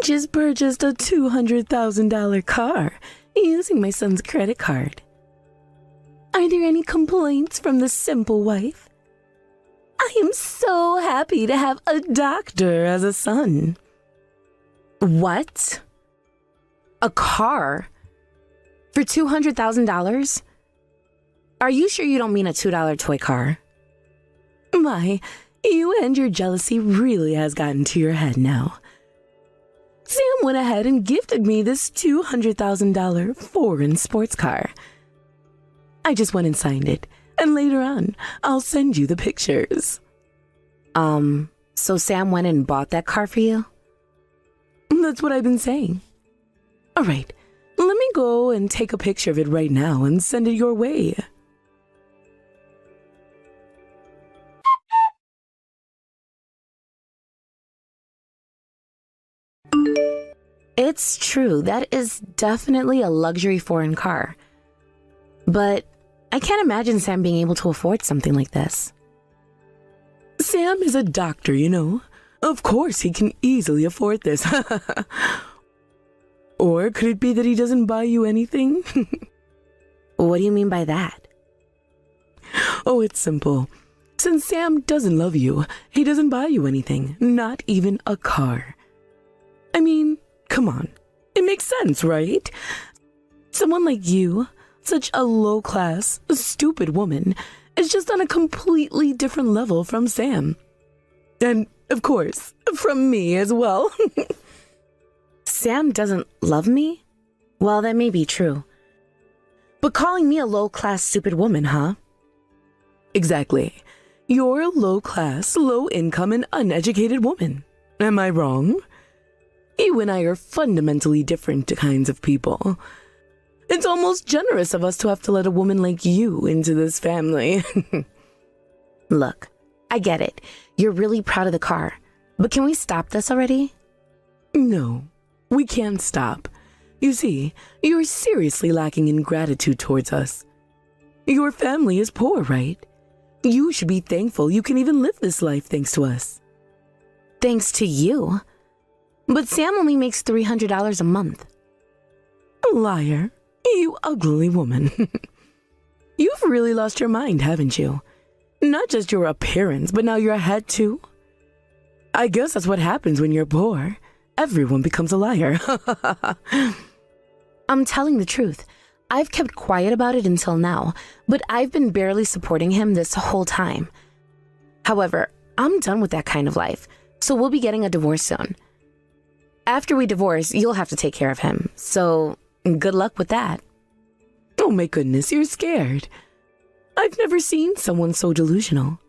just purchased a $200,000 car using my son's credit card. Are there any complaints from the simple wife? I am so happy to have a doctor as a son. What? A car? For $200,000? Are you sure you don't mean a $2 toy car? My, you and your jealousy really has gotten to your head now. Sam went ahead and gifted me this $200,000 foreign sports car. I just went and signed it, and later on, I'll send you the pictures. So Sam went and bought that car for you? That's what I've been saying. All right, let me go and take a picture of it right now and send it your way. It's true, that is definitely a luxury foreign car. But I can't imagine Sam being able to afford something like this. Sam is a doctor, you know. Of course he can easily afford this. Or could it be that he doesn't buy you anything? What do you mean by that? Oh, it's simple. Since Sam doesn't love you, he doesn't buy you anything, not even a car. I mean, come on. It makes sense, right? Someone like you, such a low-class, stupid woman, is just on a completely different level from Sam. And, of course, from me as well. Sam doesn't love me? Well, that may be true. But calling me a low-class, stupid woman, huh? Exactly. You're a low-class, low-income, and uneducated woman. Am I wrong? You and I are fundamentally different kinds of people. It's almost generous of us to have to let a woman like you into this family. Look, I get it. You're really proud of the car. But can we stop this already? No, we can't stop. You see, you're seriously lacking in gratitude towards us. Your family is poor, right? You should be thankful you can even live this life thanks to us. Thanks to you? But Sam only makes $300 a month. Liar. You ugly woman. You've really lost your mind, haven't you? Not just your appearance, but now your head too. I guess that's what happens when you're poor. Everyone becomes a liar. I'm telling the truth. I've kept quiet about it until now, but I've been barely supporting him this whole time. However, I'm done with that kind of life, so we'll be getting a divorce soon. After we divorce, you'll have to take care of him, so good luck with that. Oh my goodness, you're scared. I've never seen someone so delusional.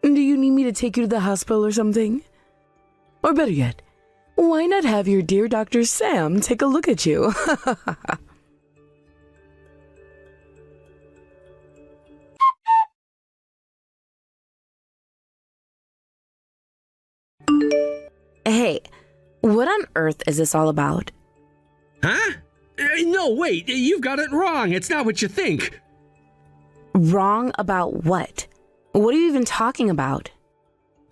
Do you need me to take you to the hospital or something? Or better yet, why not have your dear Dr. Sam take a look at you? Hey, what on earth is this all about? Huh? No, wait, you've got it wrong. It's not what you think. Wrong about what? What are you even talking about?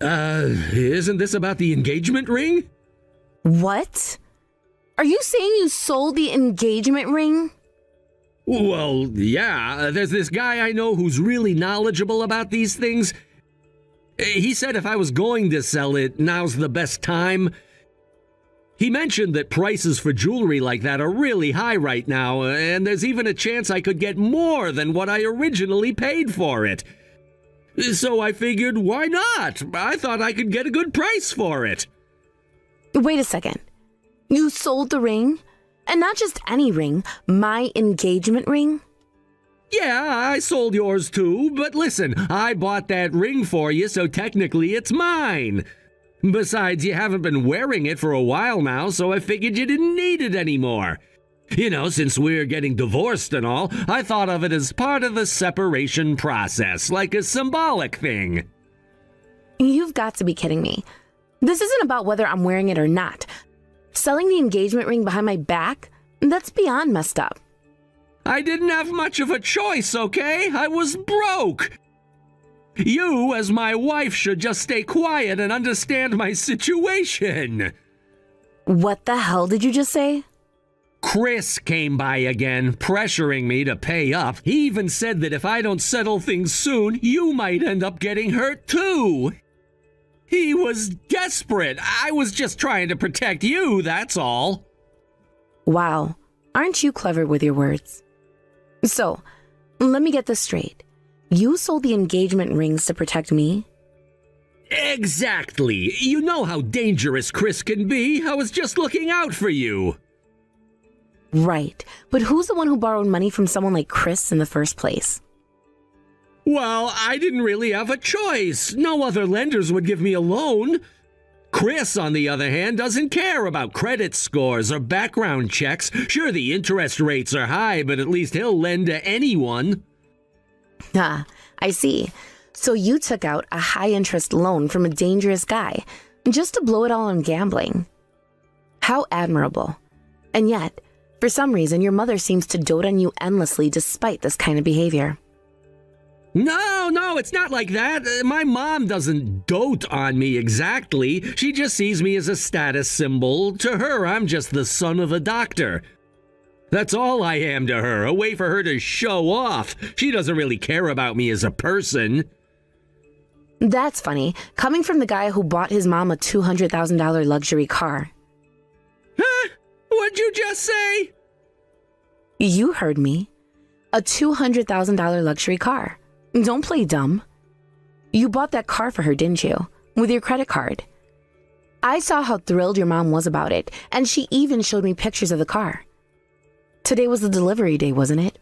Isn't this about the engagement ring? What? Are you saying you sold the engagement ring? Well, yeah, there's this guy I know who's really knowledgeable about these things. He said if I was going to sell it, now's the best time. He mentioned that prices for jewelry like that are really high right now, and there's even a chance I could get more than what I originally paid for it. So I figured, why not? I thought I could get a good price for it. Wait a second. You sold the ring? And not just any ring, my engagement ring? Yeah, I sold yours too, but listen, I bought that ring for you, so technically it's mine. Besides, you haven't been wearing it for a while now, so I figured you didn't need it anymore. You know, since we're getting divorced and all, I thought of it as part of the separation process, like a symbolic thing. You've got to be kidding me. This isn't about whether I'm wearing it or not. Selling the engagement ring behind my back? That's beyond messed up. I didn't have much of a choice, okay? I was broke. You, as my wife, should just stay quiet and understand my situation. What the hell did you just say? Chris came by again, pressuring me to pay up. He even said that if I don't settle things soon, you might end up getting hurt too. He was desperate. I was just trying to protect you, that's all. Wow, aren't you clever with your words? So, let me get this straight. You sold the engagement rings to protect me? Exactly. You know how dangerous Chris can be. I was just looking out for you. Right, but who's the one who borrowed money from someone like Chris in the first place? Well, I didn't really have a choice. No other lenders would give me a loan. Chris, on the other hand, doesn't care about credit scores or background checks. Sure, the interest rates are high, but at least he'll lend to anyone. Ah, I see. So you took out a high-interest loan from a dangerous guy just to blow it all on gambling. How admirable. And yet, for some reason, your mother seems to dote on you endlessly despite this kind of behavior. No, it's not like that. My mom doesn't dote on me exactly. She just sees me as a status symbol. To her, I'm just the son of a doctor. That's all I am to her, a way for her to show off. She doesn't really care about me as a person. That's funny, coming from the guy who bought his mom a $200,000 luxury car. Huh? What'd you just say? You heard me. A $200,000 luxury car. Don't play dumb. You bought that car for her, didn't you? With your credit card. I saw how thrilled your mom was about it, and she even showed me pictures of the car. Today was the delivery day, wasn't it?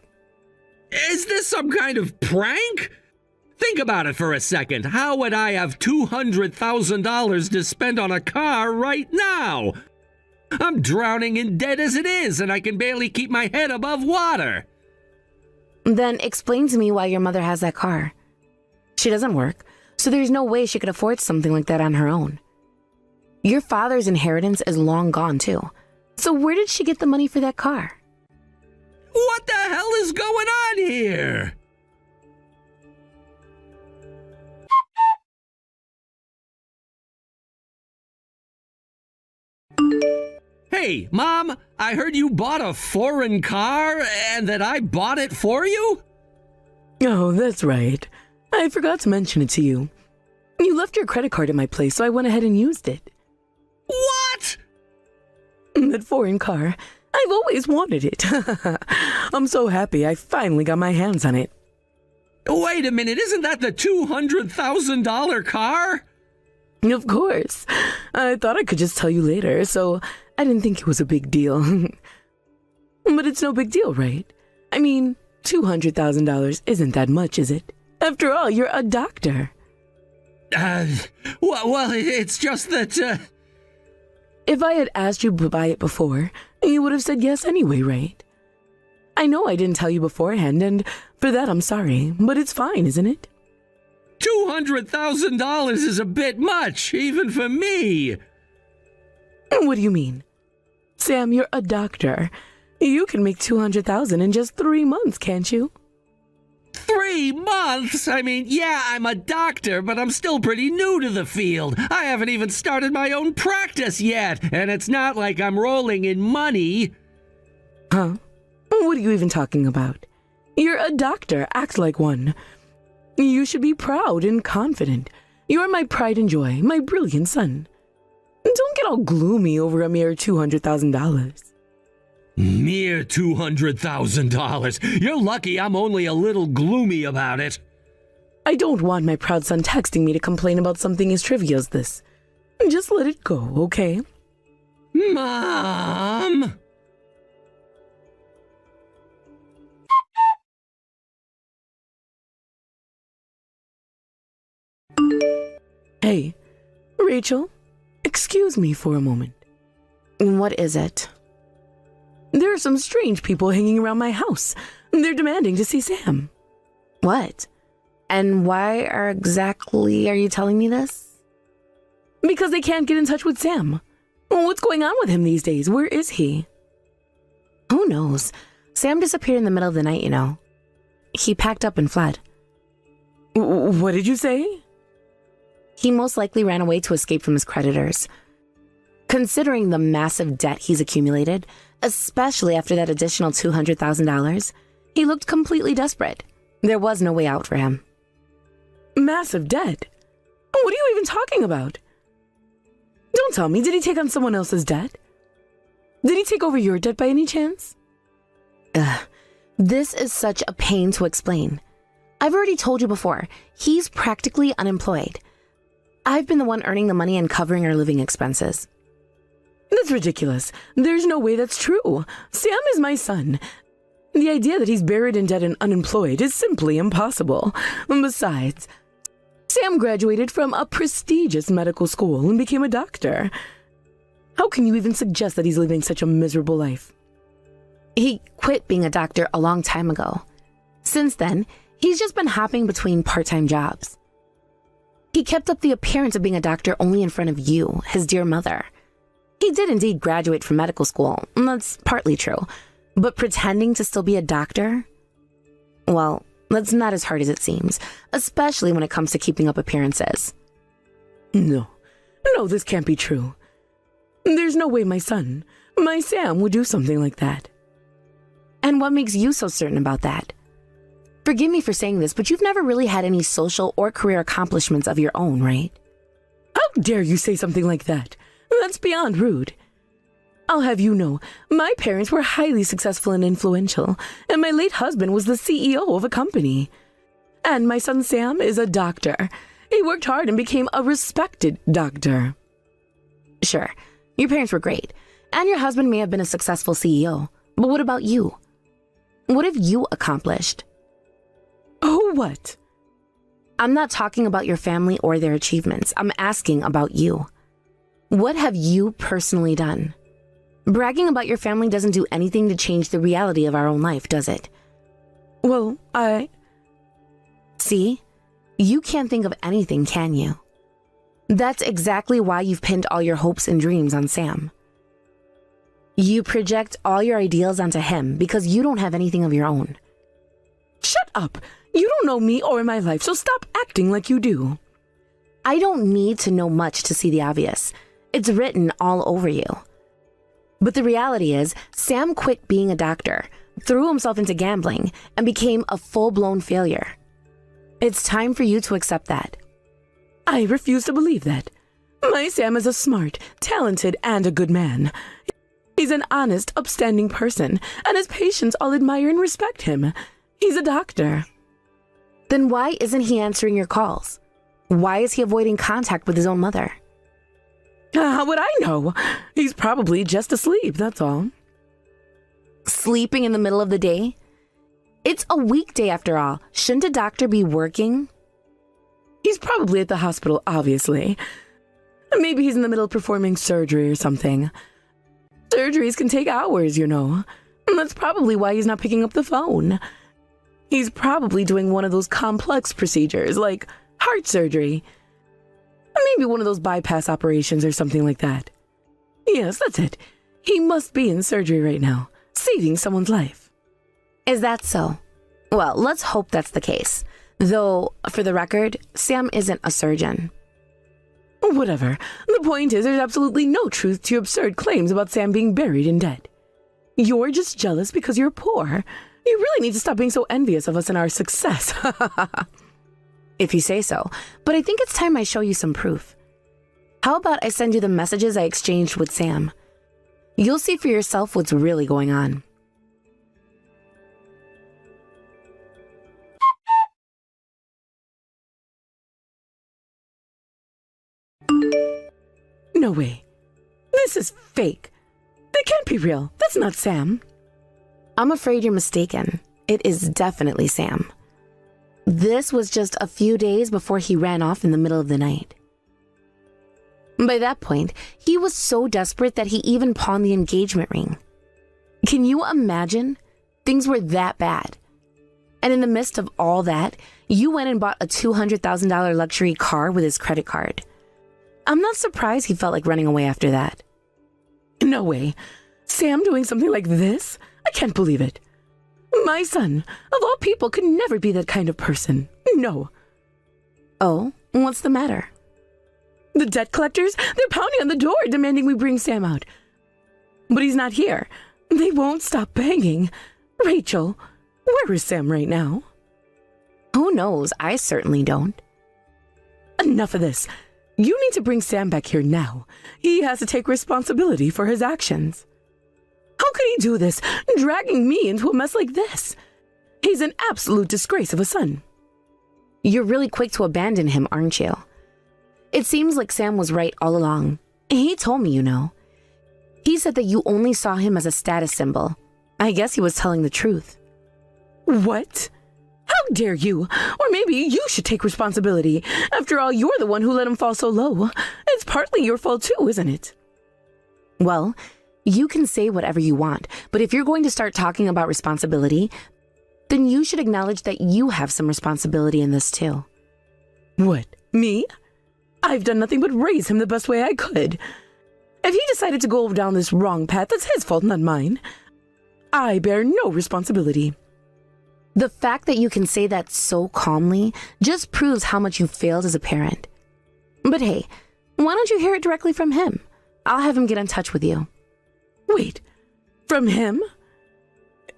Is this some kind of prank? Think about it for a second. How would I have $200,000 to spend on a car right now? I'm drowning in debt as it is, and I can barely keep my head above water. Then explain to me why your mother has that car. She doesn't work, so there's no way she could afford something like that on her own. Your father's inheritance is long gone, too. So where did she get the money for that car? What the hell is going on here? Hey, Mom, I heard you bought a foreign car and that I bought it for you? Oh, that's right. I forgot to mention it to you. You left your credit card at my place, so I went ahead and used it. What? That foreign car. I've always wanted it. I'm so happy I finally got my hands on it. Wait a minute, isn't that the $200,000 car? Of course. I thought I could just tell you later, so I didn't think it was a big deal. But it's no big deal, right? I mean, $200,000 isn't that much, is it? After all, you're a doctor. Well, it's just that, If I had asked you to buy it before, you would have said yes anyway, right? I know I didn't tell you beforehand, and for that I'm sorry, but it's fine, isn't it? $200,000 is a bit much, even for me. What do you mean? Sam, you're a doctor. You can make $200,000 in just 3 months, can't you? 3 months? I mean, yeah, I'm a doctor, but I'm still pretty new to the field. I haven't even started my own practice yet, and it's not like I'm rolling in money. Huh? What are you even talking about? You're a doctor. Act like one. You should be proud and confident. You're my pride and joy, my brilliant son. Don't get all gloomy over a mere $200,000. Mere $200,000. You're lucky I'm only a little gloomy about it. I don't want my proud son texting me to complain about something as trivial as this. Just let it go, okay? Mom! Hey, Rachel, excuse me for a moment. What is it? There are some strange people hanging around my house. They're demanding to see Sam. What? And why exactly are you telling me this? Because they can't get in touch with Sam. What's going on with him these days? Where is he? Who knows? Sam disappeared in the middle of the night, you know. He packed up and fled. What did you say? He most likely ran away to escape from his creditors. Considering the massive debt he's accumulated, especially after that additional $200,000, he looked completely desperate. There was no way out for him. Massive debt? What are you even talking about? Don't tell me, did he take on someone else's debt? Did he take over your debt by any chance? This is such a pain to explain. I've already told you before, he's practically unemployed. I've been the one earning the money and covering our living expenses. That's ridiculous. There's no way that's true. Sam is my son. The idea that he's buried in debt and unemployed is simply impossible. Besides, Sam graduated from a prestigious medical school and became a doctor. How can you even suggest that he's living such a miserable life? He quit being a doctor a long time ago. Since then, he's just been hopping between part-time jobs. He kept up the appearance of being a doctor only in front of you, his dear mother. He did indeed graduate from medical school, and that's partly true. But pretending to still be a doctor? Well, that's not as hard as it seems, especially when it comes to keeping up appearances. No, this can't be true. There's no way my son, my Sam, would do something like that. And what makes you so certain about that? Forgive me for saying this, but you've never really had any social or career accomplishments of your own, right? How dare you say something like that? That's beyond rude. I'll have you know, my parents were highly successful and influential, and my late husband was the CEO of a company. And my son Sam is a doctor. He worked hard and became a respected doctor. Sure, your parents were great, and your husband may have been a successful CEO, but what about you? What have you accomplished? Oh, what? I'm not talking about your family or their achievements. I'm asking about you. What have you personally done? Bragging about your family doesn't do anything to change the reality of our own life, does it? Well, See? You can't think of anything, can you? That's exactly why you've pinned all your hopes and dreams on Sam. You project all your ideals onto him because you don't have anything of your own. Shut up! You don't know me or my life, so stop acting like you do. I don't need to know much to see the obvious. It's written all over you. But the reality is, Sam quit being a doctor, threw himself into gambling, and became a full-blown failure. It's time for you to accept that. I refuse to believe that. My Sam is a smart, talented, and a good man. He's an honest, upstanding person, and his patients all admire and respect him. He's a doctor. Then why isn't he answering your calls? Why is he avoiding contact with his own mother? How would I know? He's probably just asleep, that's all. Sleeping in the middle of the day? It's a weekday after all. Shouldn't a doctor be working? He's probably at the hospital, obviously. Maybe he's in the middle of performing surgery or something. Surgeries can take hours, you know. And that's probably why he's not picking up the phone. He's probably doing one of those complex procedures, like heart surgery. Maybe one of those bypass operations or something like that. Yes, that's it. He must be in surgery right now, saving someone's life. Is that so? Well, let's hope that's the case. Though, for the record, Sam isn't a surgeon. Whatever. The point is, there's absolutely no truth to your absurd claims about Sam being buried in debt. You're just jealous because you're poor. You really need to stop being so envious of us and our success. If you say so, but I think it's time I show you some proof. How about I send you the messages I exchanged with Sam? You'll see for yourself what's really going on. No way. This is fake. That can't be real. That's not Sam. I'm afraid you're mistaken. It is definitely Sam. This was just a few days before he ran off in the middle of the night. By that point, he was so desperate that he even pawned the engagement ring. Can you imagine? Things were that bad. And in the midst of all that, you went and bought a $200,000 luxury car with his credit card. I'm not surprised he felt like running away after that. No way. Sam doing something like this? I can't believe it. My son, of all people, could never be that kind of person. No. Oh, what's the matter? The debt collectors, they're pounding on the door demanding we bring Sam out. But he's not here. They won't stop banging. Rachel, where is Sam right now? Who knows? I certainly don't. Enough of this. You need to bring Sam back here now. He has to take responsibility for his actions. How could he do this, dragging me into a mess like this? He's an absolute disgrace of a son. You're really quick to abandon him, aren't you? It seems like Sam was right all along. He told me, you know. He said that you only saw him as a status symbol. I guess he was telling the truth. What? How dare you? Or maybe you should take responsibility. After all, you're the one who let him fall so low. It's partly your fault too, isn't it? Well, you can say whatever you want, but if you're going to start talking about responsibility, then you should acknowledge that you have some responsibility in this too. What? Me? I've done nothing but raise him the best way I could. If he decided to go down this wrong path, that's his fault, not mine. I bear no responsibility. The fact that you can say that so calmly just proves how much you failed as a parent. But hey, why don't you hear it directly from him? I'll have him get in touch with you. Wait, from him?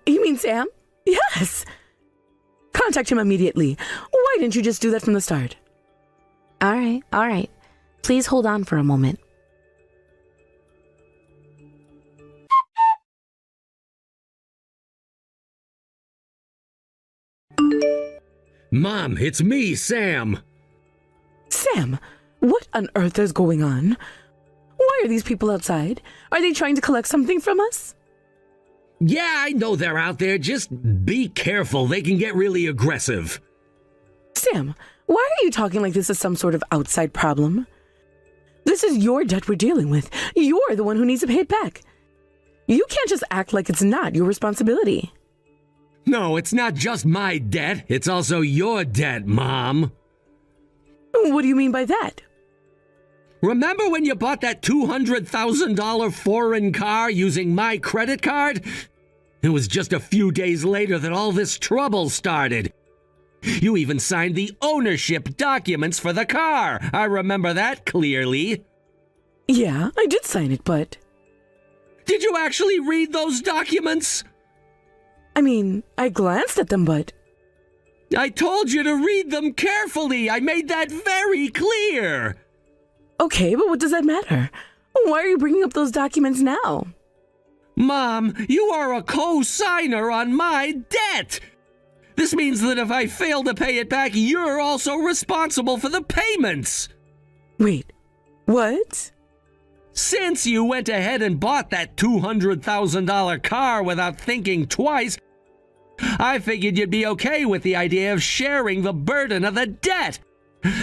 You mean Sam? Yes. Contact him immediately. Why didn't you just do that from the start? All right. Please hold on for a moment. Mom, it's me, Sam. Sam, what on earth is going on? Why are these people outside? Are they trying to collect something from us? Yeah, I know they're out there. Just be careful. They can get really aggressive. Sam, why are you talking like this is some sort of outside problem? This is your debt we're dealing with. You're the one who needs to pay it back. You can't just act like it's not your responsibility. No, it's not just my debt. It's also your debt, Mom. What do you mean by that? Remember when you bought that $200,000 foreign car using my credit card? It was just a few days later that all this trouble started. You even signed the ownership documents for the car. I remember that clearly. Yeah, I did sign it, but... Did you actually read those documents? I mean, I glanced at them, but... I told you to read them carefully. I made that very clear. Okay, but what does that matter? Why are you bringing up those documents now? Mom, you are a co-signer on my debt. This means that if I fail to pay it back, you're also responsible for the payments. Wait, what? Since you went ahead and bought that $200,000 car without thinking twice, I figured you'd be okay with the idea of sharing the burden of the debt.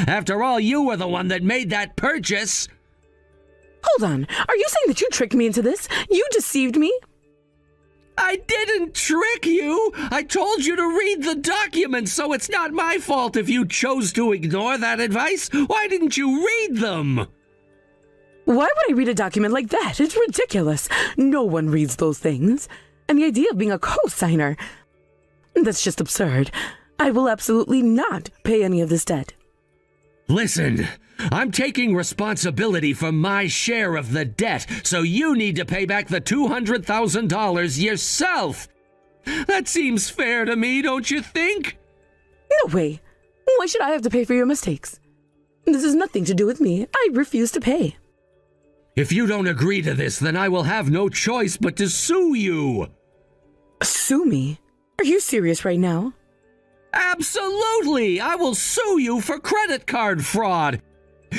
After all, you were the one that made that purchase. Hold on, are you saying that you tricked me into this? You deceived me? I didn't trick you. I told you to read the documents, so it's not my fault if you chose to ignore that advice. Why didn't you read them? Why would I read a document like that? It's ridiculous. No one reads those things. And the idea of being a co-signer, that's just absurd. I will absolutely not pay any of this debt. Listen, I'm taking responsibility for my share of the debt, so you need to pay back the $200,000 yourself. That seems fair to me, don't you think? No way. Why should I have to pay for your mistakes? This has nothing to do with me. I refuse to pay. If you don't agree to this, then I will have no choice but to sue you. Sue me? Are you serious right now? Absolutely! I will sue you for credit card fraud.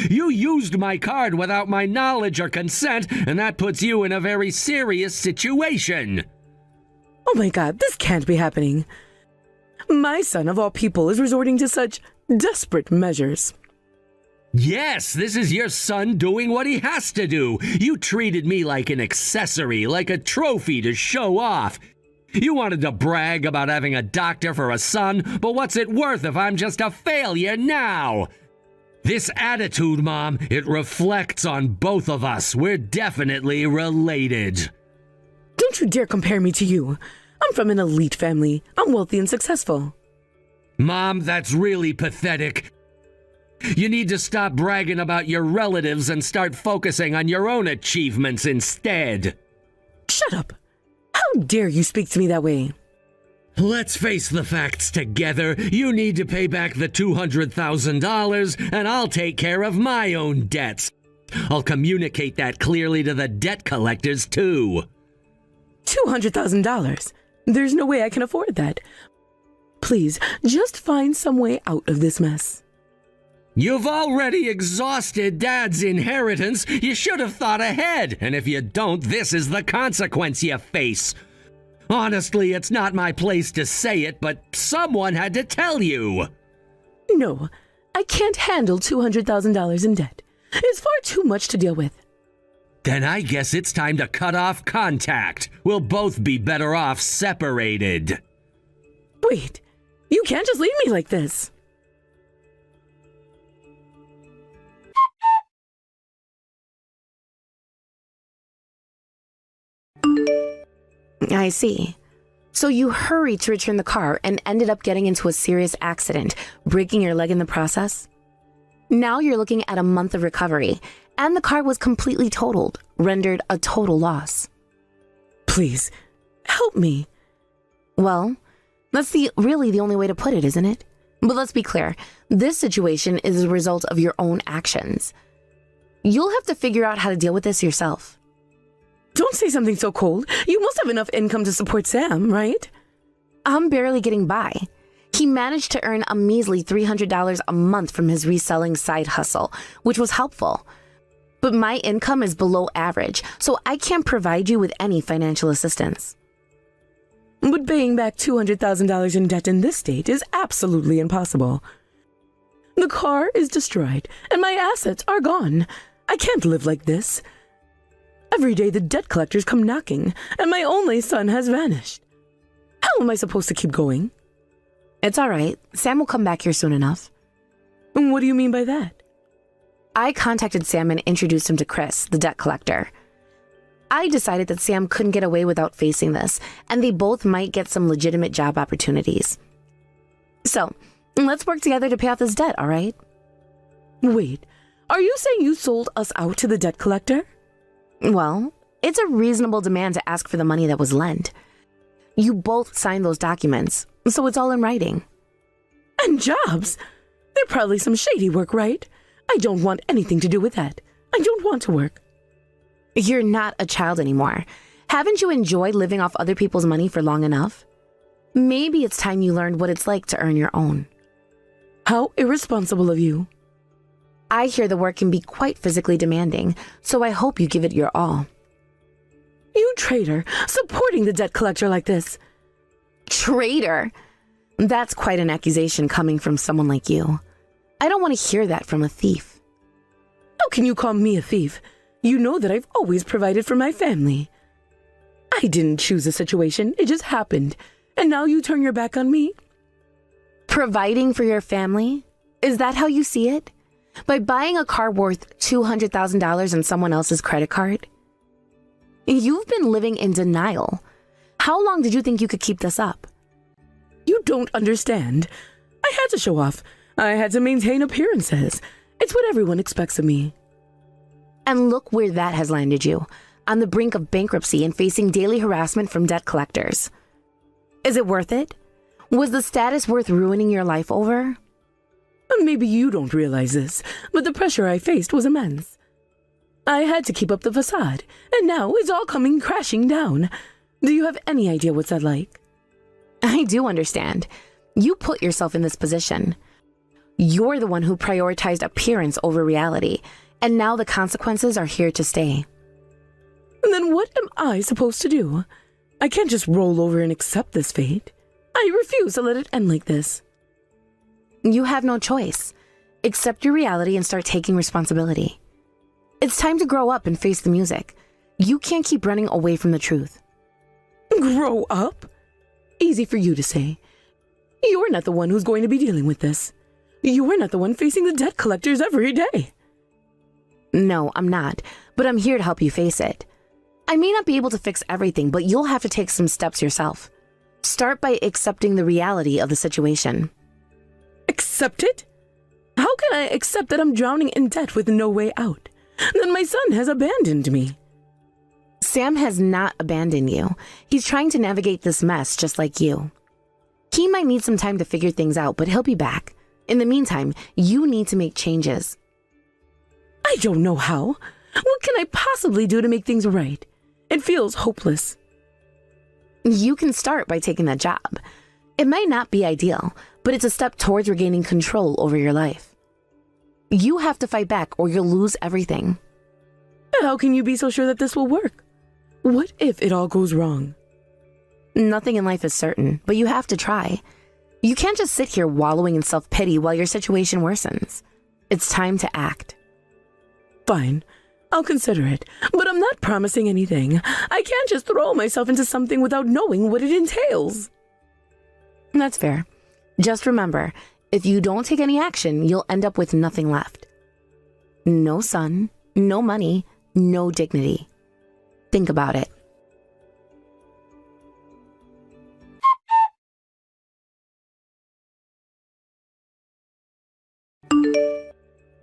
You used my card without my knowledge or consent, and that puts you in a very serious situation. Oh my God, this can't be happening. My son, of all people, is resorting to such desperate measures. Yes, this is your son doing what he has to do. You treated me like an accessory, like a trophy to show off. You wanted to brag about having a doctor for a son, but what's it worth if I'm just a failure now? This attitude, Mom, it reflects on both of us. We're definitely related. Don't you dare compare me to you. I'm from an elite family. I'm wealthy and successful. Mom, that's really pathetic. You need to stop bragging about your relatives and start focusing on your own achievements instead. Shut up. How dare you speak to me that way? Let's face the facts together. You need to pay back the $200,000, and I'll take care of my own debts. I'll communicate that clearly to the debt collectors, too. $200,000? There's no way I can afford that. Please, just find some way out of this mess. You've already exhausted Dad's inheritance. You should have thought ahead. And if you don't, this is the consequence you face. Honestly, it's not my place to say it, but someone had to tell you. No, I can't handle $200,000 in debt. It's far too much to deal with. Then I guess it's time to cut off contact. We'll both be better off separated. Wait, you can't just leave me like this. I see. So you hurried to return the car and ended up getting into a serious accident, breaking your leg in the process? Now you're looking at a month of recovery, and the car was completely totaled, rendered a total loss. Please, help me. Well, that's really the only way to put it, isn't it? But let's be clear, this situation is a result of your own actions. You'll have to figure out how to deal with this yourself. Don't say something so cold. You must have enough income to support Sam, right? I'm barely getting by. He managed to earn a measly $300 a month from his reselling side hustle, which was helpful. But my income is below average, so I can't provide you with any financial assistance. But paying back $200,000 in debt in this state is absolutely impossible. The car is destroyed, and my assets are gone. I can't live like this. Every day the debt collectors come knocking, and my only son has vanished. How am I supposed to keep going? It's all right. Sam will come back here soon enough. What do you mean by that? I contacted Sam and introduced him to Chris, the debt collector. I decided that Sam couldn't get away without facing this, and they both might get some legitimate job opportunities. So, let's work together to pay off this debt, all right? Wait, are you saying you sold us out to the debt collector? Well, it's a reasonable demand to ask for the money that was lent. You both signed those documents, so it's all in writing. And jobs? They're probably some shady work, right? I don't want anything to do with that. I don't want to work. You're not a child anymore. Haven't you enjoyed living off other people's money for long enough? Maybe it's time you learned what it's like to earn your own. How irresponsible of you. I hear the work can be quite physically demanding, so I hope you give it your all. You traitor, supporting the debt collector like this. Traitor? That's quite an accusation coming from someone like you. I don't want to hear that from a thief. How can you call me a thief? You know that I've always provided for my family. I didn't choose the situation, it just happened. And now you turn your back on me? Providing for your family? Is that how you see it? By buying a car worth $200,000 on someone else's credit card? You've been living in denial. How long did you think you could keep this up? You don't understand. I had to show off. I had to maintain appearances. It's what everyone expects of me. And look where that has landed you, on the brink of bankruptcy and facing daily harassment from debt collectors. Is it worth it? Was the status worth ruining your life over? Maybe you don't realize this, but the pressure I faced was immense. I had to keep up the facade, and now it's all coming crashing down. Do you have any idea what's that like? I do understand. You put yourself in this position. You're the one who prioritized appearance over reality, and now the consequences are here to stay. Then what am I supposed to do? I can't just roll over and accept this fate. I refuse to let it end like this. You have no choice. Accept your reality and start taking responsibility. It's time to grow up and face the music. You can't keep running away from the truth. Grow up? Easy for you to say. You're not the one who's going to be dealing with this. You're not the one facing the debt collectors every day. No, I'm not, but I'm here to help you face it. I may not be able to fix everything, but you'll have to take some steps yourself. Start by accepting the reality of the situation. Accept it? How can I accept that I'm drowning in debt with no way out? Then my son has abandoned me. Sam has not abandoned you. He's trying to navigate this mess just like you. He might need some time to figure things out, but he'll be back. In the meantime, you need to make changes. I don't know how. What can I possibly do to make things right? It feels hopeless. You can start by taking that job. It might not be ideal, but it's a step towards regaining control over your life. You have to fight back or you'll lose everything. How can you be so sure that this will work? What if it all goes wrong? Nothing in life is certain, but you have to try. You can't just sit here wallowing in self-pity while your situation worsens. It's time to act. Fine, I'll consider it, but I'm not promising anything. I can't just throw myself into something without knowing what it entails. That's fair. Just remember, if you don't take any action, you'll end up with nothing left. No son, no money, no dignity. Think about it.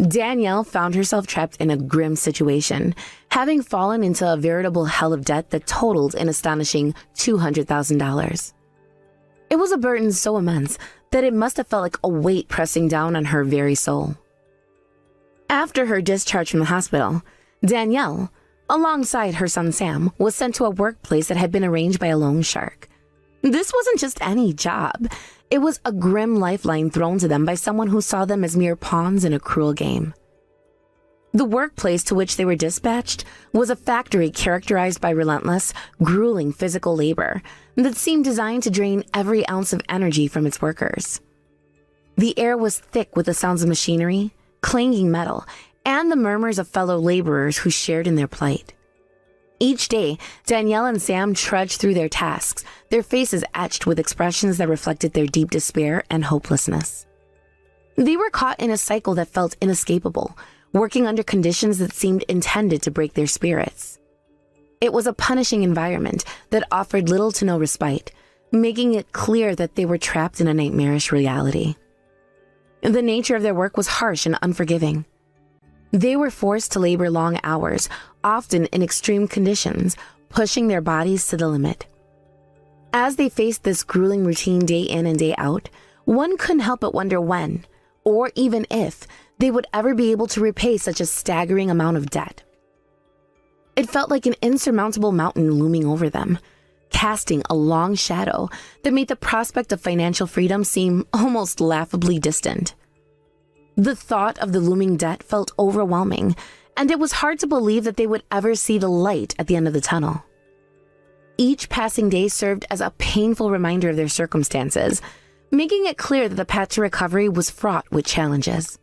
Danielle found herself trapped in a grim situation, having fallen into a veritable hell of debt that totaled an astonishing $200,000. It was a burden so immense that it must have felt like a weight pressing down on her very soul. After her discharge from the hospital, Danielle, alongside her son Sam, was sent to a workplace that had been arranged by a loan shark. This wasn't just any job. It was a grim lifeline thrown to them by someone who saw them as mere pawns in a cruel game. The workplace to which they were dispatched was a factory characterized by relentless, grueling physical labor that seemed designed to drain every ounce of energy from its workers. The air was thick with the sounds of machinery, clanging metal, and the murmurs of fellow laborers who shared in their plight. Each day, Danielle and Sam trudged through their tasks, their faces etched with expressions that reflected their deep despair and hopelessness. They were caught in a cycle that felt inescapable, working under conditions that seemed intended to break their spirits. It was a punishing environment that offered little to no respite, making it clear that they were trapped in a nightmarish reality. The nature of their work was harsh and unforgiving. They were forced to labor long hours, often in extreme conditions, pushing their bodies to the limit. As they faced this grueling routine day in and day out, one couldn't help but wonder when, or even if, they would ever be able to repay such a staggering amount of debt. It felt like an insurmountable mountain looming over them, casting a long shadow that made the prospect of financial freedom seem almost laughably distant. The thought of the looming debt felt overwhelming, and it was hard to believe that they would ever see the light at the end of the tunnel. Each passing day served as a painful reminder of their circumstances, making it clear that the path to recovery was fraught with challenges.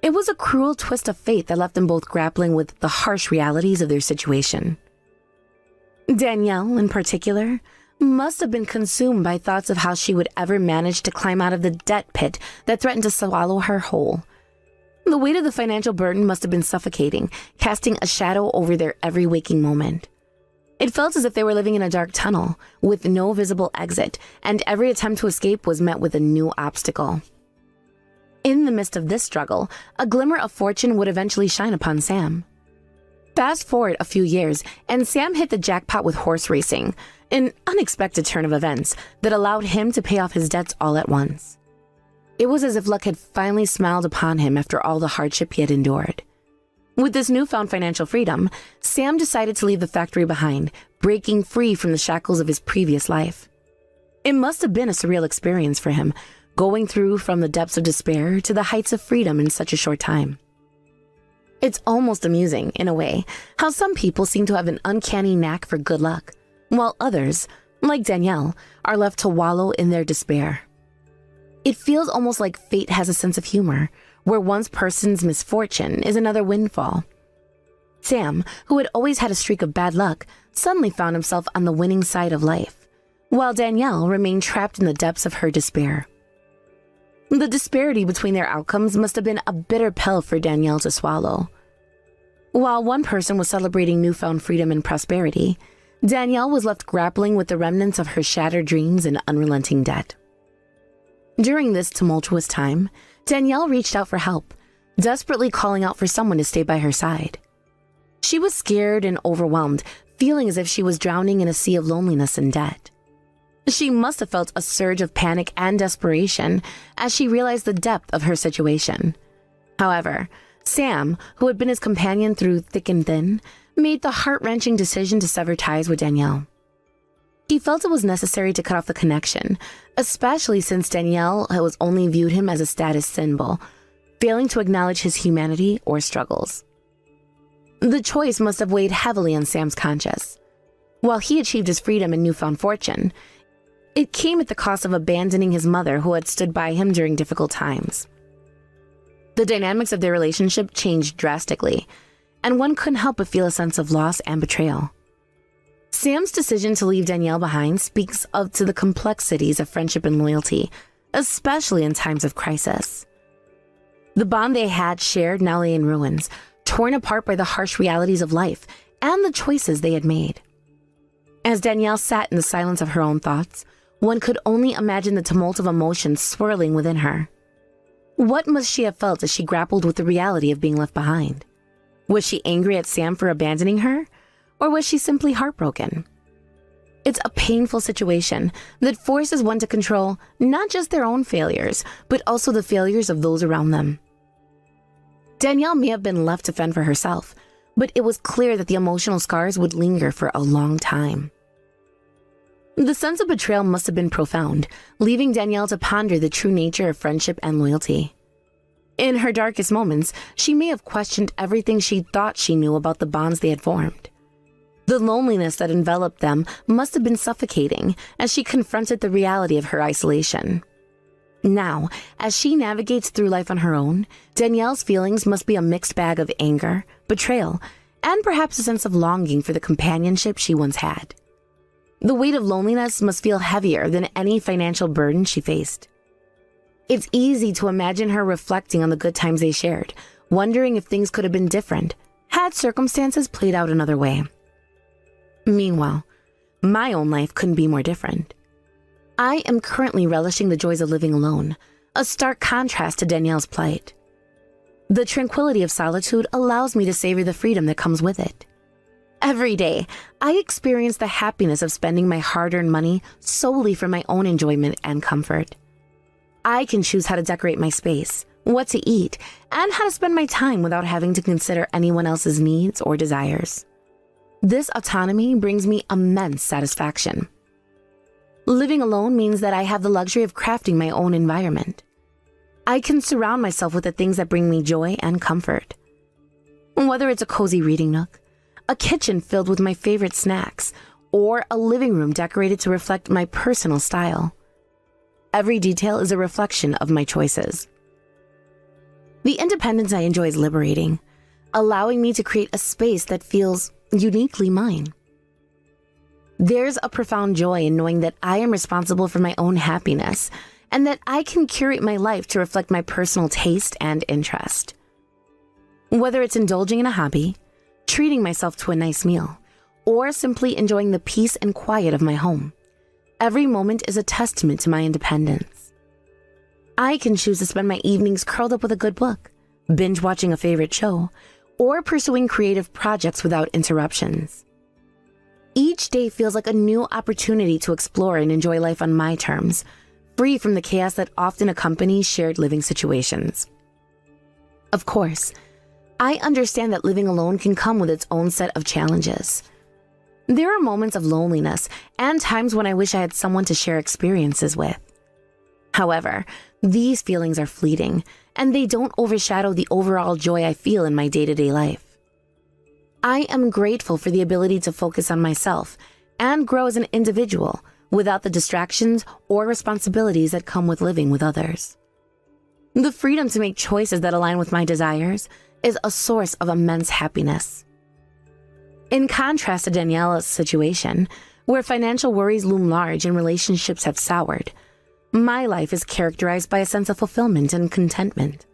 It was a cruel twist of fate that left them both grappling with the harsh realities of their situation. Danielle, in particular, must have been consumed by thoughts of how she would ever manage to climb out of the debt pit that threatened to swallow her whole. The weight of the financial burden must have been suffocating, casting a shadow over their every waking moment. It felt as if they were living in a dark tunnel, with no visible exit, and every attempt to escape was met with a new obstacle. In the midst of this struggle, a glimmer of fortune would eventually shine upon Sam. Fast forward a few years, and Sam hit the jackpot with horse racing, an unexpected turn of events that allowed him to pay off his debts all at once. It was as if luck had finally smiled upon him after all the hardship he had endured. With this newfound financial freedom, Sam decided to leave the factory behind, breaking free from the shackles of his previous life. It must have been a surreal experience for him, going through from the depths of despair to the heights of freedom in such a short time. It's almost amusing, in a way, how some people seem to have an uncanny knack for good luck, while others, like Danielle, are left to wallow in their despair. It feels almost like fate has a sense of humor, where one person's misfortune is another windfall. Sam, who had always had a streak of bad luck, suddenly found himself on the winning side of life, while Danielle remained trapped in the depths of her despair. The disparity between their outcomes must have been a bitter pill for Danielle to swallow. While one person was celebrating newfound freedom and prosperity, Danielle was left grappling with the remnants of her shattered dreams and unrelenting debt. During this tumultuous time, Danielle reached out for help, desperately calling out for someone to stay by her side. She was scared and overwhelmed, feeling as if she was drowning in a sea of loneliness and debt. She must have felt a surge of panic and desperation as she realized the depth of her situation. However, Sam, who had been his companion through thick and thin, made the heart-wrenching decision to sever ties with Danielle. He felt it was necessary to cut off the connection, especially since Danielle was only viewed him as a status symbol, failing to acknowledge his humanity or struggles. The choice must have weighed heavily on Sam's conscience. While he achieved his freedom and newfound fortune, it came at the cost of abandoning his mother who had stood by him during difficult times. The dynamics of their relationship changed drastically, and one couldn't help but feel a sense of loss and betrayal. Sam's decision to leave Danielle behind speaks to the complexities of friendship and loyalty, especially in times of crisis. The bond they had shared now lay in ruins, torn apart by the harsh realities of life and the choices they had made. As Danielle sat in the silence of her own thoughts, one could only imagine the tumult of emotions swirling within her. What must she have felt as she grappled with the reality of being left behind? Was she angry at Sam for abandoning her, or was she simply heartbroken? It's a painful situation that forces one to control not just their own failures, but also the failures of those around them. Danielle may have been left to fend for herself, but it was clear that the emotional scars would linger for a long time. The sense of betrayal must have been profound, leaving Danielle to ponder the true nature of friendship and loyalty. In her darkest moments, she may have questioned everything she thought she knew about the bonds they had formed. The loneliness that enveloped them must have been suffocating as she confronted the reality of her isolation. Now, as she navigates through life on her own, Danielle's feelings must be a mixed bag of anger, betrayal, and perhaps a sense of longing for the companionship she once had. The weight of loneliness must feel heavier than any financial burden she faced. It's easy to imagine her reflecting on the good times they shared, wondering if things could have been different had circumstances played out another way. Meanwhile, my own life couldn't be more different. I am currently relishing the joys of living alone, a stark contrast to Danielle's plight. The tranquility of solitude allows me to savor the freedom that comes with it. Every day, I experience the happiness of spending my hard-earned money solely for my own enjoyment and comfort. I can choose how to decorate my space, what to eat, and how to spend my time without having to consider anyone else's needs or desires. This autonomy brings me immense satisfaction. Living alone means that I have the luxury of crafting my own environment. I can surround myself with the things that bring me joy and comfort. Whether it's a cozy reading nook, a kitchen filled with my favorite snacks, or a living room decorated to reflect my personal style. Every detail is a reflection of my choices. The independence I enjoy is liberating, allowing me to create a space that feels uniquely mine. There's a profound joy in knowing that I am responsible for my own happiness and that I can curate my life to reflect my personal taste and interest. Whether it's indulging in a hobby, treating myself to a nice meal, or simply enjoying the peace and quiet of my home, every moment is a testament to my independence. I can choose to spend my evenings curled up with a good book, binge watching a favorite show, or pursuing creative projects without interruptions. Each day feels like a new opportunity to explore and enjoy life on my terms, free from the chaos that often accompanies shared living situations. Of course, I understand that living alone can come with its own set of challenges. There are moments of loneliness and times when I wish I had someone to share experiences with. However, these feelings are fleeting, and they don't overshadow the overall joy I feel in my day-to-day life. I am grateful for the ability to focus on myself and grow as an individual without the distractions or responsibilities that come with living with others. The freedom to make choices that align with my desires is a source of immense happiness. In contrast to Danielle's situation, where financial worries loom large and relationships have soured, my life is characterized by a sense of fulfillment and contentment.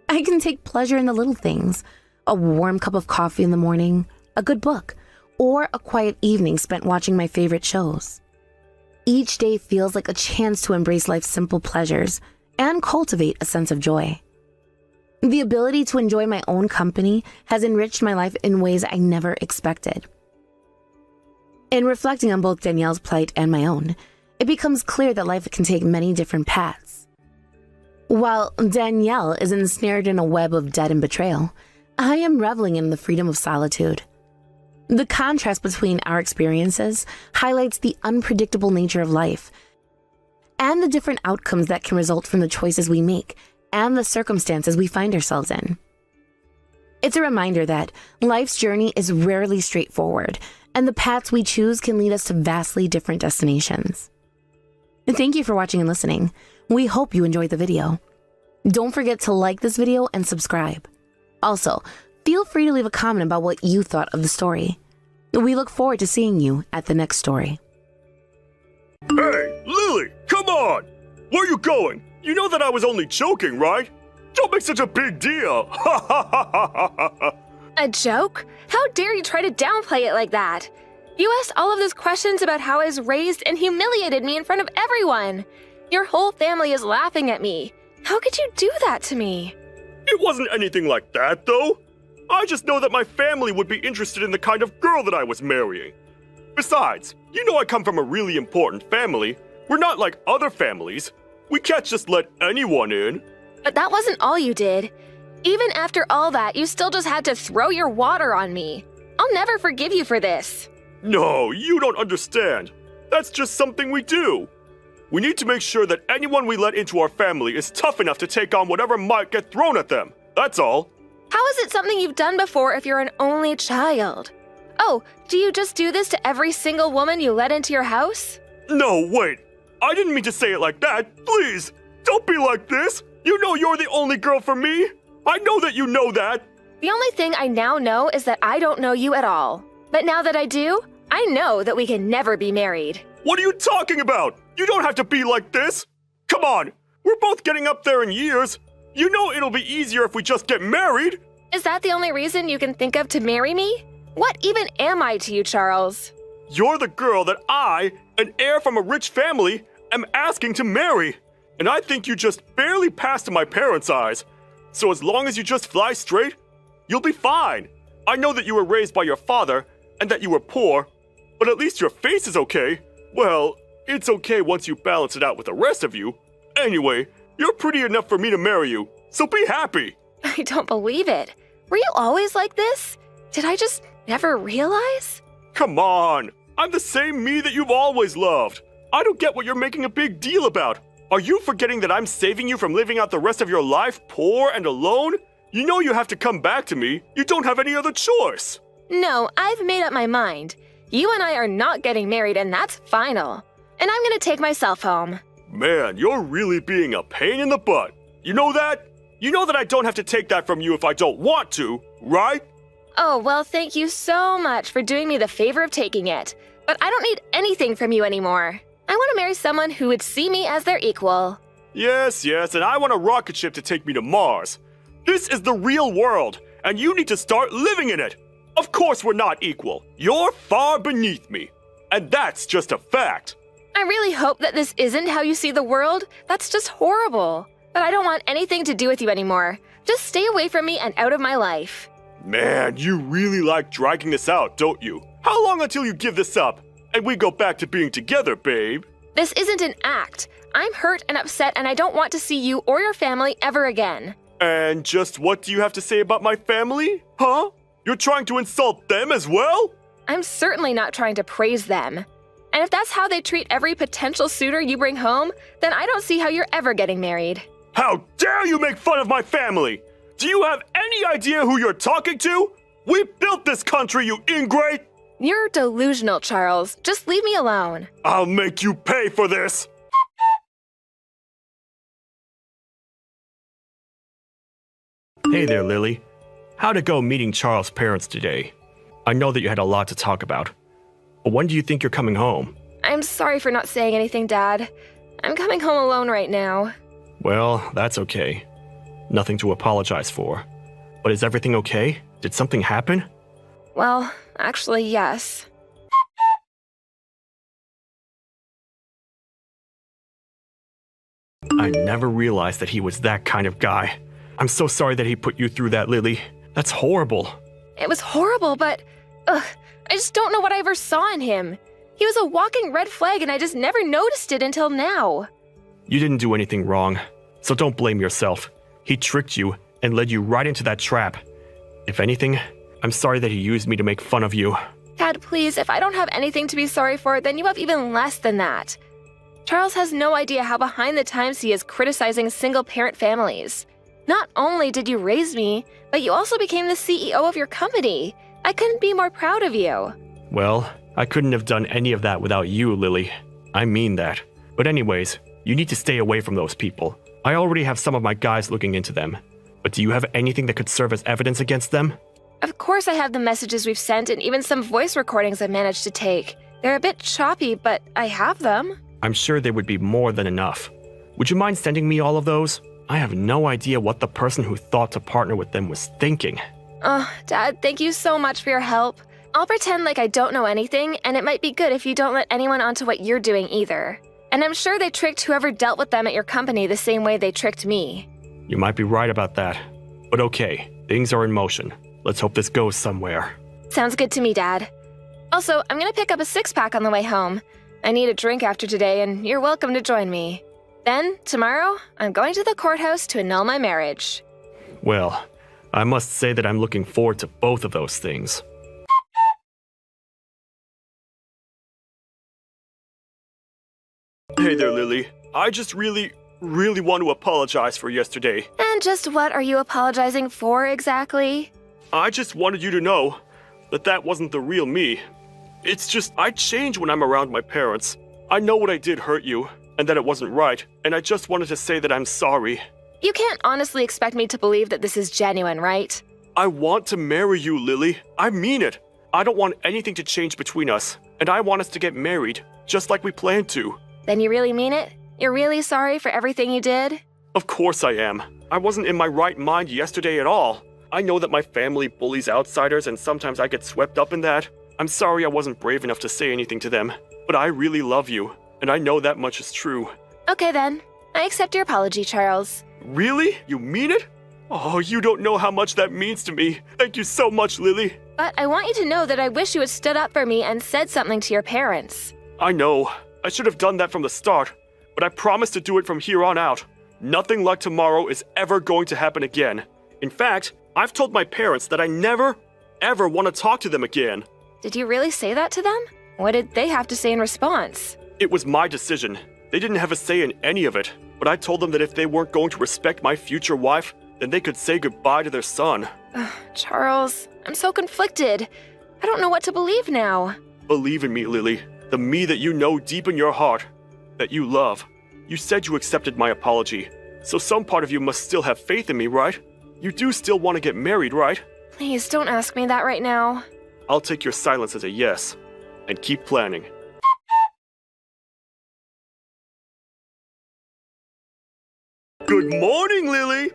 I can take pleasure in the little things, a warm cup of coffee in the morning, a good book, or a quiet evening spent watching my favorite shows. Each day feels like a chance to embrace life's simple pleasures and cultivate a sense of joy. The ability to enjoy my own company has enriched my life in ways I never expected. In reflecting on both Danielle's plight and my own, it becomes clear that life can take many different paths. While Danielle is ensnared in a web of debt and betrayal, I am reveling in the freedom of solitude. The contrast between our experiences highlights the unpredictable nature of life and the different outcomes that can result from the choices we make and the circumstances we find ourselves in. It's a reminder that life's journey is rarely straightforward, and the paths we choose can lead us to vastly different destinations. Thank you for watching and listening. We hope you enjoyed the video. Don't forget to like this video and subscribe. Also, feel free to leave a comment about what you thought of the story. We look forward to seeing you at the next story. Hey, Lily, come on! Where are you going? You know that I was only joking, right? Don't make such a big deal! Ha ha ha ha ha ha! A joke? How dare you try to downplay it like that? You asked all of those questions about how I was raised and humiliated me in front of everyone. Your whole family is laughing at me. How could you do that to me? It wasn't anything like that, though. I just know that my family would be interested in the kind of girl that I was marrying. Besides, you know I come from a really important family. We're not like other families. We can't just let anyone in. But that wasn't all you did. Even after all that, you still just had to throw your water on me. I'll never forgive you for this. No, you don't understand. That's just something we do. We need to make sure that anyone we let into our family is tough enough to take on whatever might get thrown at them. That's all. How is it something you've done before if you're an only child? Oh, do you just do this to every single woman you let into your house? No, wait. I didn't mean to say it like that. Please, don't be like this. You know you're the only girl for me. I know that you know that. The only thing I now know is that I don't know you at all. But now that I do, I know that we can never be married. What are you talking about? You don't have to be like this. Come on, we're both getting up there in years. You know it'll be easier if we just get married. Is that the only reason you can think of to marry me? What even am I to you, Charles? You're the girl that I, an heir from a rich family, am asking to marry. And I think you just barely passed in my parents' eyes. So as long as you just fly straight, you'll be fine. I know that you were raised by your father and that you were poor, but at least your face is okay. Well, it's okay once you balance it out with the rest of you. Anyway, you're pretty enough for me to marry you, so be happy. I don't believe it. Were you always like this? Did I just never realize? Come on, I'm the same me that you've always loved. I don't get what you're making a big deal about. Are you forgetting that I'm saving you from living out the rest of your life poor and alone? You know you have to come back to me. You don't have any other choice. No, I've made up my mind. You and I are not getting married, and that's final. And I'm gonna take myself home. Man, you're really being a pain in the butt. You know that? You know that I don't have to take that from you if I don't want to, right? Oh, well, thank you so much for doing me the favor of taking it. But I don't need anything from you anymore. I want to marry someone who would see me as their equal. Yes, and I want a rocket ship to take me to Mars. This is the real world, and you need to start living in it. Of course we're not equal. You're far beneath me. And that's just a fact. I really hope that this isn't how you see the world. That's just horrible. But I don't want anything to do with you anymore. Just stay away from me and out of my life. Man, you really like dragging this out, don't you? How long until you give this up and we go back to being together, babe? This isn't an act. I'm hurt and upset, and I don't want to see you or your family ever again. And just what do you have to say about my family? Huh? You're trying to insult them as well? I'm certainly not trying to praise them. And if that's how they treat every potential suitor you bring home, then I don't see how you're ever getting married. How dare you make fun of my family? Do you have any idea who you're talking to? We built this country, you ingrate! You're delusional, Charles. Just leave me alone. I'll make you pay for this! Hey there, Lily. How'd it go meeting Charles' parents today? I know that you had a lot to talk about. But when do you think you're coming home? I'm sorry for not saying anything, Dad. I'm coming home alone right now. Well, that's okay. Nothing to apologize for. But is everything okay? Did something happen? Well, actually, yes. I never realized that he was that kind of guy. I'm so sorry that he put you through that, Lily. That's horrible. It was horrible, but I just don't know what I ever saw in him. He was a walking red flag and I just never noticed it until now. You didn't do anything wrong, so don't blame yourself. He tricked you and led you right into that trap. If anything, I'm sorry that he used me to make fun of you. Dad, please, if I don't have anything to be sorry for, then you have even less than that. Charles has no idea how behind the times he is criticizing single-parent families. Not only did you raise me, but you also became the CEO of your company. I couldn't be more proud of you. Well, I couldn't have done any of that without you, Lily. I mean that. But anyways, you need to stay away from those people. I already have some of my guys looking into them. But do you have anything that could serve as evidence against them? Of course I have the messages we've sent and even some voice recordings I managed to take. They're a bit choppy, but I have them. I'm sure they would be more than enough. Would you mind sending me all of those? I have no idea what the person who thought to partner with them was thinking. Oh, Dad, thank you so much for your help. I'll pretend like I don't know anything, and it might be good if you don't let anyone onto what you're doing either. And I'm sure they tricked whoever dealt with them at your company the same way they tricked me. You might be right about that. But okay, things are in motion. Let's hope this goes somewhere. Sounds good to me, Dad. Also, I'm gonna pick up a six-pack on the way home. I need a drink after today, and you're welcome to join me. Then, tomorrow, I'm going to the courthouse to annul my marriage. Well, I must say that I'm looking forward to both of those things. Hey there, Lily. I just really want to apologize for yesterday. And just what are you apologizing for exactly? I just wanted you to know that that wasn't the real me. It's just, I change when I'm around my parents. I know what I did hurt you, and that it wasn't right, and I just wanted to say that I'm sorry. You can't honestly expect me to believe that this is genuine, right? I want to marry you, Lily. I mean it. I don't want anything to change between us, and I want us to get married, just like we planned to. Then you really mean it? You're really sorry for everything you did? Of course I am. I wasn't in my right mind yesterday at all. I know that my family bullies outsiders and sometimes I get swept up in that. I'm sorry I wasn't brave enough to say anything to them, but I really love you, and I know that much is true. Okay then. I accept your apology, Charles. Really? You mean it? Oh, you don't know how much that means to me. Thank you so much, Lily. But I want you to know that I wish you had stood up for me and said something to your parents. I know. I should have done that from the start, but I promise to do it from here on out. Nothing like tomorrow is ever going to happen again. In fact, I've told my parents that I never, ever want to talk to them again. Did you really say that to them? What did they have to say in response? It was my decision. They didn't have a say in any of it, but I told them that if they weren't going to respect my future wife, then they could say goodbye to their son. Charles, I'm so conflicted. I don't know what to believe now. Believe in me, Lily. The me that you know deep in your heart, that you love. You said you accepted my apology, so some part of you must still have faith in me, right? You do still want to get married, right? Please don't ask me that right now. I'll take your silence as a yes, and keep planning. Good morning, Lily!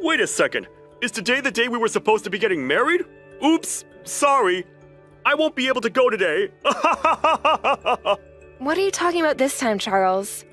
Wait a second, is today the day we were supposed to be getting married? Oops, sorry. I won't be able to go today. What are you talking about this time, Charles?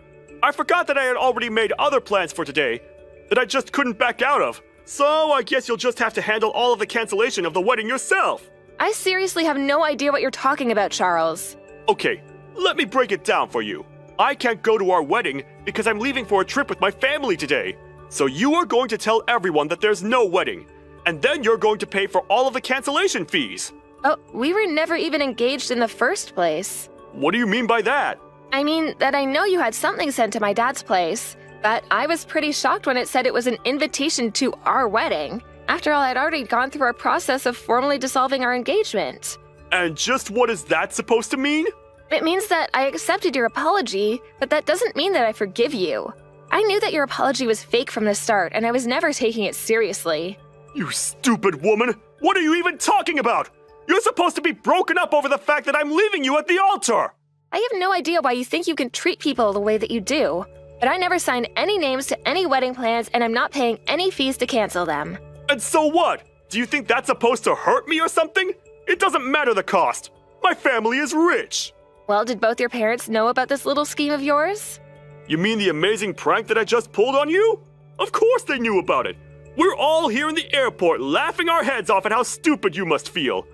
I forgot that I had already made other plans for today that I just couldn't back out of. So I guess you'll just have to handle all of the cancellation of the wedding yourself. I seriously have no idea what you're talking about, Charles. Okay, let me break it down for you. I can't go to our wedding because I'm leaving for a trip with my family today. So you are going to tell everyone that there's no wedding, and then you're going to pay for all of the cancellation fees. Oh, we were never even engaged in the first place. What do you mean by that? I mean that I know you had something sent to my dad's place, but I was pretty shocked when it said it was an invitation to our wedding. After all, I'd already gone through a process of formally dissolving our engagement. And just what is that supposed to mean? It means that I accepted your apology, but that doesn't mean that I forgive you. I knew that your apology was fake from the start, and I was never taking it seriously. You stupid woman! What are you even talking about? You're supposed to be broken up over the fact that I'm leaving you at the altar! I have no idea why you think you can treat people the way that you do, but I never signed any names to any wedding plans, and I'm not paying any fees to cancel them. And so what? Do you think that's supposed to hurt me or something? It doesn't matter the cost. My family is rich. Well, did both your parents know about this little scheme of yours? You mean the amazing prank that I just pulled on you? Of course they knew about it. We're all here in the airport laughing our heads off at how stupid you must feel.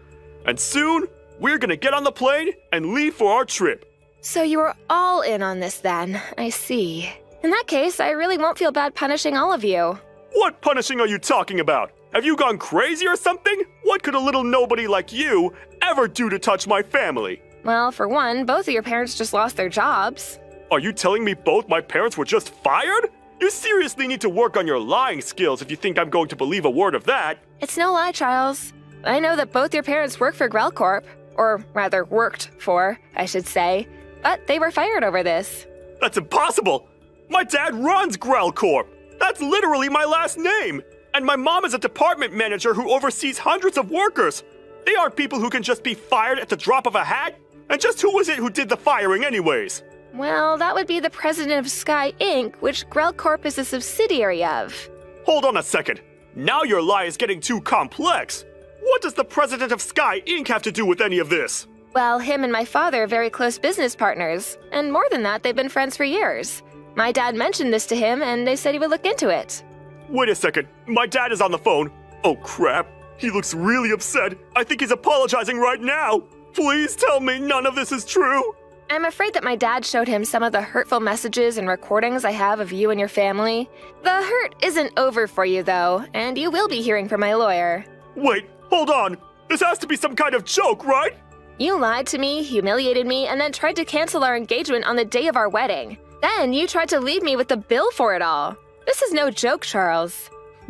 And soon, we're gonna get on the plane and leave for our trip. So you were all in on this then, I see. In that case, I really won't feel bad punishing all of you. What punishing are you talking about? Have you gone crazy or something? What could a little nobody like you ever do to touch my family? Well, for one, both of your parents just lost their jobs. Are you telling me both my parents were just fired? You seriously need to work on your lying skills if you think I'm going to believe a word of that. It's no lie, Charles. I know that both your parents work for Grell Corp, or rather worked for, I should say, but they were fired over this. That's impossible! My dad runs Grell Corp! That's literally my last name! And my mom is a department manager who oversees hundreds of workers! They aren't people who can just be fired at the drop of a hat! And just who was it who did the firing anyways? Well, that would be the president of Sky Inc., which Grell Corp is a subsidiary of. Hold on a second. Now your lie is getting too complex. What does the president of Sky Inc. have to do with any of this? Well, him and my father are very close business partners, and more than that, they've been friends for years. My dad mentioned this to him, and they said he would look into it. Wait a second. My dad is on the phone. Oh crap. He looks really upset. I think he's apologizing right now. Please tell me none of this is true. I'm afraid that my dad showed him some of the hurtful messages and recordings I have of you and your family. The hurt isn't over for you, though, and you will be hearing from my lawyer. Wait, hold on. This has to be some kind of joke, right? You lied to me, humiliated me, and then tried to cancel our engagement on the day of our wedding. Then you tried to leave me with the bill for it all. This is no joke, Charles.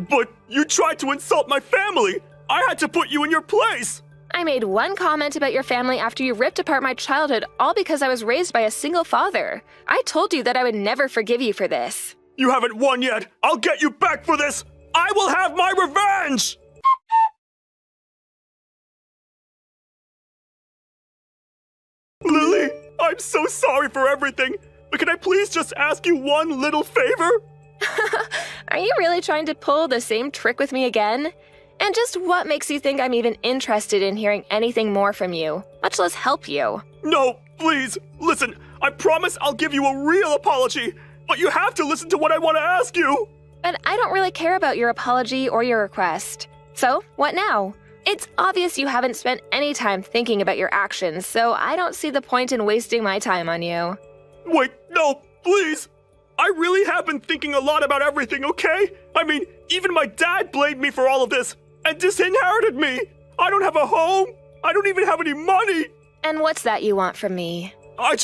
But you tried to insult my family. I had to put you in your place. I made one comment about your family after you ripped apart my childhood, all because I was raised by a single father. I told you that I would never forgive you for this. You haven't won yet. I'll get you back for this. I will have my revenge! Lily, I'm so sorry for everything, but can I please just ask you one little favor? Are you really trying to pull the same trick with me again? And just what makes you think I'm even interested in hearing anything more from you, much less help you? No, please, listen, I promise I'll give you a real apology, but you have to listen to what I want to ask you. But I don't really care about your apology or your request. So, what now? It's obvious you haven't spent any time thinking about your actions, so I don't see the point in wasting my time on you. Wait, no, please. I really have been thinking a lot about everything, okay? I mean, even my dad blamed me for all of this and disinherited me. I don't have a home. I don't even have any money. And what's that you want from me? I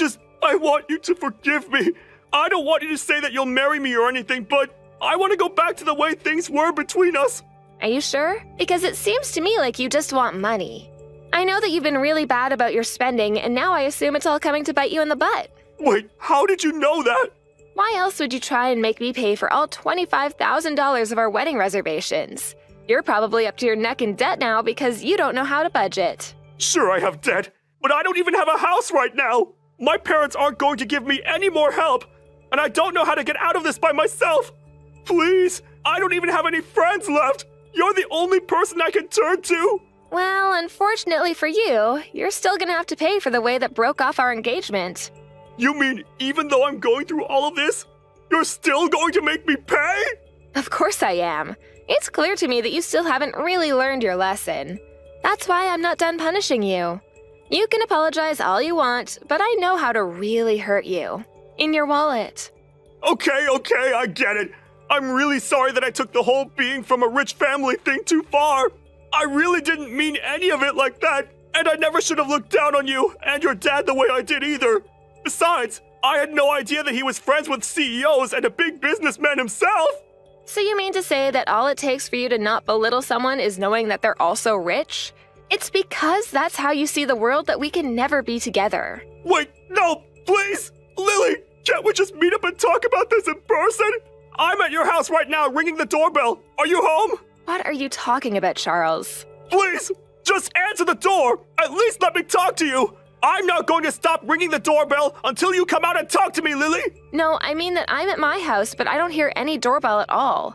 want you to forgive me. I don't want you to say that you'll marry me or anything, but I want to go back to the way things were between us. Are you sure? Because it seems to me like you just want money. I know that you've been really bad about your spending, and now I assume it's all coming to bite you in the butt. Wait, how did you know that? Why else would you try and make me pay for all $25,000 of our wedding reservations? You're probably up to your neck in debt now because you don't know how to budget. Sure, I have debt, but I don't even have a house right now. My parents aren't going to give me any more help, and I don't know how to get out of this by myself. Please, I don't even have any friends left. You're the only person I can turn to. Well, unfortunately for you, you're still gonna have to pay for the way that broke off our engagement. You mean even though I'm going through all of this, you're still going to make me pay? Of course I am. It's clear to me that you still haven't really learned your lesson. That's why I'm not done punishing you. You can apologize all you want, but I know how to really hurt you. In your wallet. Okay, I get it. I'm really sorry that I took the whole being from a rich family thing too far. I really didn't mean any of it like that, and I never should have looked down on you and your dad the way I did either. Besides, I had no idea that he was friends with CEOs and a big businessman himself. So you mean to say that all it takes for you to not belittle someone is knowing that they're also rich? It's because that's how you see the world that we can never be together. Wait, no, please! Lily, can't we just meet up and talk about this in person? I'm at your house right now ringing the doorbell. Are you home? What are you talking about, Charles? Please, just answer the door. At least let me talk to you. I'm not going to stop ringing the doorbell until you come out and talk to me, Lily. No, I mean that I'm at my house, but I don't hear any doorbell at all.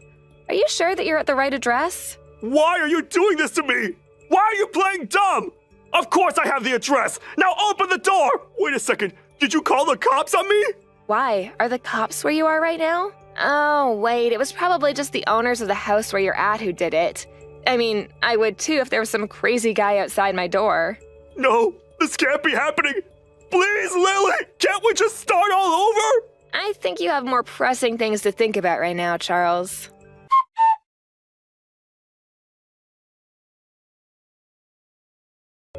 Are you sure that you're at the right address? Why are you doing this to me? Why are you playing dumb? Of course I have the address. Now open the door. Wait a second. Did you call the cops on me? Why? Are the cops where you are right now? Oh, wait, it was probably just the owners of the house where you're at who did it. I mean, I would too if there was some crazy guy outside my door. No, this can't be happening. Please, Lily, can't we just start all over? I think you have more pressing things to think about right now, Charles.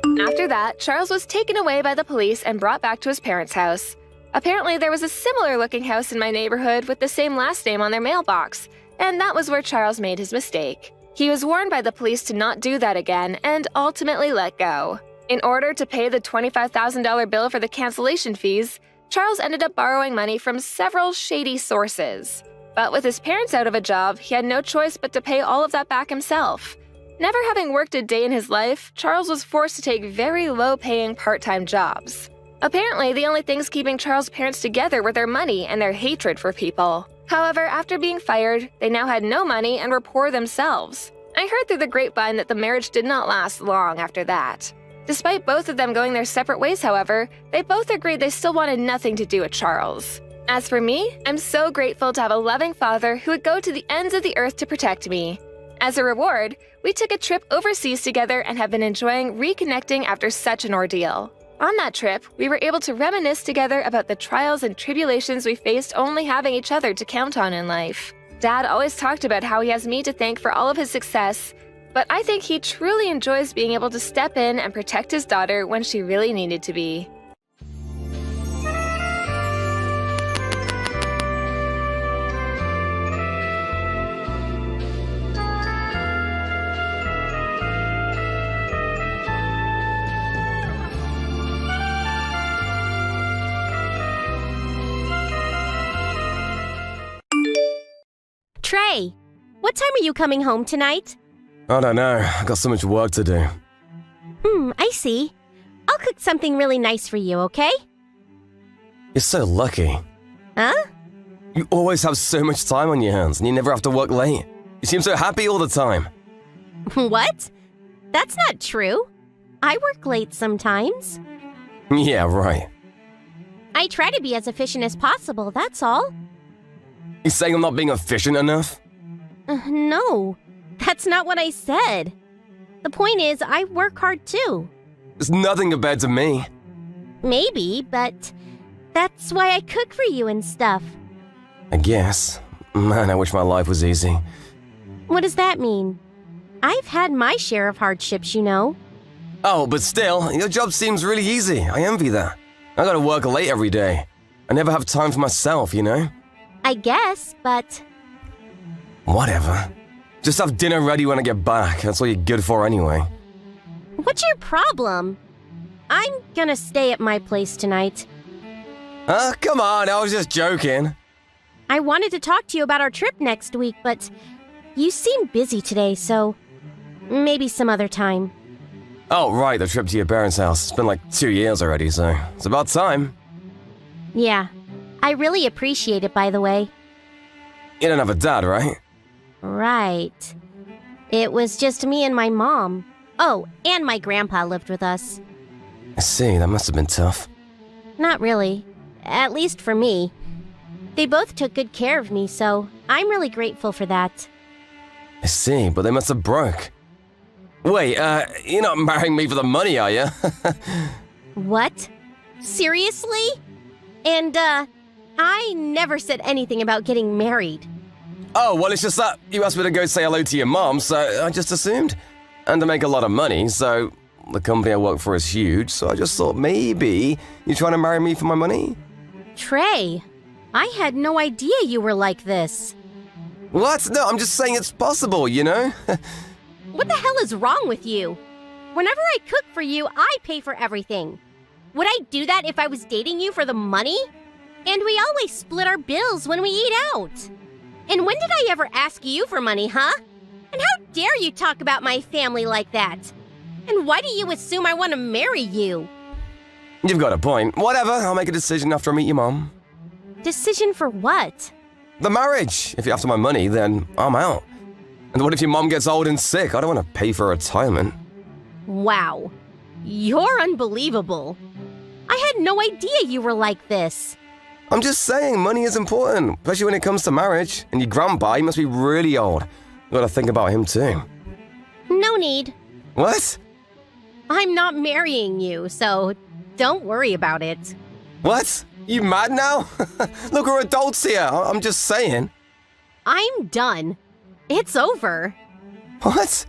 After that, Charles was taken away by the police and brought back to his parents' house. Apparently, there was a similar-looking house in my neighborhood with the same last name on their mailbox, and that was where Charles made his mistake. He was warned by the police to not do that again and ultimately let go. In order to pay the $25,000 bill for the cancellation fees, Charles ended up borrowing money from several shady sources. But with his parents out of a job, he had no choice but to pay all of that back himself. Never having worked a day in his life, Charles was forced to take very low-paying part-time jobs. Apparently, the only things keeping Charles' parents together were their money and their hatred for people. However, after being fired, they now had no money and were poor themselves. I heard through the grapevine that the marriage did not last long after that. Despite both of them going their separate ways, however, they both agreed they still wanted nothing to do with Charles. As for me, I'm so grateful to have a loving father who would go to the ends of the earth to protect me. As a reward, we took a trip overseas together and have been enjoying reconnecting after such an ordeal. On that trip, we were able to reminisce together about the trials and tribulations we faced only having each other to count on in life. Dad always talked about how he has me to thank for all of his success, but I think he truly enjoys being able to step in and protect his daughter when she really needed to be. Trey, what time are you coming home tonight? I don't know. I got so much work to do. I see. I'll cook something really nice for you, okay? You're so lucky. Huh? You always have so much time on your hands and you never have to work late. You seem so happy all the time. What? That's not true. I work late sometimes. Yeah, right. I try to be as efficient as possible, that's all. You saying I'm not being efficient enough? No, that's not what I said. The point is, I work hard too. It's nothing compared to me. Maybe, but that's why I cook for you and stuff. I guess. Man, I wish my life was easy. What does that mean? I've had my share of hardships, you know. Oh, but still, your job seems really easy. I envy that. I gotta work late every day. I never have time for myself, you know? I guess, but... Whatever. Just have dinner ready when I get back. That's all you're good for anyway. What's your problem? I'm gonna stay at my place tonight. Come on, I was just joking. I wanted to talk to you about our trip next week, but you seem busy today, so maybe some other time. Oh, right, the trip to your parents' house. It's been like 2 years already, so it's about time. Yeah, I really appreciate it, by the way. You don't have a dad, right? Right. It was just me and my mom. Oh, and my grandpa lived with us. I see, that must have been tough. Not really. At least for me. They both took good care of me, so I'm really grateful for that. I see, but they must have broke. Wait, you're not marrying me for the money, are you? What? Seriously? And, I never said anything about getting married. Oh, well, it's just that you asked me to go say hello to your mom, so I just assumed. And to make a lot of money, so the company I work for is huge, so I just thought maybe you're trying to marry me for my money? Trey, I had no idea you were like this. What? No, I'm just saying it's possible, you know? What the hell is wrong with you? Whenever I cook for you, I pay for everything. Would I do that if I was dating you for the money? And we always split our bills when we eat out. And when did I ever ask you for money, huh? And how dare you talk about my family like that? And why do you assume I want to marry you? You've got a point. Whatever, I'll make a decision after I meet your mom. Decision for what? The marriage. If you're after my money, then I'm out. And what if your mom gets old and sick? I don't want to pay for retirement. Wow. You're unbelievable. I had no idea you were like this. I'm just saying, money is important, especially when it comes to marriage. And your grandpa, he must be really old. You gotta think about him too. No need. What? I'm not marrying you, so don't worry about it. What? You mad now? Look, we're adults here. I'm just saying. I'm done. It's over. What?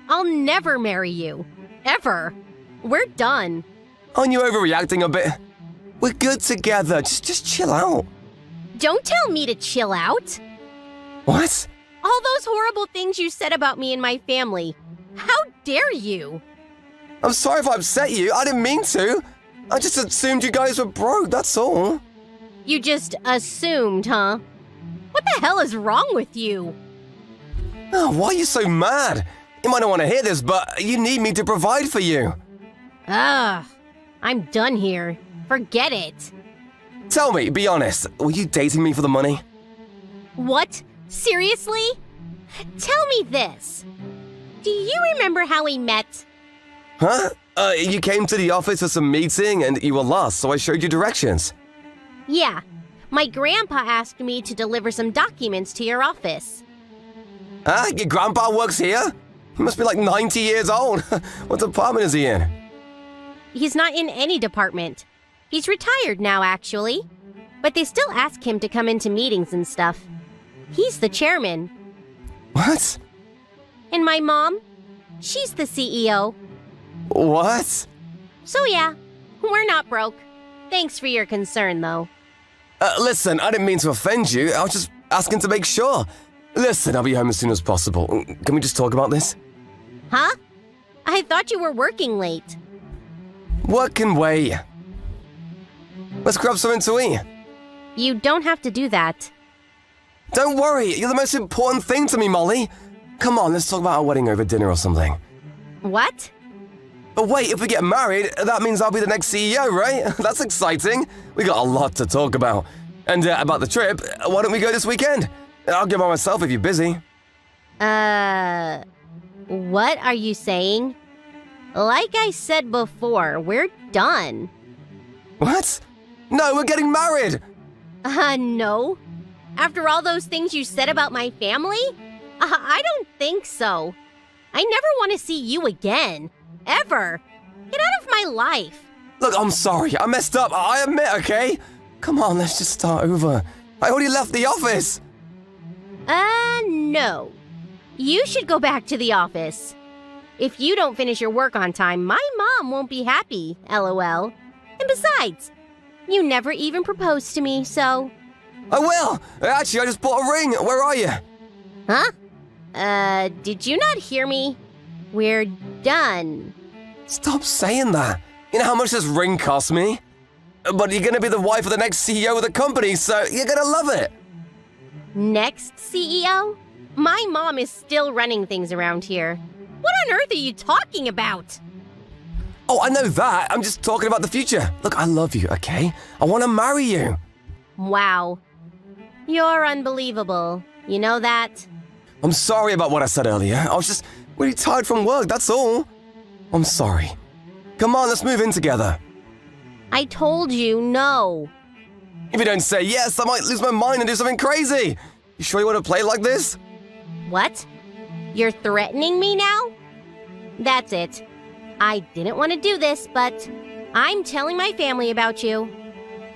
I'll never marry you. Ever. We're done. Aren't you overreacting a bit? We're good together. Just chill out. Don't tell me to chill out. What? All those horrible things you said about me and my family. How dare you? I'm sorry if I upset you. I didn't mean to. I just assumed you guys were broke, that's all. You just assumed, huh? What the hell is wrong with you? Oh, why are you so mad? You might not want to hear this, but you need me to provide for you. Ugh. I'm done here. Forget it. Tell me, be honest, were you dating me for the money? What? Seriously? Tell me this. Do you remember how we met? Huh? You came to the office for some meeting and you were lost, so I showed you directions. Yeah. My grandpa asked me to deliver some documents to your office. Huh? Your grandpa works here? He must be like 90 years old. What department is he in? He's not in any department. He's retired now, actually. But they still ask him to come into meetings and stuff. He's the chairman. What? And my mom? She's the CEO. What? So yeah, we're not broke. Thanks for your concern, though. Listen, I didn't mean to offend you. I was just asking to make sure. Listen, I'll be home as soon as possible. Can we just talk about this? Huh? I thought you were working late. What can wait? Let's grab something to eat. You don't have to do that. Don't worry, you're the most important thing to me, Molly. Come on, let's talk about our wedding over dinner or something. What? But wait, if we get married, that means I'll be the next CEO, right? That's exciting. We got a lot to talk about. And about the trip, why don't we go this weekend? I'll go by myself if you're busy. What are you saying? Like I said before, we're done. What? No, we're getting married! No. After all those things you said about my family? I don't think so. I never want to see you again. Ever. Get out of my life. Look, I'm sorry. I messed up. I admit, okay? Come on, let's just start over. I already left the office. No. You should go back to the office. If you don't finish your work on time, my mom won't be happy, LOL. And besides, you never even proposed to me, so... I will. Actually, I just bought a ring. Where are you? Huh? Did you not hear me? We're done. Stop saying that. You know how much this ring cost me? But you're gonna be the wife of the next CEO of the company, so you're gonna love it. Next CEO? My mom is still running things around here. What on earth are you talking about? Oh, I know that. I'm just talking about the future. Look, I love you, okay? I want to marry you. Wow. You're unbelievable. You know that? I'm sorry about what I said earlier. I was just really tired from work, that's all. I'm sorry. Come on, let's move in together. I told you no. If you don't say yes, I might lose my mind and do something crazy. You sure you want to play like this? What? You're threatening me now? That's it. I didn't want to do this, but I'm telling my family about you.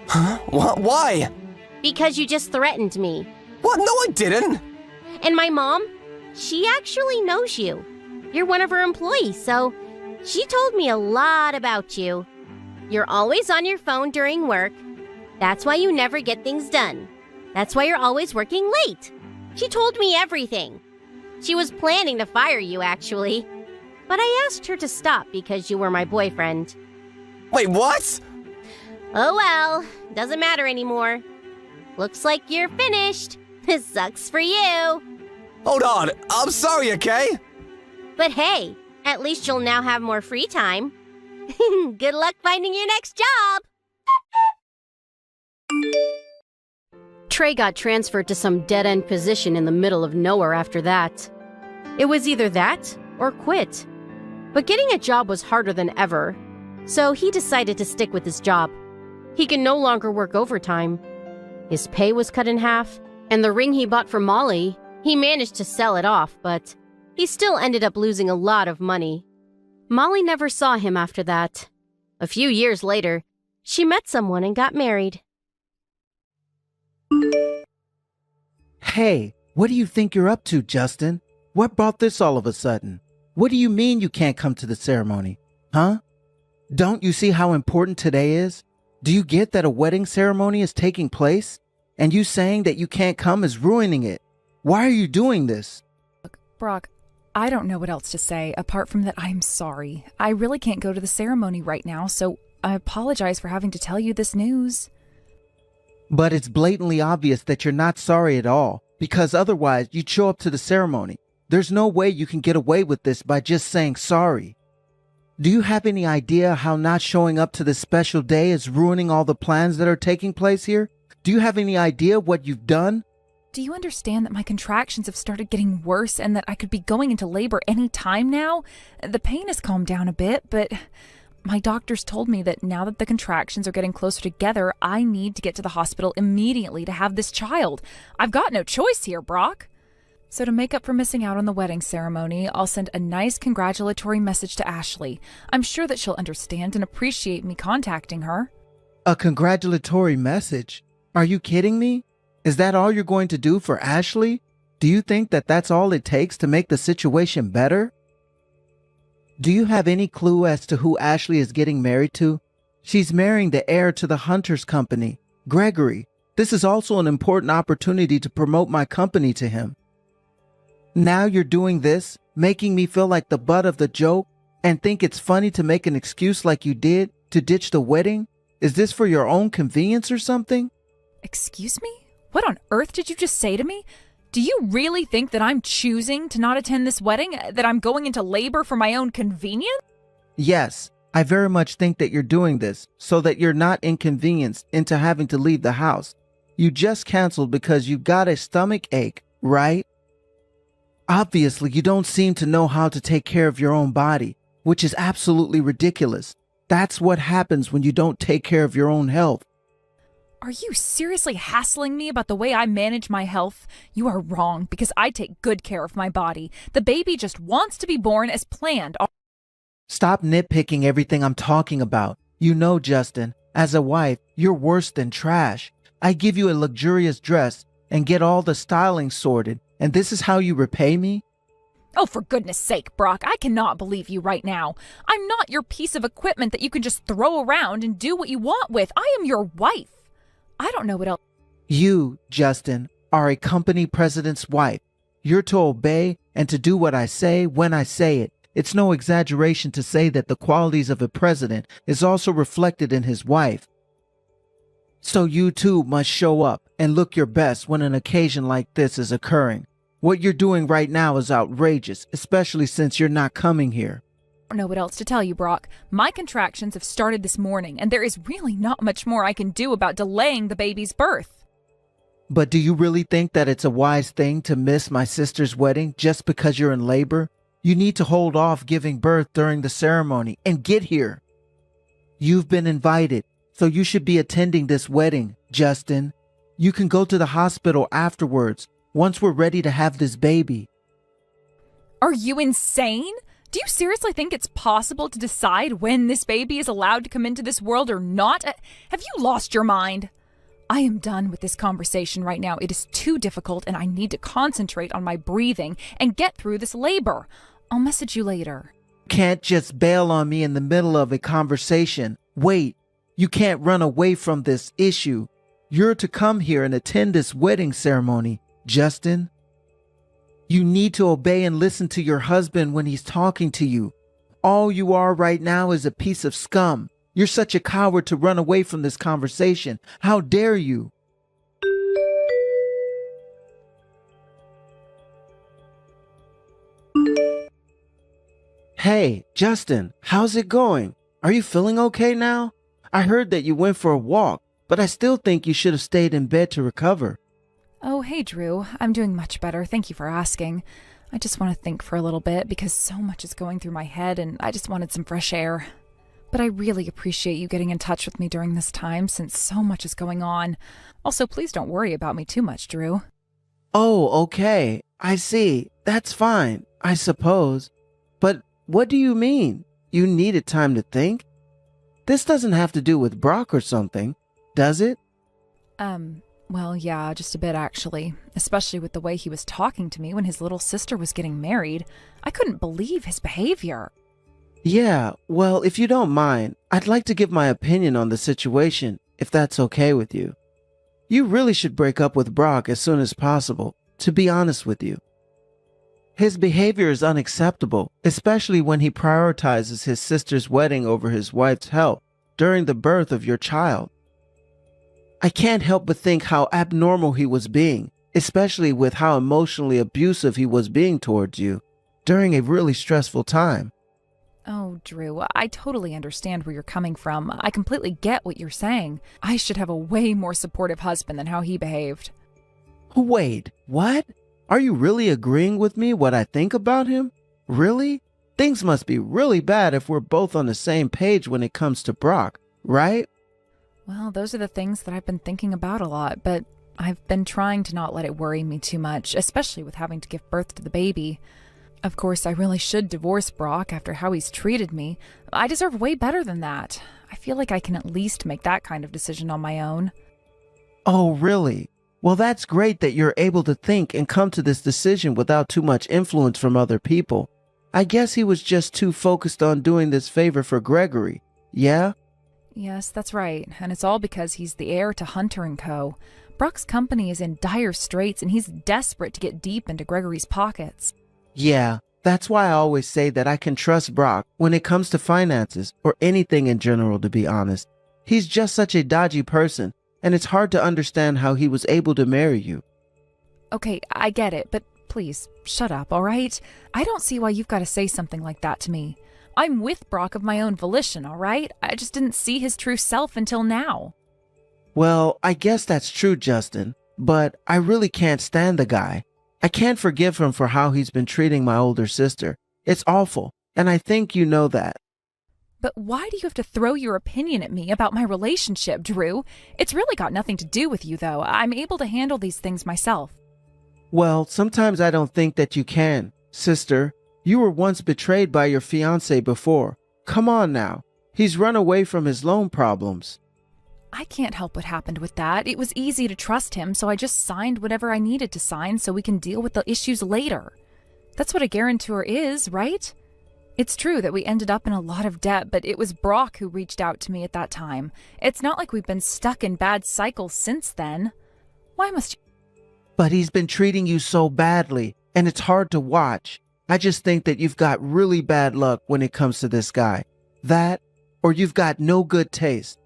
Huh? What? Why? Because you just threatened me. What? No, I didn't. And my mom, she actually knows you. You're one of her employees, so she told me a lot about you. You're always on your phone during work. That's why you never get things done. That's why you're always working late. She told me everything. She was planning to fire you, actually. But I asked her to stop because you were my boyfriend. Wait, what? Oh well, doesn't matter anymore. Looks like you're finished. This sucks for you. Hold on, I'm sorry, okay? But hey, at least you'll now have more free time. Good luck finding your next job! Trey got transferred to some dead-end position in the middle of nowhere after that. It was either that or quit. But getting a job was harder than ever, so he decided to stick with his job. He can no longer work overtime, His pay was cut in half, and the ring he bought for Molly, he managed to sell it off, but he still ended up losing a lot of money. Molly never saw him after that. A few years later, she met someone and got married. Hey, what do you think you're up to, Justin? What brought this all of a sudden? What do you mean you can't come to the ceremony? Huh? Don't you see how important today is? Do you get that a wedding ceremony is taking place? And you saying that you can't come is ruining it. Why are you doing this? Brock, I don't know what else to say apart from that I'm sorry. I really can't go to the ceremony right now, so I apologize for having to tell you this news. But it's blatantly obvious that you're not sorry at all, because otherwise you'd show up to the ceremony. There's no way you can get away with this by just saying sorry. Do you have any idea how not showing up to this special day is ruining all the plans that are taking place here? Do you have any idea what you've done? Do you understand that my contractions have started getting worse and that I could be going into labor any time now? The pain has calmed down a bit, but my doctors told me that now that the contractions are getting closer together, I need to get to the hospital immediately to have this child. I've got no choice here, Brock. So to make up for missing out on the wedding ceremony, I'll send a nice congratulatory message to Ashley. I'm sure that she'll understand and appreciate me contacting her. A congratulatory message? Are you kidding me? Is that all you're going to do for Ashley? Do you think that that's all it takes to make the situation better? Do you have any clue as to who Ashley is getting married to? She's marrying the heir to the Hunters Company, Gregory. This is also an important opportunity to promote my company to him. Now you're doing this, making me feel like the butt of the joke, and think it's funny to make an excuse like you did to ditch the wedding? Is this for your own convenience or something? Excuse me? What on earth did you just say to me? Do you really think that I'm choosing to not attend this wedding? That I'm going into labor for my own convenience? Yes, I very much think that you're doing this so that you're not inconvenienced into having to leave the house. You just canceled because you got a stomach ache, right? Obviously, you don't seem to know how to take care of your own body, which is absolutely ridiculous. That's what happens when you don't take care of your own health. Are you seriously hassling me about the way I manage my health? You are wrong, because I take good care of my body. The baby just wants to be born as planned. Stop nitpicking everything I'm talking about. You know, Justin, as a wife, you're worse than trash. I give you a luxurious dress and get all the styling sorted, and this is how you repay me? Oh, for goodness sake, Brock, I cannot believe you right now. I'm not your piece of equipment that you can just throw around and do what you want with. I am your wife. I don't know what else. You, Justin, are a company president's wife. You're to obey and to do what I say when I say it. It's no exaggeration to say that the qualities of a president is also reflected in his wife. So you too must show up and look your best when an occasion like this is occurring. What you're doing right now is outrageous, especially since you're not coming here. I don't know what else to tell you, Brock. My contractions have started this morning, and there is really not much more I can do about delaying the baby's birth. But do you really think that it's a wise thing to miss my sister's wedding just because you're in labor? You need to hold off giving birth during the ceremony and get here. You've been invited, so you should be attending this wedding, Justin. You can go to the hospital afterwards, once we're ready to have this baby. Are you insane? Do you seriously think it's possible to decide when this baby is allowed to come into this world or not? Have you lost your mind? I am done with this conversation right now. It is too difficult and I need to concentrate on my breathing and get through this labor. I'll message you later. Can't just bail on me in the middle of a conversation. Wait, you can't run away from this issue. You're to come here and attend this wedding ceremony, Justin. You need to obey and listen to your husband when he's talking to you. All you are right now is a piece of scum. You're such a coward to run away from this conversation. How dare you? Hey, Justin, how's it going? Are you feeling okay now? I heard that you went for a walk, but I still think you should have stayed in bed to recover. Oh, hey, Drew. I'm doing much better. Thank you for asking. I just want to think for a little bit because so much is going through my head and I just wanted some fresh air. But I really appreciate you getting in touch with me during this time since so much is going on. Also, please don't worry about me too much, Drew. Oh, okay. I see. That's fine, I suppose. But what do you mean? You needed time to think? This doesn't have to do with Brock or something, does it? Well, yeah, just a bit actually. Especially with the way he was talking to me when his little sister was getting married. I couldn't believe his behavior. Yeah, well, if you don't mind, I'd like to give my opinion on the situation, if that's okay with you. You really should break up with Brock as soon as possible, to be honest with you. His behavior is unacceptable, especially when he prioritizes his sister's wedding over his wife's health during the birth of your child. I can't help but think how abnormal he was being, especially with how emotionally abusive he was being towards you during a really stressful time. Oh, Drew, I totally understand where you're coming from. I completely get what you're saying. I should have a way more supportive husband than how he behaved. Wait, what? Are you really agreeing with me what I think about him? Really? Things must be really bad if we're both on the same page when it comes to Brock, right? Well, those are the things that I've been thinking about a lot, but I've been trying to not let it worry me too much, especially with having to give birth to the baby. Of course, I really should divorce Brock after how he's treated me. I deserve way better than that. I feel like I can at least make that kind of decision on my own. Oh, really? Well, that's great that you're able to think and come to this decision without too much influence from other people. I guess he was just too focused on doing this favor for Gregory, yeah? Yes, that's right, and it's all because he's the heir to Hunter & Co. Brock's company is in dire straits and he's desperate to get deep into Gregory's pockets. Yeah, that's why I always say that I can trust Brock when it comes to finances or anything in general, to be honest. He's just such a dodgy person, and it's hard to understand how he was able to marry you. Okay, I get it, but please, shut up, all right? I don't see why you've got to say something like that to me. I'm with Brock of my own volition, all right? I just didn't see his true self until now. Well, I guess that's true, Justin, but I really can't stand the guy. I can't forgive him for how he's been treating my older sister. It's awful, and I think you know that. But why do you have to throw your opinion at me about my relationship, Drew? It's really got nothing to do with you, though. I'm able to handle these things myself. Well, sometimes I don't think that you can. Sister, you were once betrayed by your fiancé before. Come on now. He's run away from his loan problems. I can't help what happened with that. It was easy to trust him, so I just signed whatever I needed to sign so we can deal with the issues later. That's what a guarantor is, right? It's true that we ended up in a lot of debt, but it was Brock who reached out to me at that time. It's not like we've been stuck in bad cycles since then. Why must you... But he's been treating you so badly, and it's hard to watch. I just think that you've got really bad luck when it comes to this guy. That, or you've got no good taste.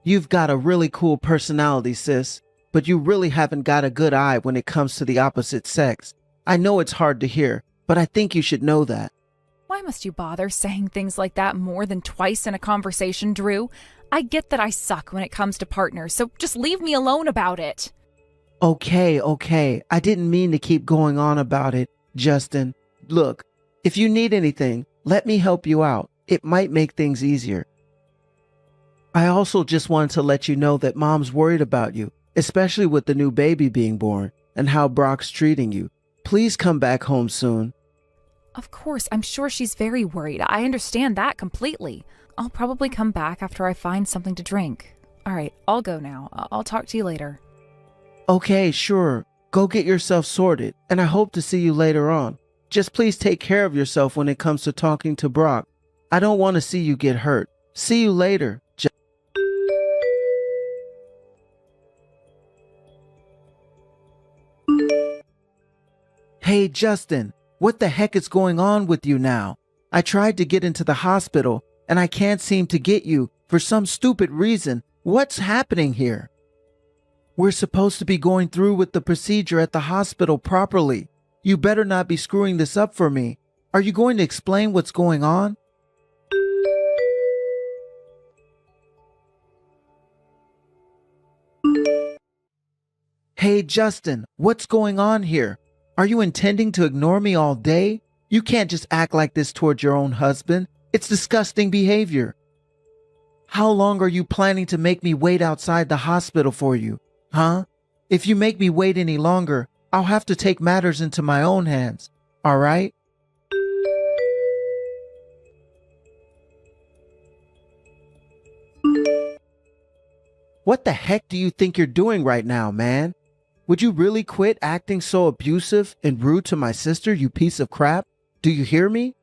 You've got a really cool personality, sis, but you really haven't got a good eye when it comes to the opposite sex. I know it's hard to hear, but I think you should know that. Why must you bother saying things like that more than twice in a conversation, Drew? I get that I suck when it comes to partners, so just leave me alone about it. Okay. I didn't mean to keep going on about it, Justin. Look, if you need anything, let me help you out. It might make things easier. I also just wanted to let you know that Mom's worried about you, especially with the new baby being born and how Brock's treating you. Please come back home soon. Of course, I'm sure she's very worried. I understand that completely. I'll probably come back after I find something to drink. All right, I'll go now. I'll talk to you later. Okay, sure. Go get yourself sorted, and I hope to see you later on. Just please take care of yourself when it comes to talking to Brock. I don't want to see you get hurt. See you later. Hey, Justin, what the heck is going on with you now? I tried to get into the hospital, and I can't seem to get you for some stupid reason. What's happening here? We're supposed to be going through with the procedure at the hospital properly. You better not be screwing this up for me. Are you going to explain what's going on? Hey, Justin, what's going on here? Are you intending to ignore me all day? You can't just act like this towards your own husband. It's disgusting behavior. How long are you planning to make me wait outside the hospital for you? Huh? If you make me wait any longer, I'll have to take matters into my own hands. All right? What the heck do you think you're doing right now, man? Would you really quit acting so abusive and rude to my sister, you piece of crap? Do you hear me?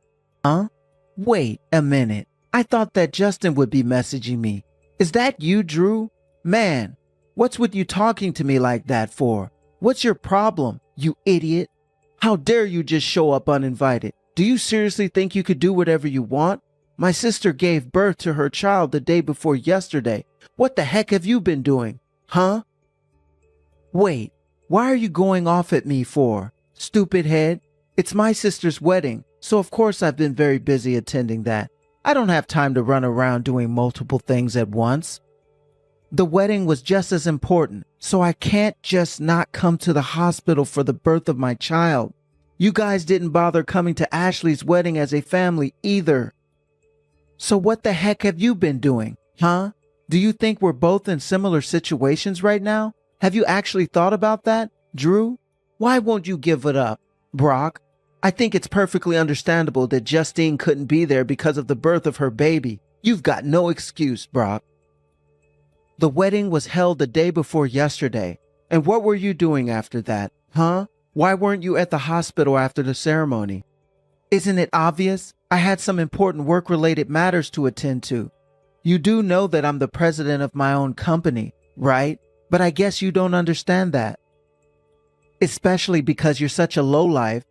Huh? Wait a minute. I thought that Justin would be messaging me. Is that you, Drew? Man, what's with you talking to me like that for? What's your problem, you idiot? How dare you just show up uninvited? Do you seriously think you could do whatever you want? My sister gave birth to her child the day before yesterday. What the heck have you been doing? Huh? Wait, why are you going off at me for? Stupid head. It's my sister's wedding, so of course I've been very busy attending that. I don't have time to run around doing multiple things at once. The wedding was just as important, so I can't just not come to the hospital for the birth of my child. You guys didn't bother coming to Ashley's wedding as a family either. So what the heck have you been doing, huh? Do you think we're both in similar situations right now? Have you actually thought about that, Drew? Why won't you give it up, Brock? I think it's perfectly understandable that Justine couldn't be there because of the birth of her baby. You've got no excuse, Brock. The wedding was held the day before yesterday. And what were you doing after that, huh? Why weren't you at the hospital after the ceremony? Isn't it obvious? I had some important work-related matters to attend to. You do know that I'm the president of my own company, right? But I guess you don't understand that. Especially because you're such a lowlife.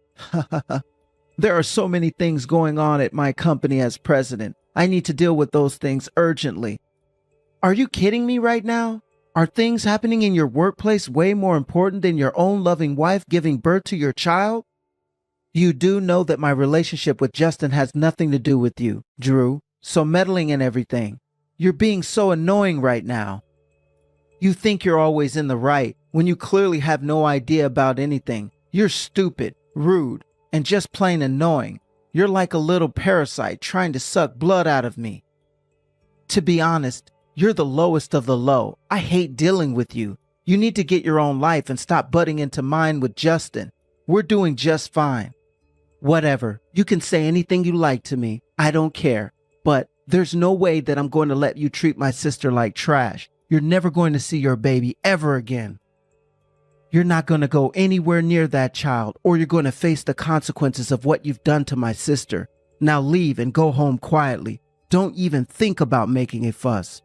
There are so many things going on at my company as president. I need to deal with those things urgently. Are you kidding me right now? Are things happening in your workplace way more important than your own loving wife giving birth to your child? You do know that my relationship with Justin has nothing to do with you, Drew. So meddling in everything. You're being so annoying right now. You think you're always in the right when you clearly have no idea about anything. You're stupid, rude, and just plain annoying. You're like a little parasite trying to suck blood out of me. To be honest, you're the lowest of the low. I hate dealing with you. You need to get your own life and stop butting into mine with Justin. We're doing just fine. Whatever. You can say anything you like to me. I don't care. But there's no way that I'm going to let you treat my sister like trash. You're never going to see your baby ever again. You're not going to go anywhere near that child, or you're going to face the consequences of what you've done to my sister. Now leave and go home quietly. Don't even think about making a fuss.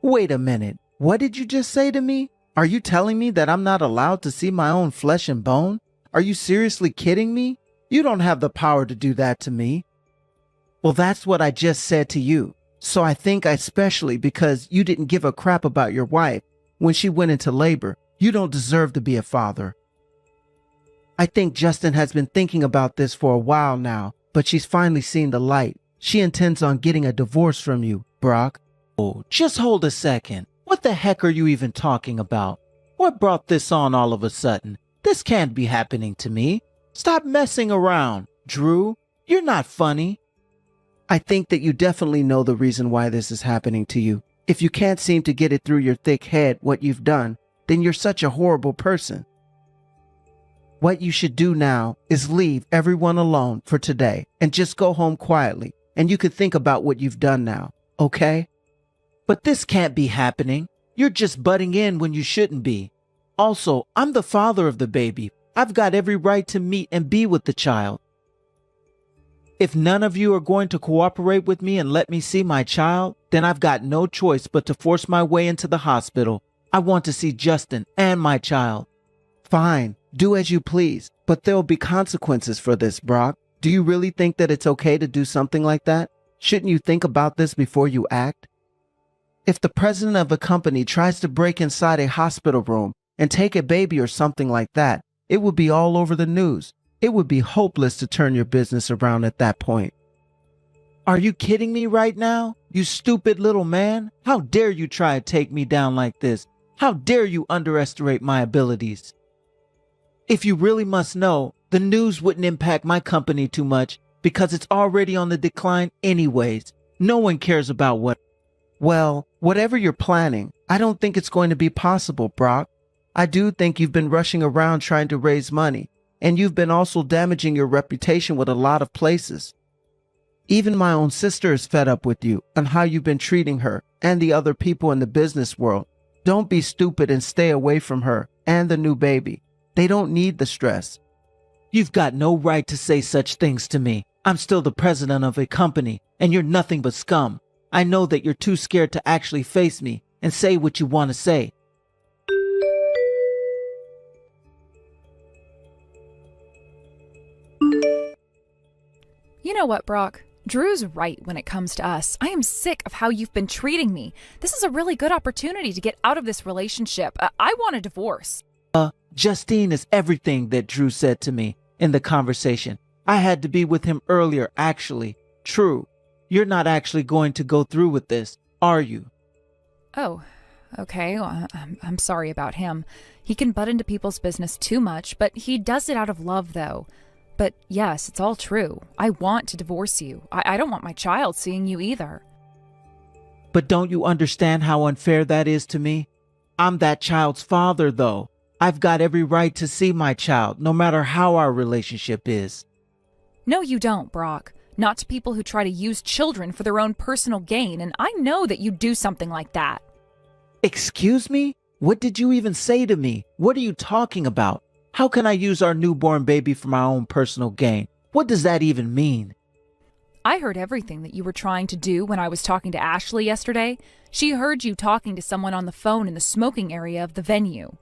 Wait a minute. What did you just say to me? Are you telling me that I'm not allowed to see my own flesh and bone? Are you seriously kidding me? You don't have the power to do that to me. Well, that's what I just said to you. So I think especially because you didn't give a crap about your wife when she went into labor, you don't deserve to be a father. I think Justin has been thinking about this for a while now, but she's finally seen the light. She intends on getting a divorce from you, Brock. Oh, just hold a second. What the heck are you even talking about? What brought this on all of a sudden? This can't be happening to me. Stop messing around, Drew. You're not funny. I think that you definitely know the reason why this is happening to you. If you can't seem to get it through your thick head what you've done, then you're such a horrible person. What you should do now is leave everyone alone for today and just go home quietly, and you can think about what you've done now, okay? But this can't be happening. You're just butting in when you shouldn't be. Also, I'm the father of the baby. I've got every right to meet and be with the child. If none of you are going to cooperate with me and let me see my child, then I've got no choice but to force my way into the hospital. I want to see Justin and my child. Fine, do as you please, but there'll be consequences for this, Brock. Do you really think that it's okay to do something like that? Shouldn't you think about this before you act? If the president of a company tries to break inside a hospital room and take a baby or something like that, it would be all over the news. It would be hopeless to turn your business around at that point. Are you kidding me right now? You stupid little man? How dare you try to take me down like this? How dare you underestimate my abilities? If you really must know, the news wouldn't impact my company too much because it's already on the decline anyways. No one cares about what. Well, whatever you're planning, I don't think it's going to be possible, Brock. I do think you've been rushing around trying to raise money, and you've been also damaging your reputation with a lot of places. Even my own sister is fed up with you and how you've been treating her and the other people in the business world. Don't be stupid and stay away from her and the new baby. They don't need the stress. You've got no right to say such things to me. I'm still the president of a company, and you're nothing but scum. I know that you're too scared to actually face me and say what you want to say. You know what, Brock? Drew's right when it comes to us. I am sick of how you've been treating me. This is a really good opportunity to get out of this relationship. I want a divorce. Justine is everything that Drew said to me in the conversation. I had to be with him earlier, actually. True. You're not actually going to go through with this, are you? Oh, okay. Well, I'm sorry about him. He can butt into people's business too much, but he does it out of love, though. But yes, it's all true. I want to divorce you. I don't want my child seeing you either. But don't you understand how unfair that is to me? I'm that child's father, though. I've got every right to see my child, no matter how our relationship is. No, you don't, Brock. Not to people who try to use children for their own personal gain, and I know that you do something like that. Excuse me? What did you even say to me? What are you talking about? How can I use our newborn baby for my own personal gain? What does that even mean? I heard everything that you were trying to do when I was talking to Ashley yesterday. She heard you talking to someone on the phone in the smoking area of the venue.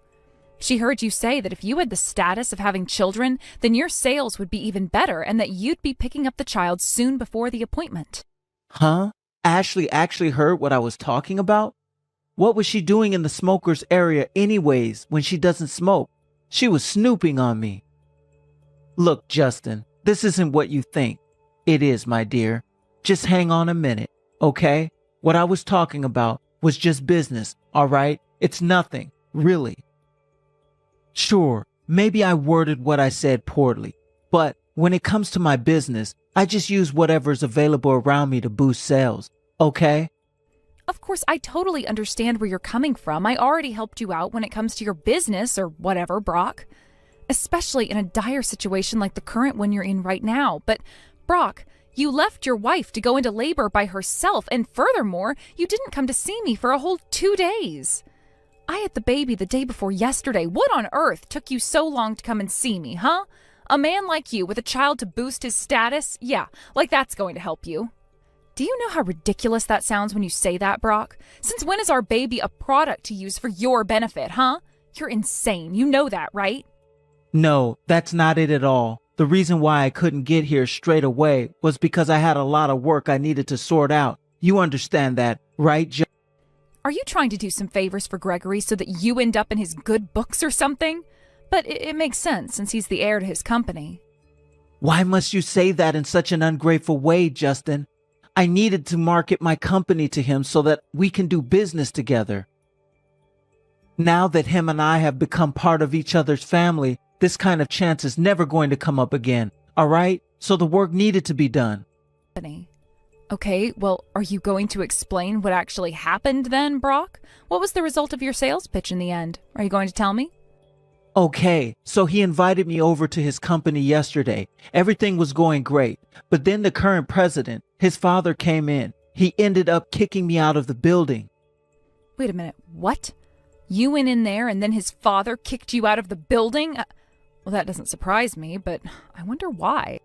She heard you say that if you had the status of having children, then your sales would be even better and that you'd be picking up the child soon before the appointment. Huh? Ashley actually heard what I was talking about? What was she doing in the smokers area anyways when she doesn't smoke? She was snooping on me. Look, Justin, this isn't what you think. It is, my dear. Just hang on a minute, okay? What I was talking about was just business, all right? It's nothing, really. Sure, maybe I worded what I said poorly, but when it comes to my business, I just use whatever's available around me to boost sales, okay? Of course, I totally understand where you're coming from. I already helped you out when it comes to your business or whatever, Brock. Especially in a dire situation like the current one you're in right now. But, Brock, you left your wife to go into labor by herself, and furthermore, you didn't come to see me for a whole 2 days. I had the baby the day before yesterday. What on earth took you so long to come and see me, huh? A man like you with a child to boost his status? Yeah, like that's going to help you. Do you know how ridiculous that sounds when you say that, Brock? Since when is our baby a product to use for your benefit, huh? You're insane. You know that, right? No, that's not it at all. The reason why I couldn't get here straight away was because I had a lot of work I needed to sort out. You understand that, right, Are you trying to do some favors for Gregory so that you end up in his good books or something? But it makes sense since he's the heir to his company. Why must you say that in such an ungrateful way, Justin? I needed to market my company to him so that we can do business together. Now that him and I have become part of each other's family, this kind of chance is never going to come up again, all right? So the work needed to be done. Okay, well, are you going to explain what actually happened then, Brock? What was the result of your sales pitch in the end? Are you going to tell me? Okay, so he invited me over to his company yesterday. Everything was going great. But then the current president, his father, came in. He ended up kicking me out of the building. Wait a minute, what? You went in there and then his father kicked you out of the building? Well, that doesn't surprise me, but I wonder why.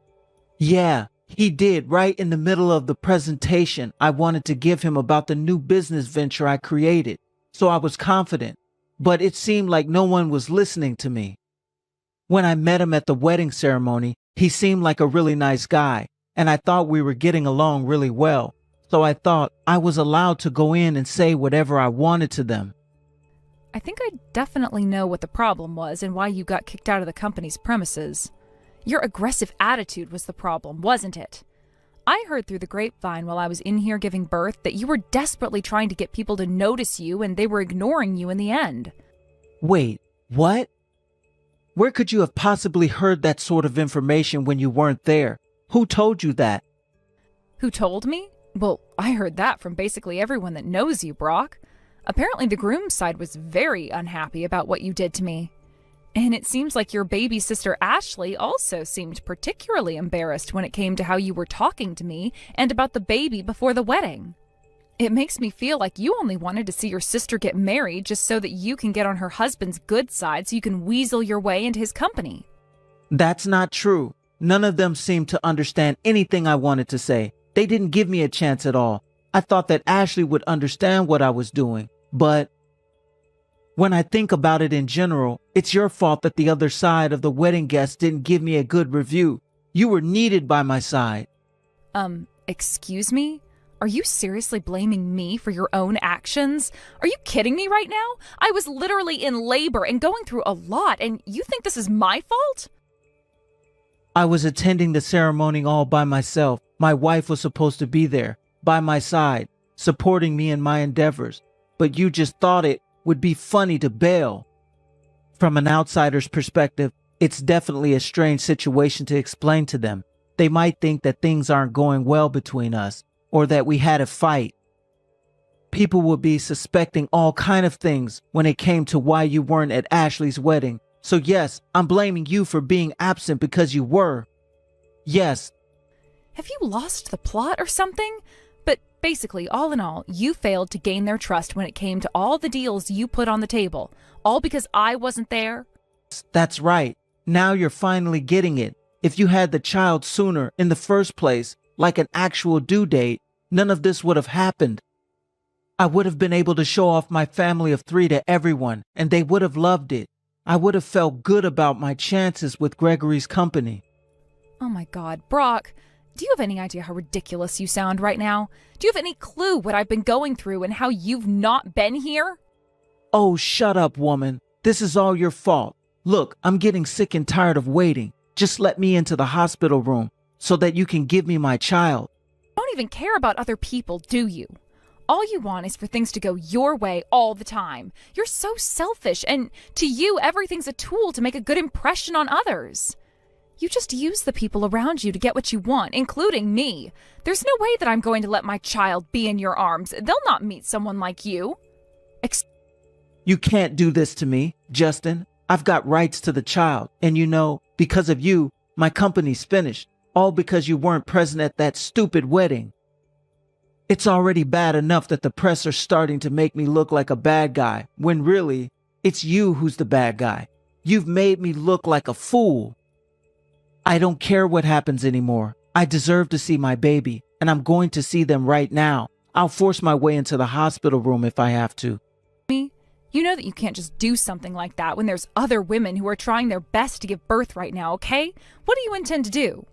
Yeah, he did right in the middle of the presentation I wanted to give him about the new business venture I created. So I was confident. But it seemed like no one was listening to me. When I met him at the wedding ceremony, he seemed like a really nice guy, and I thought we were getting along really well. So I thought I was allowed to go in and say whatever I wanted to them. I think I definitely know what the problem was and why you got kicked out of the company's premises. Your aggressive attitude was the problem, wasn't it? I heard through the grapevine while I was in here giving birth that you were desperately trying to get people to notice you and they were ignoring you in the end. Wait, what? Where could you have possibly heard that sort of information when you weren't there? Who told you that? Who told me? Well, I heard that from basically everyone that knows you, Brock. Apparently the groom's side was very unhappy about what you did to me. And it seems like your baby sister Ashley also seemed particularly embarrassed when it came to how you were talking to me and about the baby before the wedding. It makes me feel like you only wanted to see your sister get married just so that you can get on her husband's good side so you can weasel your way into his company. That's not true. None of them seemed to understand anything I wanted to say. They didn't give me a chance at all. I thought that Ashley would understand what I was doing, but when I think about it in general, it's your fault that the other side of the wedding guests didn't give me a good review. You were needed by my side. Excuse me? Are you seriously blaming me for your own actions? Are you kidding me right now? I was literally in labor and going through a lot, and you think this is my fault? I was attending the ceremony all by myself. My wife was supposed to be there, by my side, supporting me in my endeavors. But you just thought it would be funny to bail. From an outsider's perspective, it's definitely a strange situation to explain to them. They might think that things aren't going well between us, or that we had a fight. People would be suspecting all kind of things when it came to why you weren't at Ashley's wedding. So yes, I'm blaming you for being absent because you were. Yes. Have you lost the plot or something? But basically, all in all, you failed to gain their trust when it came to all the deals you put on the table. All because I wasn't there? That's right. Now you're finally getting it. If you had the child sooner in the first place, like an actual due date, none of this would have happened. I would have been able to show off my family of 3 to everyone, and they would have loved it. I would have felt good about my chances with Gregory's company. Oh my God, Brock, do you have any idea how ridiculous you sound right now? Do you have any clue what I've been going through and how you've not been here? Oh, shut up, woman. This is all your fault. Look, I'm getting sick and tired of waiting. Just let me into the hospital room so that you can give me my child. You don't even care about other people, do you? All you want is for things to go your way all the time. You're so selfish, and to you, everything's a tool to make a good impression on others. You just use the people around you to get what you want, including me. There's no way that I'm going to let my child be in your arms. They'll not meet someone like you. You can't do this to me, Justin. I've got rights to the child, and you know, because of you, my company's finished. All because you weren't present at that stupid wedding. It's already bad enough that the press are starting to make me look like a bad guy, when really, it's you who's the bad guy. You've made me look like a fool. I don't care what happens anymore. I deserve to see my baby, and I'm going to see them right now. I'll force my way into the hospital room if I have to. You know that you can't just do something like that when there's other women who are trying their best to give birth right now, okay? What do you intend to do?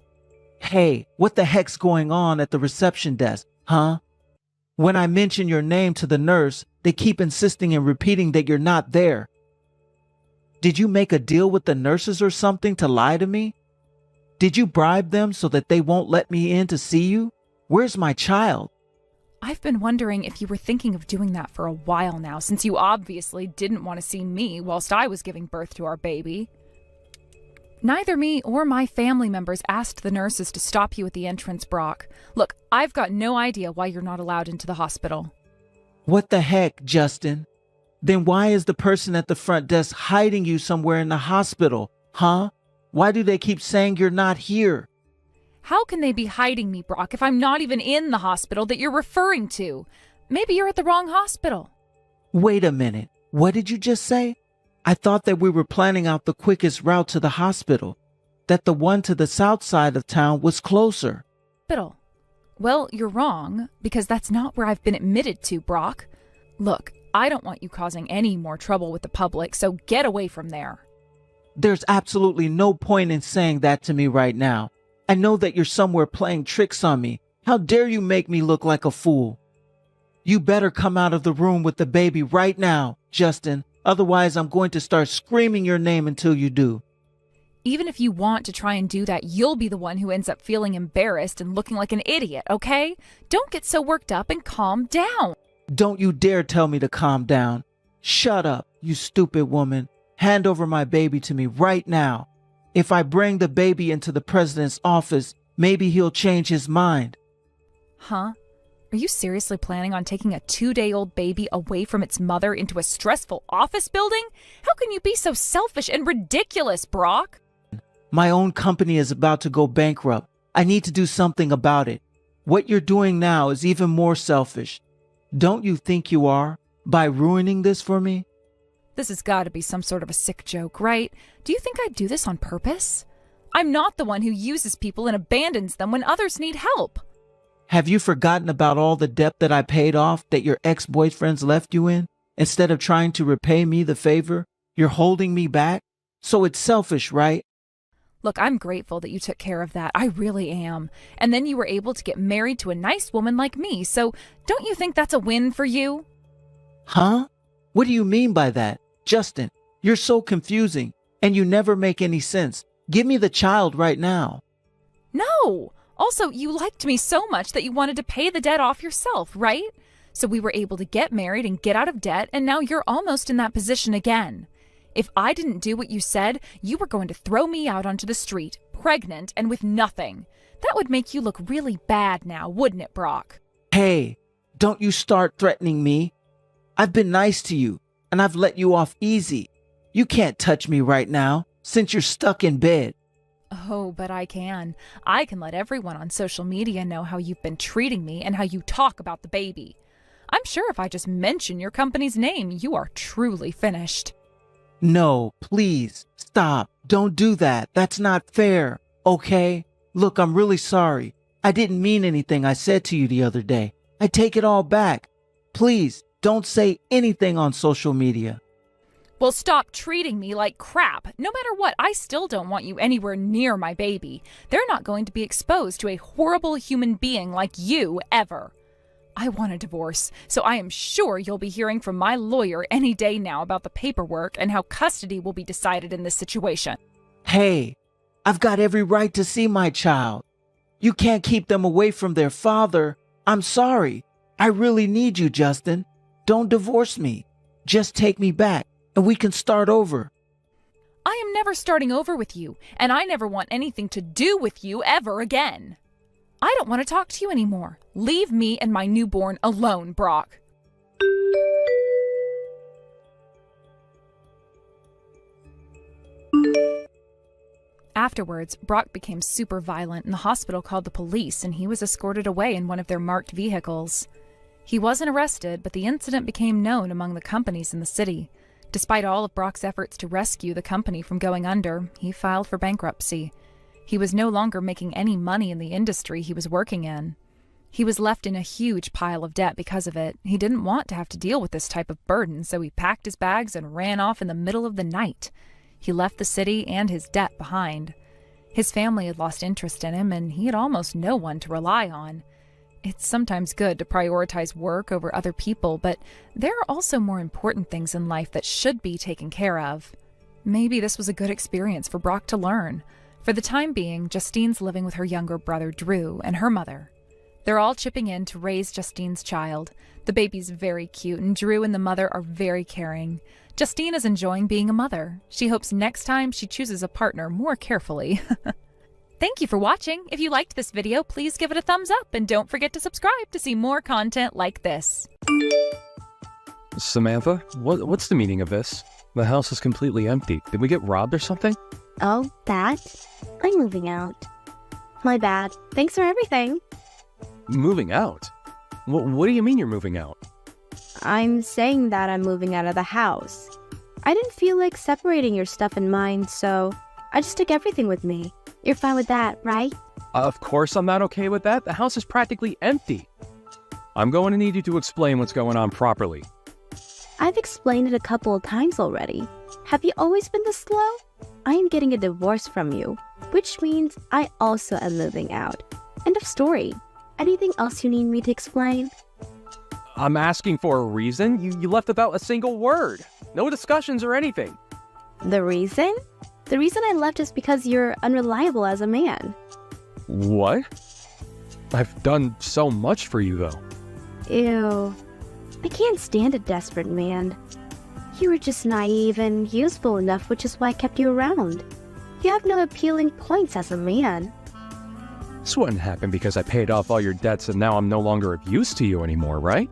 Hey, what the heck's going on at the reception desk, huh? When I mention your name to the nurse, they keep insisting and repeating that you're not there. Did you make a deal with the nurses or something to lie to me? Did you bribe them so that they won't let me in to see you? Where's my child? I've been wondering if you were thinking of doing that for a while now, since you obviously didn't want to see me whilst I was giving birth to our baby. Neither me or my family members asked the nurses to stop you at the entrance, Brock. Look, I've got no idea why you're not allowed into the hospital. What the heck, Justin? Then why is the person at the front desk hiding you somewhere in the hospital, huh? Why do they keep saying you're not here? How can they be hiding me, Brock, if I'm not even in the hospital that you're referring to? Maybe you're at the wrong hospital. Wait a minute. What did you just say? I thought that we were planning out the quickest route to the hospital, that the one to the south side of town was closer. Hospital? Well, you're wrong, because that's not where I've been admitted to, Brock. Look, I don't want you causing any more trouble with the public, so get away from there. There's absolutely no point in saying that to me right now. I know that you're somewhere playing tricks on me. How dare you make me look like a fool? You better come out of the room with the baby right now, Justin. Otherwise, I'm going to start screaming your name until you do. Even if you want to try and do that, you'll be the one who ends up feeling embarrassed and looking like an idiot, okay? Don't get so worked up and calm down. Don't you dare tell me to calm down. Shut up, you stupid woman. Hand over my baby to me right now. If I bring the baby into the president's office, maybe he'll change his mind. Huh? Are you seriously planning on taking a 2-day-old baby away from its mother into a stressful office building? How can you be so selfish and ridiculous, Brock? My own company is about to go bankrupt. I need to do something about it. What you're doing now is even more selfish. Don't you think you are, by ruining this for me? This has got to be some sort of a sick joke, right? Do you think I'd do this on purpose? I'm not the one who uses people and abandons them when others need help. Have you forgotten about all the debt that I paid off that your ex-boyfriends left you in? Instead of trying to repay me the favor, you're holding me back? So it's selfish, right? Look, I'm grateful that you took care of that. I really am. And then you were able to get married to a nice woman like me, so don't you think that's a win for you? Huh? What do you mean by that? Justin, you're so confusing, and you never make any sense. Give me the child right now. No! Also, you liked me so much that you wanted to pay the debt off yourself, right? So we were able to get married and get out of debt, and now you're almost in that position again. If I didn't do what you said, you were going to throw me out onto the street, pregnant and with nothing. That would make you look really bad now, wouldn't it, Brock? Hey, don't you start threatening me. I've been nice to you, and I've let you off easy. You can't touch me right now, since you're stuck in bed. Oh, but I can. I can let everyone on social media know how you've been treating me and how you talk about the baby. I'm sure if I just mention your company's name, you are truly finished. No, please, stop. Don't do that. That's not fair, okay? Look, I'm really sorry. I didn't mean anything I said to you the other day. I take it all back. Please, don't say anything on social media. Well, stop treating me like crap. No matter what, I still don't want you anywhere near my baby. They're not going to be exposed to a horrible human being like you ever. I want a divorce, so I am sure you'll be hearing from my lawyer any day now about the paperwork and how custody will be decided in this situation. Hey, I've got every right to see my child. You can't keep them away from their father. I'm sorry. I really need you, Justin. Don't divorce me. Just take me back, and we can start over. I am never starting over with you, and I never want anything to do with you ever again. I don't want to talk to you anymore. Leave me and my newborn alone, Brock. Afterwards, Brock became super violent and the hospital called the police and he was escorted away in one of their marked vehicles. He wasn't arrested, but the incident became known among the companies in the city. Despite all of Brock's efforts to rescue the company from going under, he filed for bankruptcy. He was no longer making any money in the industry he was working in. He was left in a huge pile of debt because of it. He didn't want to have to deal with this type of burden, so he packed his bags and ran off in the middle of the night. He left the city and his debt behind. His family had lost interest in him, and he had almost no one to rely on. It's sometimes good to prioritize work over other people, but there are also more important things in life that should be taken care of. Maybe this was a good experience for Brock to learn. For the time being, Justine's living with her younger brother, Drew, and her mother. They're all chipping in to raise Justine's child. The baby's very cute, and Drew and the mother are very caring. Justine is enjoying being a mother. She hopes next time she chooses a partner more carefully. Thank you for watching. If you liked this video, please give it a thumbs up, and don't forget to subscribe to see more content like this. Samantha, what's the meaning of this? The house is completely empty. Did we get robbed or something? Oh, that? I'm moving out. My bad. Thanks for everything. Moving out? What do you mean you're moving out? I'm saying that I'm moving out of the house. I didn't feel like separating your stuff and mine, so I just took everything with me. You're fine with that, right? Of course I'm not okay with that. The house is practically empty. I'm going to need you to explain what's going on properly. I've explained it a couple of times already. Have you always been this slow? I am getting a divorce from you, which means I also am moving out. End of story. Anything else you need me to explain? I'm asking for a reason. You left without a single word. No discussions or anything. The reason? The reason I left is because you're unreliable as a man. What? I've done so much for you, though. Ew. I can't stand a desperate man. You were just naive and useful enough, which is why I kept you around. You have no appealing points as a man. This wouldn't happen because I paid off all your debts and now I'm no longer of use to you anymore, right?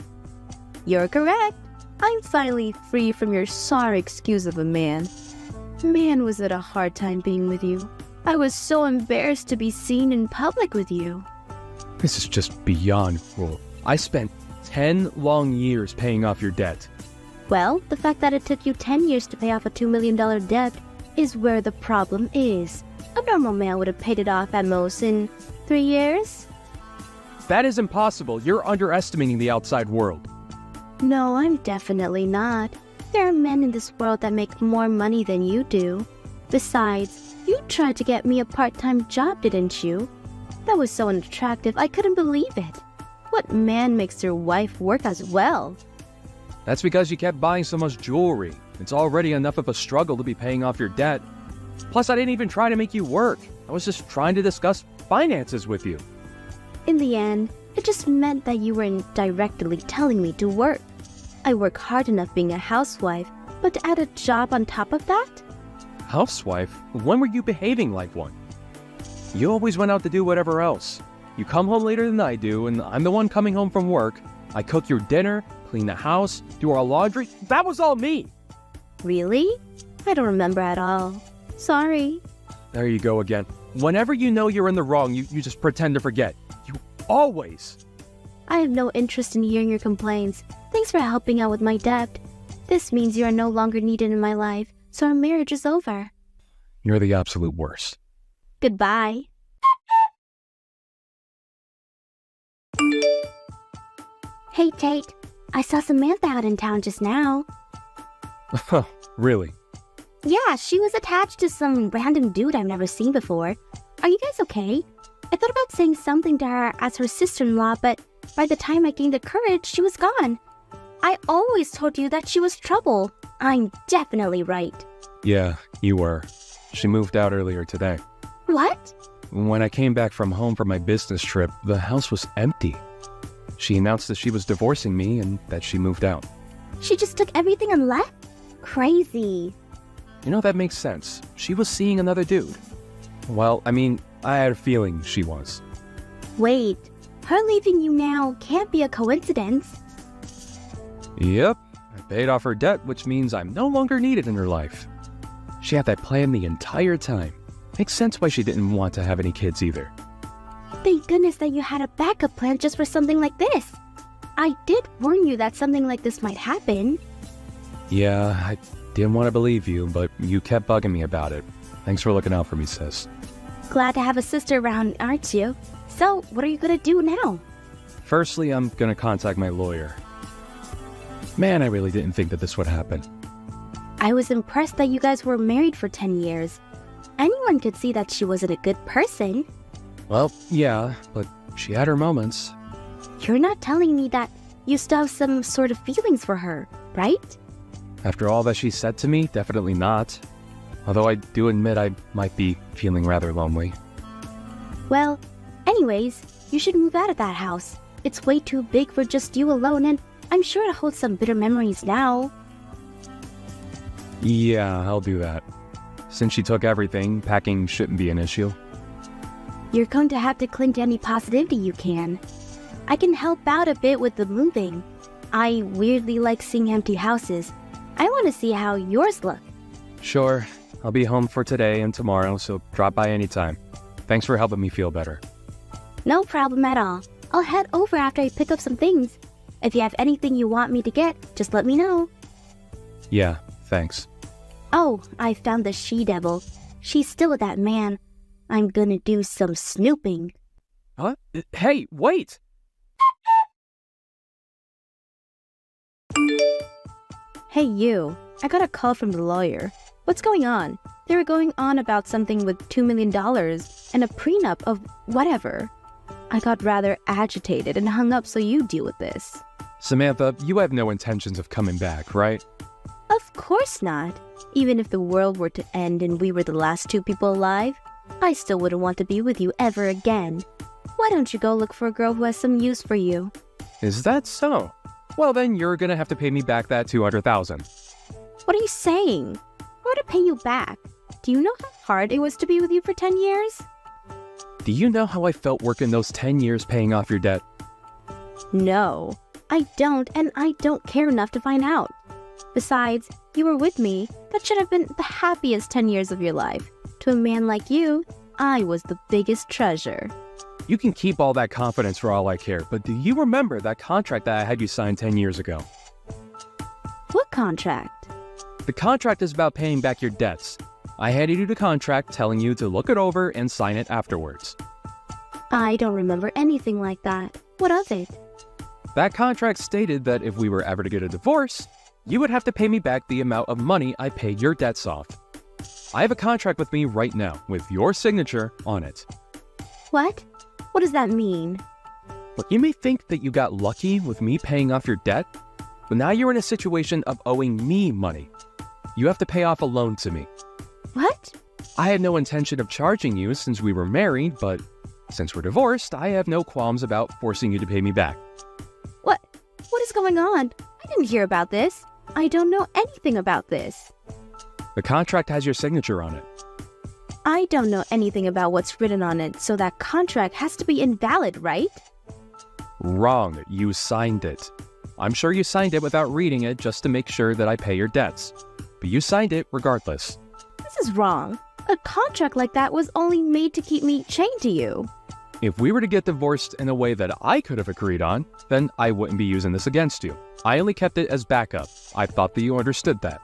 You're correct. I'm finally free from your sorry excuse of a man. Man was at a hard time being with you. I was so embarrassed to be seen in public with you. This is just beyond cruel. I spent 10 long years paying off your debt. Well, the fact that it took you 10 years to pay off a $2 million debt is where the problem is. A normal man would have paid it off at most in 3 years. That is impossible. You're underestimating the outside world. No, I'm definitely not. There are men in this world that make more money than you do. Besides, you tried to get me a part-time job, didn't you? That was so unattractive, I couldn't believe it. What man makes their wife work as well? That's because you kept buying so much jewelry. It's already enough of a struggle to be paying off your debt. Plus, I didn't even try to make you work. I was just trying to discuss finances with you. In the end, it just meant that you were indirectly telling me to work. I work hard enough being a housewife, but to add a job on top of that? Housewife? When were you behaving like one? You always went out to do whatever else. You come home later than I do, and I'm the one coming home from work. I cook your dinner, clean the house, do our laundry. That was all me! Really? I don't remember at all. Sorry. There you go again. Whenever you know you're in the wrong, you just pretend to forget. You always. I have no interest in hearing your complaints. Thanks for helping out with my debt. This means you are no longer needed in my life, so our marriage is over. You're the absolute worst. Goodbye. Hey, Tate. I saw Samantha out in town just now. Really? Yeah, she was attached to some random dude I've never seen before. Are you guys okay? I thought about saying something to her as her sister-in-law, but by the time I gained the courage, she was gone. I always told you that she was trouble. I'm definitely right. Yeah, you were. She moved out earlier today. What? When I came back from home for my business trip, the house was empty. She announced that she was divorcing me and that she moved out. She just took everything and left? Crazy. You know, that makes sense. She was seeing another dude. Well, I mean, I had a feeling she was. Wait, her leaving you now can't be a coincidence. Yep, I paid off her debt, which means I'm no longer needed in her life. She had that plan the entire time. Makes sense why she didn't want to have any kids either. Thank goodness that you had a backup plan just for something like this. I did warn you that something like this might happen. Yeah, I didn't want to believe you, but you kept bugging me about it. Thanks for looking out for me, sis. Glad to have a sister around, aren't you? So, what are you gonna do now? Firstly, I'm gonna contact my lawyer. Man, I really didn't think that this would happen. I was impressed that you guys were married for 10 years. Anyone could see that she wasn't a good person. Well, yeah, but she had her moments. You're not telling me that you still have some sort of feelings for her, right? After all that she said to me, definitely not. Although I do admit I might be feeling rather lonely. Well, anyways, you should move out of that house. It's way too big for just you alone, and I'm sure it holds some bitter memories now. Yeah, I'll do that. Since she took everything, packing shouldn't be an issue. You're going to have to cling to any positivity you can. I can help out a bit with the moving. I weirdly like seeing empty houses. I want to see how yours look. Sure, I'll be home for today and tomorrow, so drop by anytime. Thanks for helping me feel better. No problem at all. I'll head over after I pick up some things. If you have anything you want me to get, just let me know. Yeah, thanks. Oh, I found the she-devil. She's still with that man. I'm gonna do some snooping. Huh? Hey, wait! Hey, you. I got a call from the lawyer. What's going on? They were going on about something with $2 million and a prenup of whatever. I got rather agitated and hung up, so you deal with this. Samantha, you have no intentions of coming back, right? Of course not. Even if the world were to end and we were the last two people alive, I still wouldn't want to be with you ever again. Why don't you go look for a girl who has some use for you? Is that so? Well, then you're gonna have to pay me back that $200,000. What are you saying? How to pay you back? Do you know how hard it was to be with you for 10 years? Do you know how I felt working those 10 years paying off your debt? No, I don't, and I don't care enough to find out. Besides, you were with me. That should have been the happiest 10 years of your life. To a man like you, I was the biggest treasure. You can keep all that confidence for all I care, but do you remember that contract that I had you sign 10 years ago? What contract? The contract is about paying back your debts. I handed you the contract telling you to look it over and sign it afterwards. I don't remember anything like that. What of it? That contract stated that if we were ever to get a divorce, you would have to pay me back the amount of money I paid your debts off. I have a contract with me right now with your signature on it. What? What does that mean? Look, you may think that you got lucky with me paying off your debt, but now you're in a situation of owing me money. You have to pay off a loan to me. What? I had no intention of charging you since we were married, but since we're divorced, I have no qualms about forcing you to pay me back. What? What is going on? I didn't hear about this. I don't know anything about this. The contract has your signature on it. I don't know anything about what's written on it, so that contract has to be invalid, right? Wrong. You signed it. I'm sure you signed it without reading it just to make sure that I pay your debts. But you signed it regardless. This is wrong. A contract like that was only made to keep me chained to you. If we were to get divorced in a way that I could have agreed on, then I wouldn't be using this against you. I only kept it as backup. I thought that you understood that.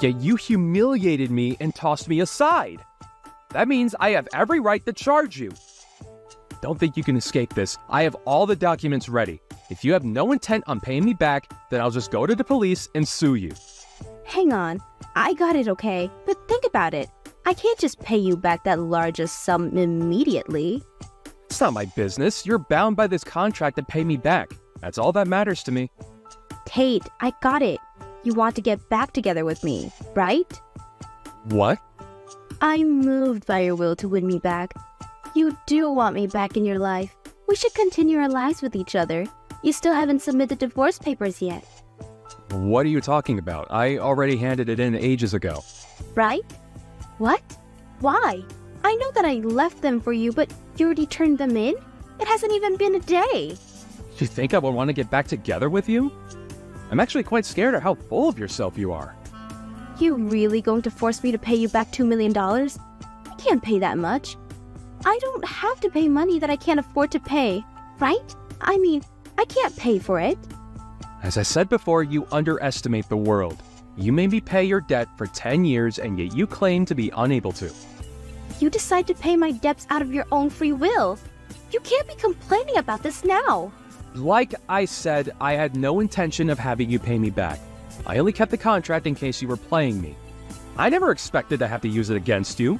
Yet you humiliated me and tossed me aside. That means I have every right to charge you. Don't think you can escape this. I have all the documents ready. If you have no intent on paying me back, then I'll just go to the police and sue you. Hang on. I got it, okay? But think about it. I can't just pay you back that largest sum immediately. It's not my business. You're bound by this contract to pay me back. That's all that matters to me. Tate, I got it. You want to get back together with me, right? What? I'm moved by your will to win me back. You do want me back in your life. We should continue our lives with each other. You still haven't submitted divorce papers yet. What are you talking about? I already handed it in ages ago. Right? What? Why? I know that I left them for you, but you already turned them in? It hasn't even been a day. You think I would want to get back together with you? I'm actually quite scared of how full of yourself you are. You really going to force me to pay you back $2 million? I can't pay that much. I don't have to pay money that I can't afford to pay, right? I mean, I can't pay for it. As I said before, you underestimate the world. You made me pay your debt for 10 years, and yet you claim to be unable to. You decide to pay my debts out of your own free will. You can't be complaining about this now. Like I said, I had no intention of having you pay me back. I only kept the contract in case you were playing me. I never expected to have to use it against you.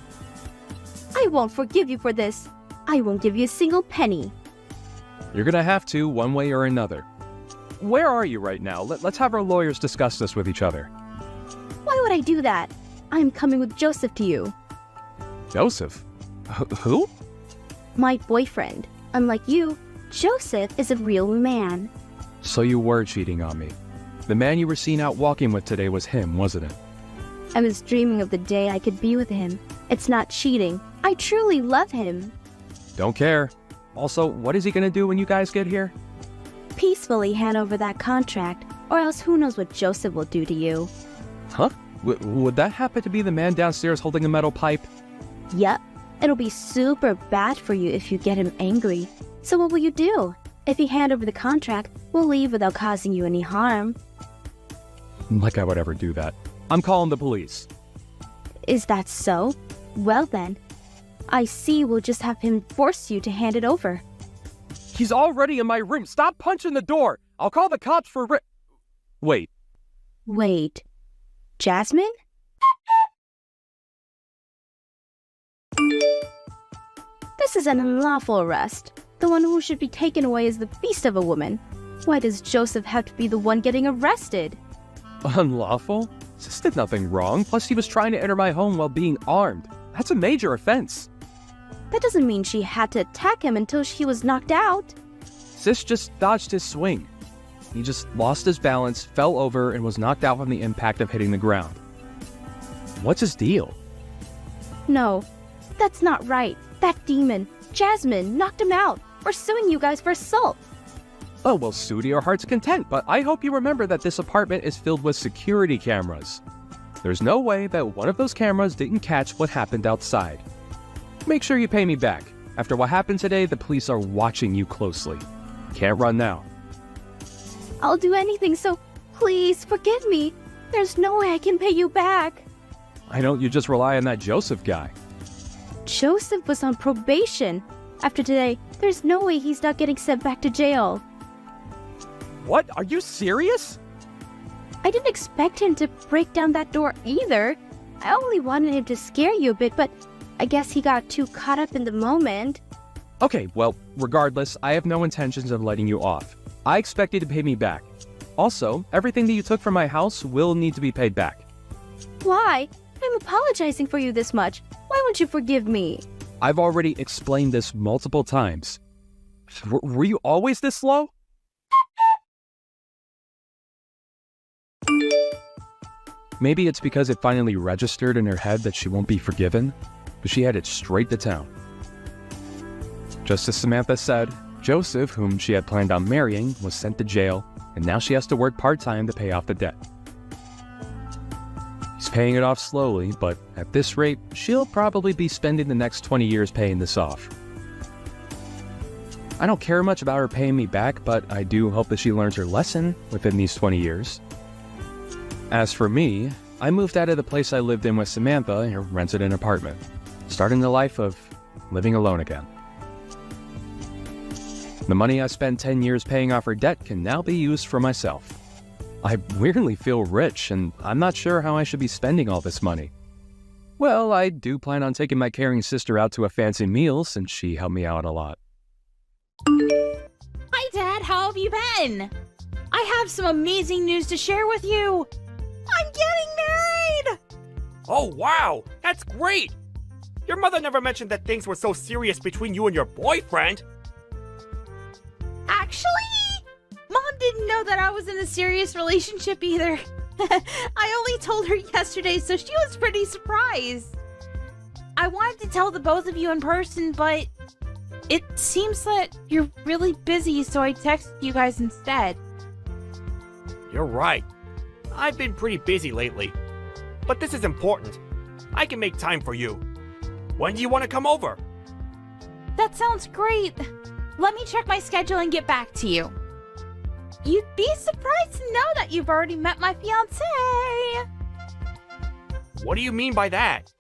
I won't forgive you for this. I won't give you a single penny. You're gonna have to, one way or another. Where are you right now? Let's have our lawyers discuss this with each other. Why would I do that? I'm coming with Joseph to you. Joseph? Who? My boyfriend. Unlike you, Joseph is a real man. So you were cheating on me. The man you were seen out walking with today was him, wasn't it? I was dreaming of the day I could be with him. It's not cheating. I truly love him. Don't care. Also, what is he gonna do when you guys get here? Peacefully hand over that contract, or else who knows what Joseph will do to you. Huh? Would that happen to be the man downstairs holding a metal pipe? Yup. It'll be super bad for you if you get him angry. So what will you do? If you hand over the contract, we'll leave without causing you any harm. Like I would ever do that. I'm calling the police. Is that so? Well then, I see we'll just have him force you to hand it over. He's already in my room. Stop punching the door. I'll call the cops for Wait. Wait. Jasmine? This is an unlawful arrest. The one who should be taken away is the beast of a woman. Why does Joseph have to be the one getting arrested? Unlawful? Sis did nothing wrong. Plus, he was trying to enter my home while being armed. That's a major offense. That doesn't mean she had to attack him until he was knocked out. Sis just dodged his swing. He just lost his balance, fell over, and was knocked out from the impact of hitting the ground. What's his deal? No, that's not right. That demon, Jasmine knocked him out. We're suing you guys for assault. Oh, well, sue to your heart's content, but I hope you remember that this apartment is filled with security cameras. There's no way that one of those cameras didn't catch what happened outside. Make sure you pay me back. After what happened today, the police are watching you closely. Can't run now. I'll do anything, so please forgive me. There's no way I can pay you back. Why don't you just rely on that Joseph guy? Joseph was on probation. After today, there's no way he's not getting sent back to jail. What? Are you serious? I didn't expect him to break down that door either. I only wanted him to scare you a bit, but I guess he got too caught up in the moment. Okay, well, regardless, I have no intentions of letting you off. I expect you to pay me back. Also, everything that you took from my house will need to be paid back. Why? I'm apologizing for you this much. Why won't you forgive me? I've already explained this multiple times. Were you always this slow? Maybe it's because it finally registered in her head that she won't be forgiven, but she headed straight to town. Just as Samantha said, Joseph, whom she had planned on marrying, was sent to jail, and now she has to work part-time to pay off the debt. He's paying it off slowly, but at this rate, she'll probably be spending the next 20 years paying this off. I don't care much about her paying me back, but I do hope that she learns her lesson within these 20 years. As for me, I moved out of the place I lived in with Samantha and rented an apartment, starting the life of living alone again. The money I spent 10 years paying off her debt can now be used for myself. I weirdly feel rich, and I'm not sure how I should be spending all this money. Well, I do plan on taking my caring sister out to a fancy meal since she helped me out a lot. Hi, Dad. How have you been? I have some amazing news to share with you. I'm getting married! Oh, wow! That's great! Your mother never mentioned that things were so serious between you and your boyfriend. Actually, Mom didn't know that I was in a serious relationship either. I only told her yesterday, so she was pretty surprised. I wanted to tell the both of you in person, but it seems that you're really busy, so I texted you guys instead. You're right. I've been pretty busy lately. But this is important. I can make time for you. When do you want to come over? That sounds great. Let me check my schedule and get back to you. You'd be surprised to know that you've already met my fiancé. What do you mean by that?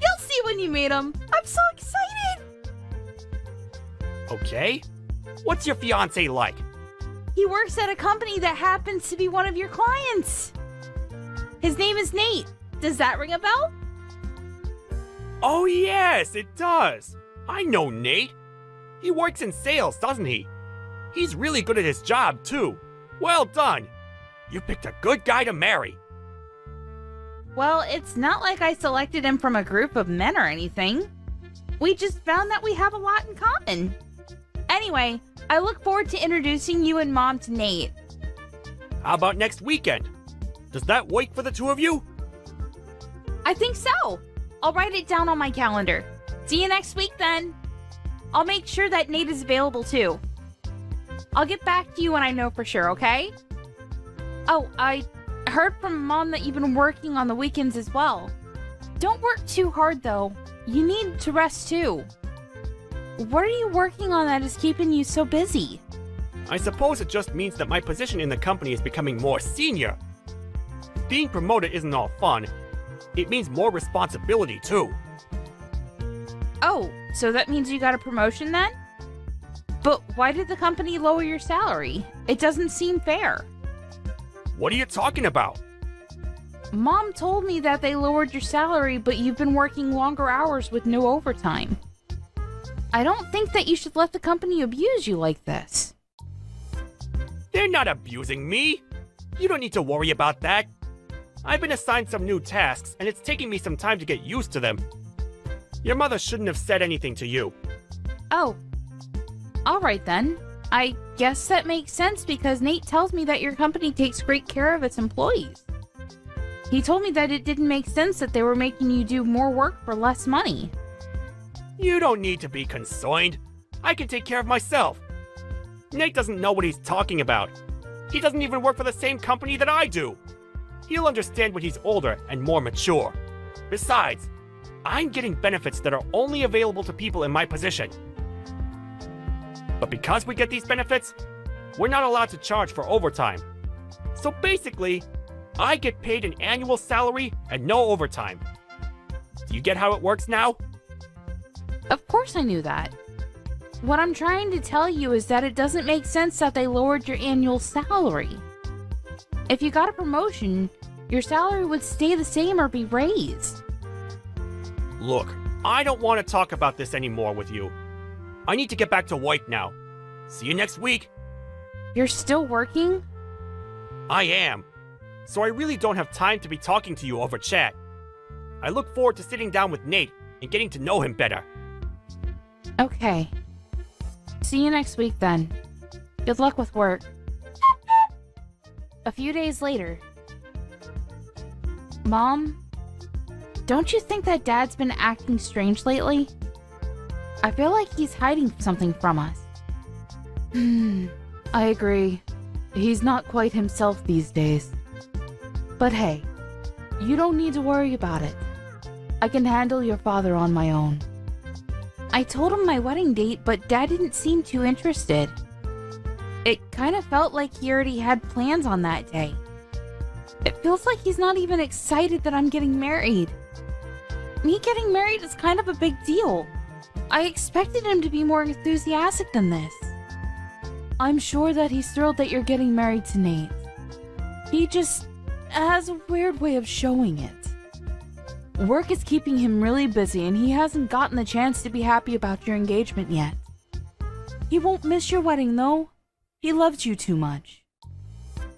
You'll see when you meet him. I'm so excited. Okay. What's your fiancé like? He works at a company that happens to be one of your clients. His name is Nate. Does that ring a bell? Oh yes, it does. I know Nate. He works in sales, doesn't he? He's really good at his job, too. Well done. You picked a good guy to marry. Well, it's not like I selected him from a group of men or anything. We just found that we have a lot in common. Anyway, I look forward to introducing you and Mom to Nate. How about next weekend? Does that work for the two of you? I think so. I'll write it down on my calendar. See you next week then. I'll make sure that Nate is available too. I'll get back to you when I know for sure, okay? Oh, I heard from Mom that you've been working on the weekends as well. Don't work too hard though. You need to rest too. What are you working on that is keeping you so busy? I suppose it just means that my position in the company is becoming more senior. Being promoted isn't all fun. It means more responsibility too. Oh, so that means you got a promotion then? But why did the company lower your salary? It doesn't seem fair. What are you talking about? Mom told me that they lowered your salary, but you've been working longer hours with no overtime. I don't think that you should let the company abuse you like this. They're not abusing me. You don't need to worry about that. I've been assigned some new tasks, and it's taking me some time to get used to them. Your mother shouldn't have said anything to you. Oh. Alright then. I guess that makes sense because Nate tells me that your company takes great care of its employees. He told me that it didn't make sense that they were making you do more work for less money. You don't need to be concerned. I can take care of myself. Nate doesn't know what he's talking about. He doesn't even work for the same company that I do. He'll understand when he's older and more mature. Besides, I'm getting benefits that are only available to people in my position. But because we get these benefits, we're not allowed to charge for overtime. So basically, I get paid an annual salary and no overtime. Do you get how it works now? Of course I knew that. What I'm trying to tell you is that it doesn't make sense that they lowered your annual salary. If you got a promotion, your salary would stay the same or be raised. Look, I don't want to talk about this anymore with you. I need to get back to work now. See you next week. You're still working? I am. So I really don't have time to be talking to you over chat. I look forward to sitting down with Nate and getting to know him better. Okay. See you next week then. Good luck with work. A few days later. Mom, don't you think that Dad's been acting strange lately? I feel like he's hiding something from us. I agree. He's not quite himself these days. But hey, you don't need to worry about it. I can handle your father on my own. I told him my wedding date, but Dad didn't seem too interested. It kind of felt like he already had plans on that day. It feels like he's not even excited that I'm getting married. Me getting married is kind of a big deal. I expected him to be more enthusiastic than this. I'm sure that he's thrilled that you're getting married to Nate. He just has a weird way of showing it. Work is keeping him really busy and he hasn't gotten the chance to be happy about your engagement yet. He won't miss your wedding though. He loves you too much.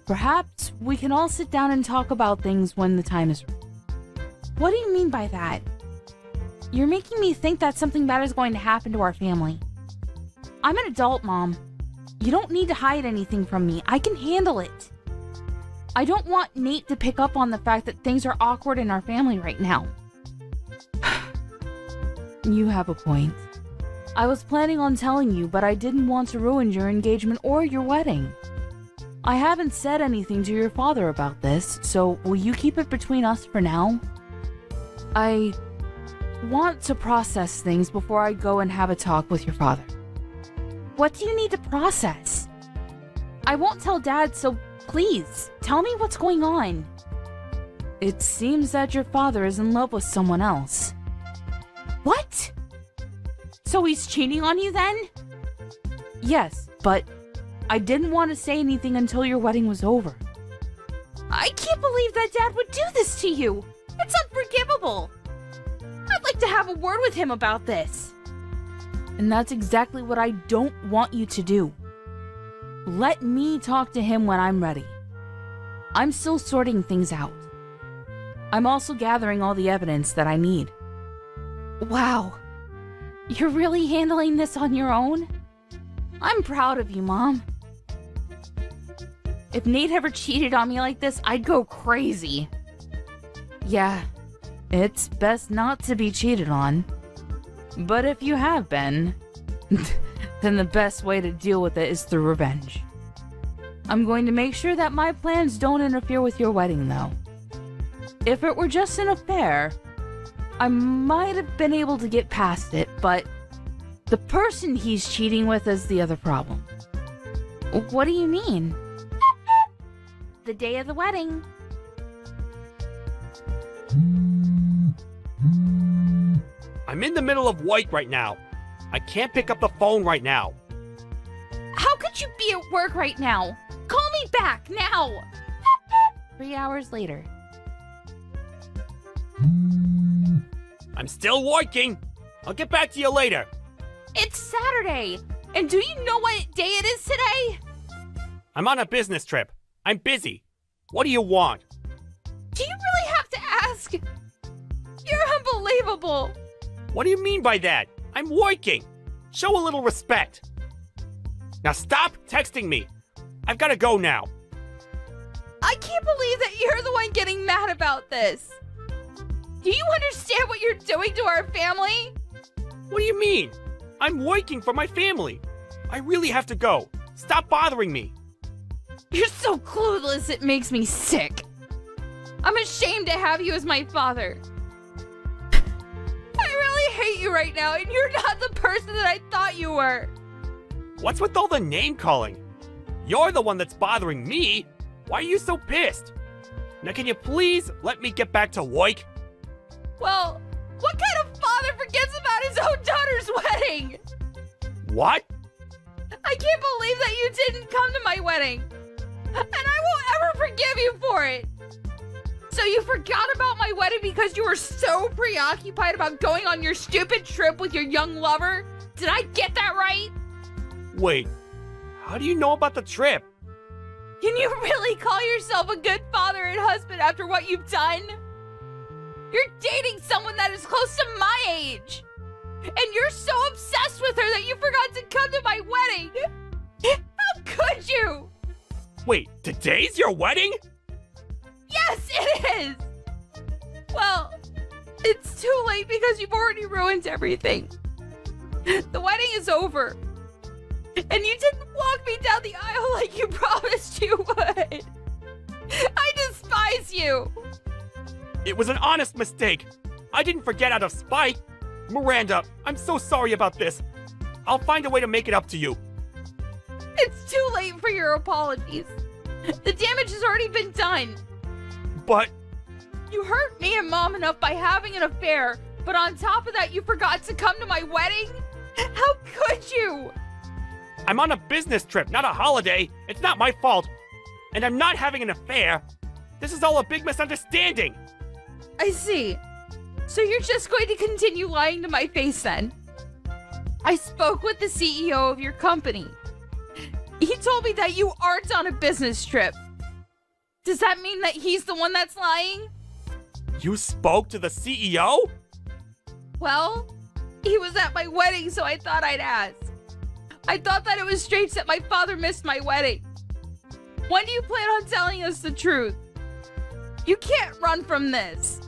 Perhaps we can all sit down and talk about things when the time is right. What do you mean by that? You're making me think that something bad is going to happen to our family. I'm an adult, Mom. You don't need to hide anything from me. I can handle it. I don't want Nate to pick up on the fact that things are awkward in our family right now. You have a point. I was planning on telling you, but I didn't want to ruin your engagement or your wedding. I haven't said anything to your father about this, so will you keep it between us for now? I want to process things before I go and have a talk with your father. What do you need to process? I won't tell Dad, so please, tell me what's going on. It seems that your father is in love with someone else. What? So he's cheating on you then? Yes, but I didn't want to say anything until your wedding was over. I can't believe that Dad would do this to you. It's unforgivable. I'd like to have a word with him about this. And that's exactly what I don't want you to do. Let me talk to him when I'm ready. I'm still sorting things out. I'm also gathering all the evidence that I need. Wow. You're really handling this on your own? I'm proud of you, Mom. If Nate ever cheated on me like this, I'd go crazy. Yeah, it's best not to be cheated on. But if you have been, then the best way to deal with it is through revenge. I'm going to make sure that my plans don't interfere with your wedding, though. If it were just an affair, I might have been able to get past it, but the person he's cheating with is the other problem. What do you mean? The day of the wedding. I'm in the middle of work right now. I can't pick up the phone right now. How could you be at work right now? Call me back now! 3 hours later. I'm still working. I'll get back to you later. It's Saturday! And do you know what day it is today? I'm on a business trip. I'm busy. What do you want? Do you really have to ask? You're unbelievable! What do you mean by that? I'm working. Show a little respect. Now stop texting me. I've got to go now. I can't believe that you're the one getting mad about this. Do you understand what you're doing to our family? What do you mean? I'm working for my family. I really have to go. Stop bothering me. You're so clueless, it makes me sick. I'm ashamed to have you as my father. I really hate you right now, and you're not the person that I thought you were. What's with all the name calling? You're the one that's bothering me. Why are you so pissed? Now can you please let me get back to work? Well, what kind of father forgets about his own daughter's wedding? What? I can't believe that you didn't come to my wedding. And I won't ever forgive you for it. So you forgot about my wedding because you were so preoccupied about going on your stupid trip with your young lover? Did I get that right? Wait, how do you know about the trip? Can you really call yourself a good father and husband after what you've done? You're dating someone that is close to my age. And you're so obsessed with her that you forgot to come to my wedding. How could you? Wait, today's your wedding? Yes, it is! Well, it's too late because you've already ruined everything. The wedding is over. And you didn't walk me down the aisle like you promised you would. I despise you. It was an honest mistake. I didn't forget out of spite. Miranda, I'm so sorry about this. I'll find a way to make it up to you. It's too late for your apologies. The damage has already been done. But You hurt me and Mom enough by having an affair, but on top of that, you forgot to come to my wedding? How could you? I'm on a business trip, not a holiday. It's not my fault. And I'm not having an affair. This is all a big misunderstanding. I see. So you're just going to continue lying to my face then? I spoke with the CEO of your company. He told me that you aren't on a business trip. Does that mean that he's the one that's lying? You spoke to the CEO? Well, he was at my wedding, so I thought I'd ask. I thought that it was strange that my father missed my wedding. When do you plan on telling us the truth? You can't run from this.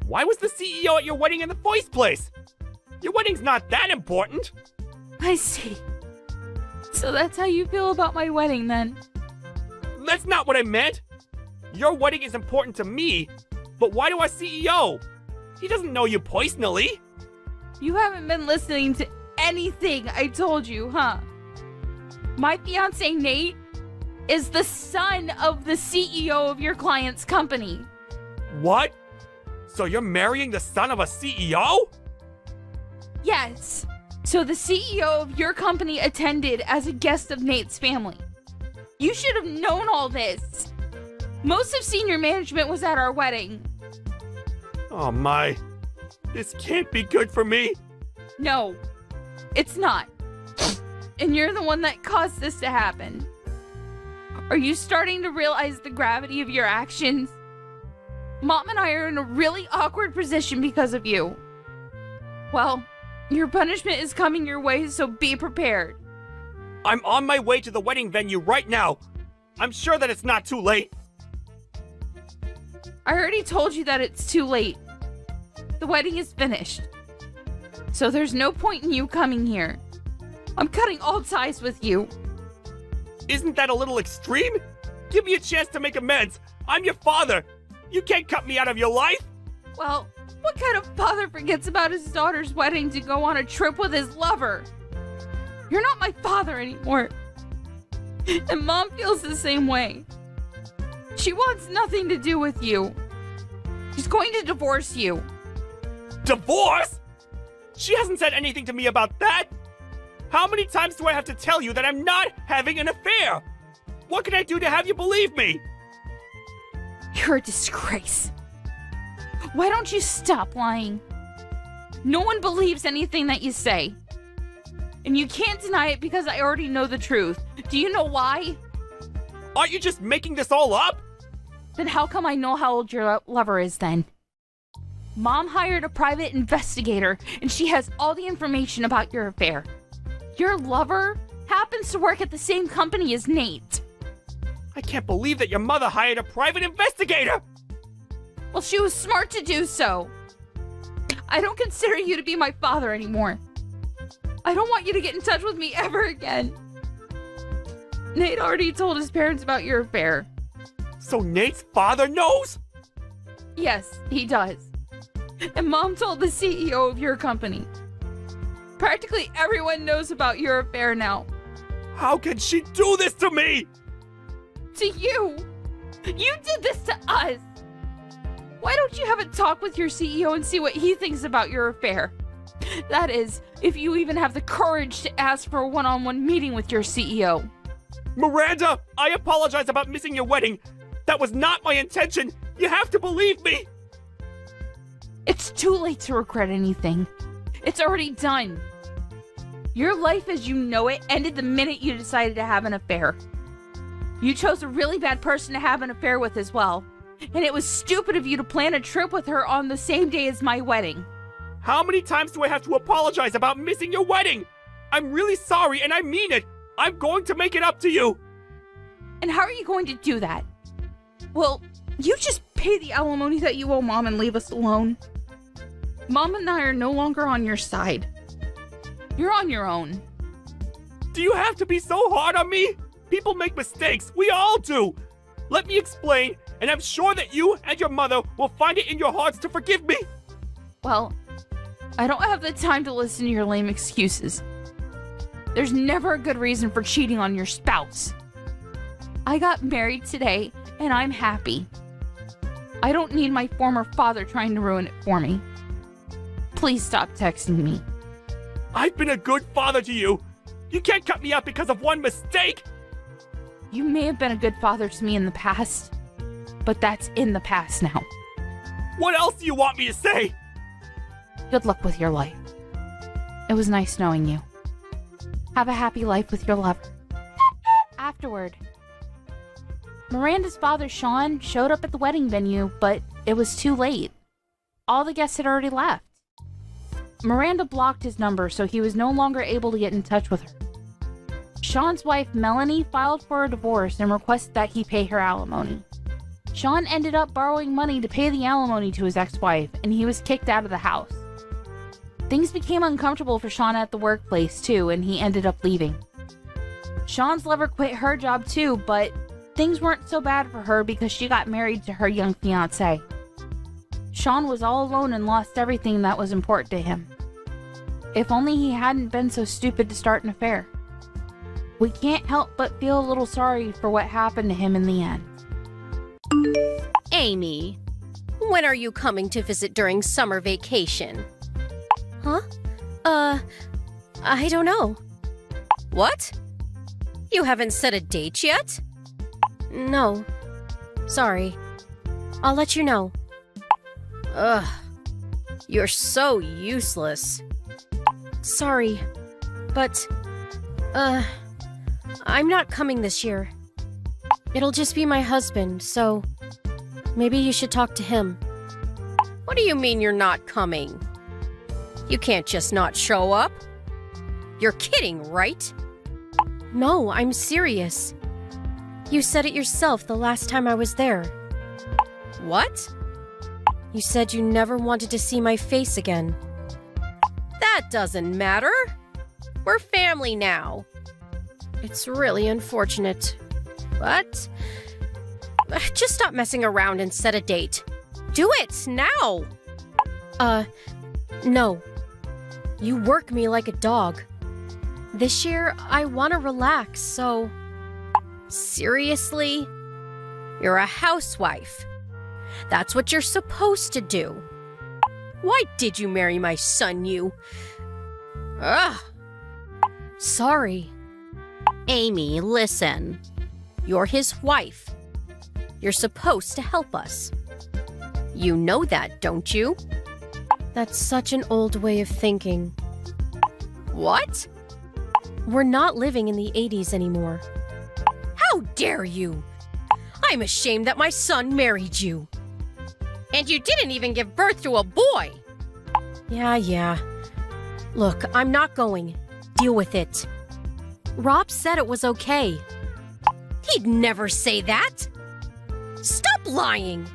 Why was the CEO at your wedding in the first place? Your wedding's not that important. I see. So that's how you feel about my wedding then? That's not what I meant. Your wedding is important to me, but why to our CEO? He doesn't know you personally. You haven't been listening to anything I told you, huh? My fiance Nate is the son of the CEO of your client's company. What? So you're marrying the son of a CEO? Yes. So the CEO of your company attended as a guest of Nate's family. You should have known all this. Most of senior management was at our wedding. Oh my. This can't be good for me. No, it's not. And you're the one that caused this to happen. Are you starting to realize the gravity of your actions? Mom and I are in a really awkward position because of you. Well, your punishment is coming your way, so be prepared. I'm on my way to the wedding venue right now. I'm sure that it's not too late. I already told you that it's too late. The wedding is finished. So there's no point in you coming here. I'm cutting all ties with you. Isn't that a little extreme? Give me a chance to make amends. I'm your father. You can't cut me out of your life. Well, what kind of father forgets about his daughter's wedding to go on a trip with his lover? You're not my father anymore. And Mom feels the same way. She wants nothing to do with you. She's going to divorce you. Divorce? She hasn't said anything to me about that. How many times do I have to tell you that I'm not having an affair? What can I do to have you believe me? You're a disgrace. Why don't you stop lying? No one believes anything that you say. And you can't deny it because I already know the truth. Do you know why? Aren't you just making this all up? Then how come I know how old your lover is then? Mom hired a private investigator and she has all the information about your affair. Your lover happens to work at the same company as Nate. I can't believe that your mother hired a private investigator. Well, she was smart to do so. I don't consider you to be my father anymore. I don't want you to get in touch with me ever again. Nate already told his parents about your affair. So Nate's father knows? Yes, he does. And Mom told the CEO of your company. Practically everyone knows about your affair now. How can she do this to me? To you? You did this to us! Why don't you have a talk with your CEO and see what he thinks about your affair? That is, if you even have the courage to ask for a one-on-one meeting with your CEO. Miranda, I apologize about missing your wedding. That was not my intention. You have to believe me. It's too late to regret anything. It's already done. Your life as you know it ended the minute you decided to have an affair. You chose a really bad person to have an affair with as well. And it was stupid of you to plan a trip with her on the same day as my wedding. How many times do I have to apologize about missing your wedding? I'm really sorry and I mean it. I'm going to make it up to you. And how are you going to do that? Well, you just pay the alimony that you owe Mom and leave us alone. Mom and I are no longer on your side. You're on your own. Do you have to be so hard on me? People make mistakes. We all do. Let me explain, and I'm sure that you and your mother will find it in your hearts to forgive me. Well, I don't have the time to listen to your lame excuses. There's never a good reason for cheating on your spouse. I got married today, and I'm happy. I don't need my former father trying to ruin it for me. Please stop texting me. I've been a good father to you. You can't cut me out because of one mistake. You may have been a good father to me in the past, but that's in the past now. What else do you want me to say? Good luck with your life. It was nice knowing you. Have a happy life with your lover. Afterward, Miranda's father, Sean, showed up at the wedding venue, but it was too late. All the guests had already left. Miranda blocked his number, so he was no longer able to get in touch with her. Sean's wife, Melanie, filed for a divorce and requested that he pay her alimony. Sean ended up borrowing money to pay the alimony to his ex-wife, and he was kicked out of the house. Things became uncomfortable for Sean at the workplace, too, and he ended up leaving. Sean's lover quit her job, too, but things weren't so bad for her because she got married to her young fiancé. Sean was all alone and lost everything that was important to him. If only he hadn't been so stupid to start an affair. We can't help but feel a little sorry for what happened to him in the end. Amy, when are you coming to visit during summer vacation? Huh? I don't know. What? You haven't set a date yet? No. Sorry. I'll let you know. Ugh. You're so useless. Sorry. But, I'm not coming this year. It'll just be my husband, so maybe you should talk to him. What do you mean you're not coming? You can't just not show up. You're kidding, right? No, I'm serious. You said it yourself the last time I was there. What? You said you never wanted to see my face again. That doesn't matter. We're family now. It's really unfortunate. But just stop messing around and set a date. Do it now. No. You work me like a dog. This year, I want to relax, so... Seriously? You're a housewife. That's what you're supposed to do. Why did you marry my son, you? Ugh. Sorry. Amy, listen. You're his wife. You're supposed to help us. You know that, don't you? That's such an old way of thinking. What? We're not living in the 80s anymore. How dare you! I'm ashamed that my son married you. And you didn't even give birth to a boy! Yeah. Look, I'm not going. Deal with it. Rob said it was okay. He'd never say that! Stop lying!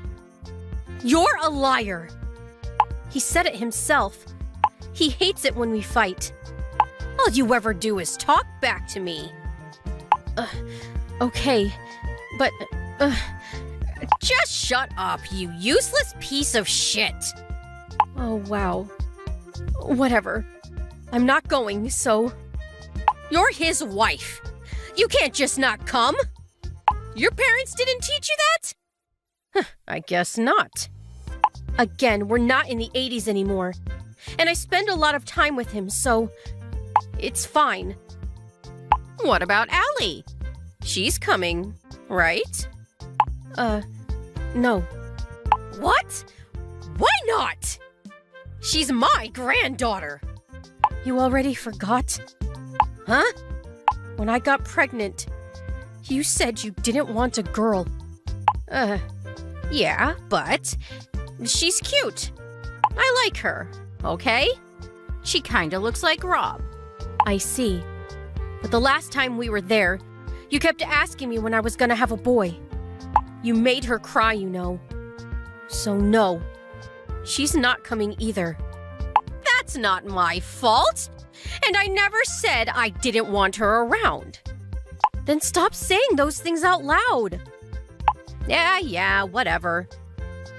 You're a liar! He said it himself. He hates it when we fight. All you ever do is talk back to me. Okay, but, just shut up, you useless piece of shit. Oh, wow. Whatever. I'm not going, so... You're his wife. You can't just not come. Your parents didn't teach you that? I guess not. Again, we're not in the 80s anymore. And I spend a lot of time with him, so... It's fine. What about Allie? She's coming, right? No. What? Why not? She's my granddaughter. You already forgot? Huh? When I got pregnant, you said you didn't want a girl. Yeah, but she's cute. I like her, okay? She kinda looks like Rob. I see. But the last time we were there, you kept asking me when I was gonna have a boy. You made her cry, you know. So no, she's not coming either. That's not my fault. And I never said I didn't want her around. Then stop saying those things out loud. Yeah, whatever.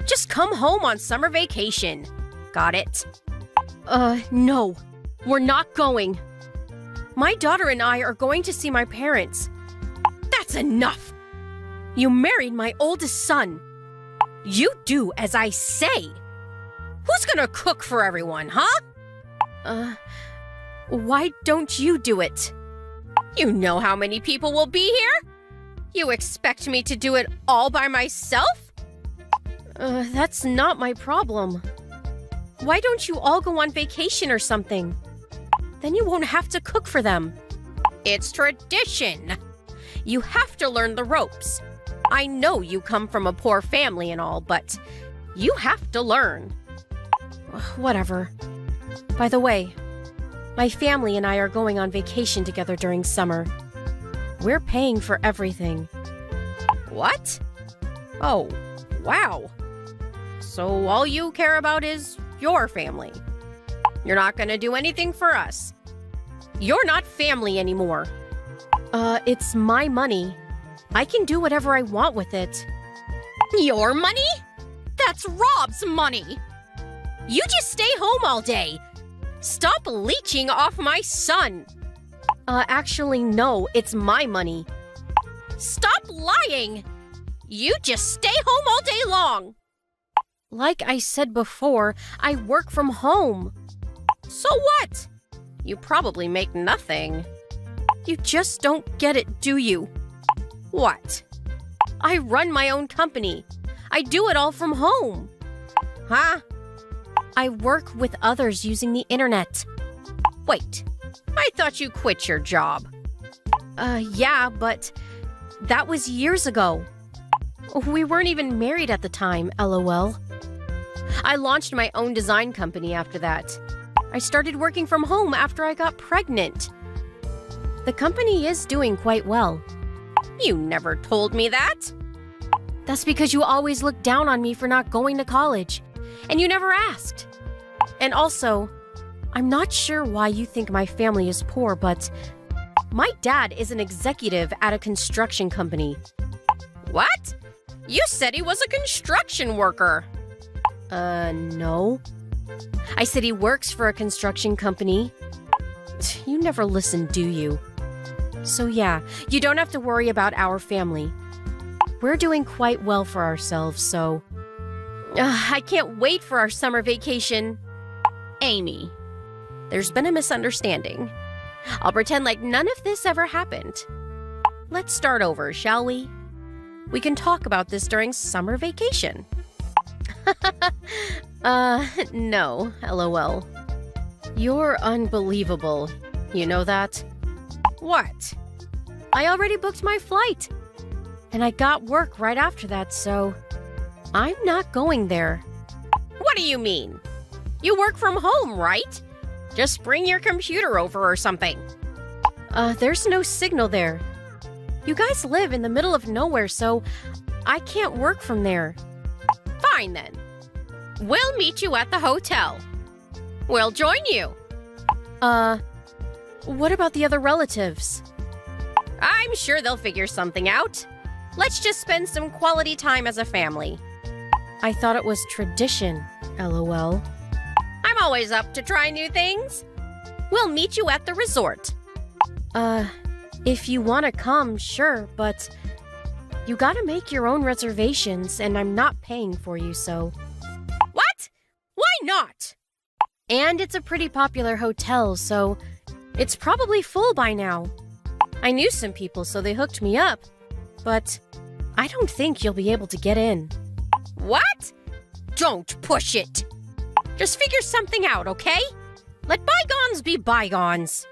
Just come home on summer vacation. Got it? No. We're not going. My daughter and I are going to see my parents. That's enough. You married my oldest son. You do as I say. Who's gonna cook for everyone, huh? Why don't you do it? You know how many people will be here? You expect me to do it all by myself? That's not my problem. Why don't you all go on vacation or something? Then you won't have to cook for them. It's tradition. You have to learn the ropes. I know you come from a poor family and all, but you have to learn. Whatever. By the way, my family and I are going on vacation together during summer. We're paying for everything. What? Oh, wow. So all you care about is your family. You're not gonna do anything for us. You're not family anymore. It's my money. I can do whatever I want with it. Your money? That's Rob's money. You just stay home all day. Stop leeching off my son. Actually, no, it's my money. Stop lying. You just stay home all day long. Like I said before, I work from home. So what? You probably make nothing. You just don't get it, do you? What? I run my own company. I do it all from home. Huh? I work with others using the internet. Wait, I thought you quit your job. Yeah, but that was years ago. We weren't even married at the time, LOL. I launched my own design company after that. I started working from home after I got pregnant. The company is doing quite well. You never told me that. That's because you always looked down on me for not going to college, and you never asked. And also, I'm not sure why you think my family is poor, but my dad is an executive at a construction company. What? You said he was a construction worker. No. I said he works for a construction company. You never listen, do you? So yeah, you don't have to worry about our family. We're doing quite well for ourselves, so... I can't wait for our summer vacation. Amy, there's been a misunderstanding. I'll pretend like none of this ever happened. Let's start over, shall we? We can talk about this during summer vacation. No, LOL. You're unbelievable. You know that? What? I already booked my flight. And I got work right after that, so... I'm not going there. What do you mean? You work from home, right? Just bring your computer over or something. There's no signal there. You guys live in the middle of nowhere, so I can't work from there. Fine then. We'll meet you at the hotel. We'll join you. What about the other relatives? I'm sure they'll figure something out. Let's just spend some quality time as a family. I thought it was tradition, LOL. I'm always up to try new things. We'll meet you at the resort. If you want to come, sure, but you gotta make your own reservations, and I'm not paying for you, so. What? Why not? And it's a pretty popular hotel, so it's probably full by now. I knew some people, so they hooked me up, but I don't think you'll be able to get in. What? Don't push it. Just figure something out, okay? Let bygones be bygones.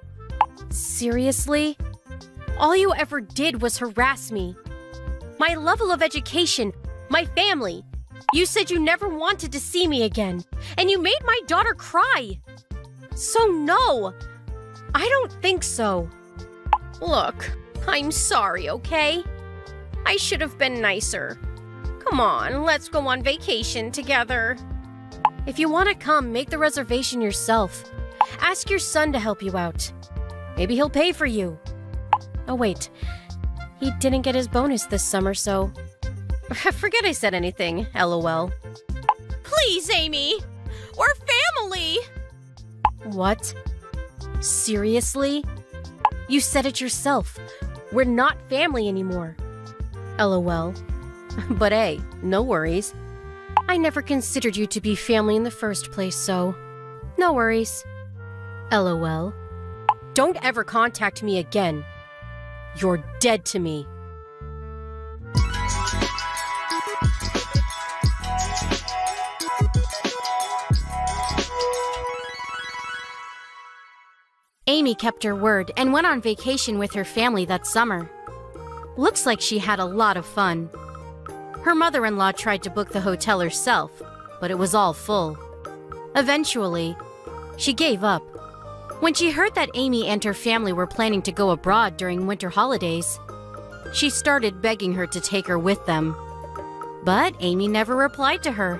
Seriously? All you ever did was harass me. My level of education, my family. You said you never wanted to see me again, and you made my daughter cry. So no, I don't think so. Look, I'm sorry, okay? I should have been nicer. Come on, let's go on vacation together. If you want to come, make the reservation yourself. Ask your son to help you out. Maybe he'll pay for you. Oh wait, he didn't get his bonus this summer, so forget I said anything, LOL. Please, Amy! We're family! What? Seriously? You said it yourself. We're not family anymore. LOL. But hey, no worries. I never considered you to be family in the first place, so no worries. LOL. Don't ever contact me again. You're dead to me. Amy kept her word and went on vacation with her family that summer. Looks like she had a lot of fun. Her mother-in-law tried to book the hotel herself, but it was all full. Eventually, she gave up. When she heard that Amy and her family were planning to go abroad during winter holidays, she started begging her to take her with them. But Amy never replied to her.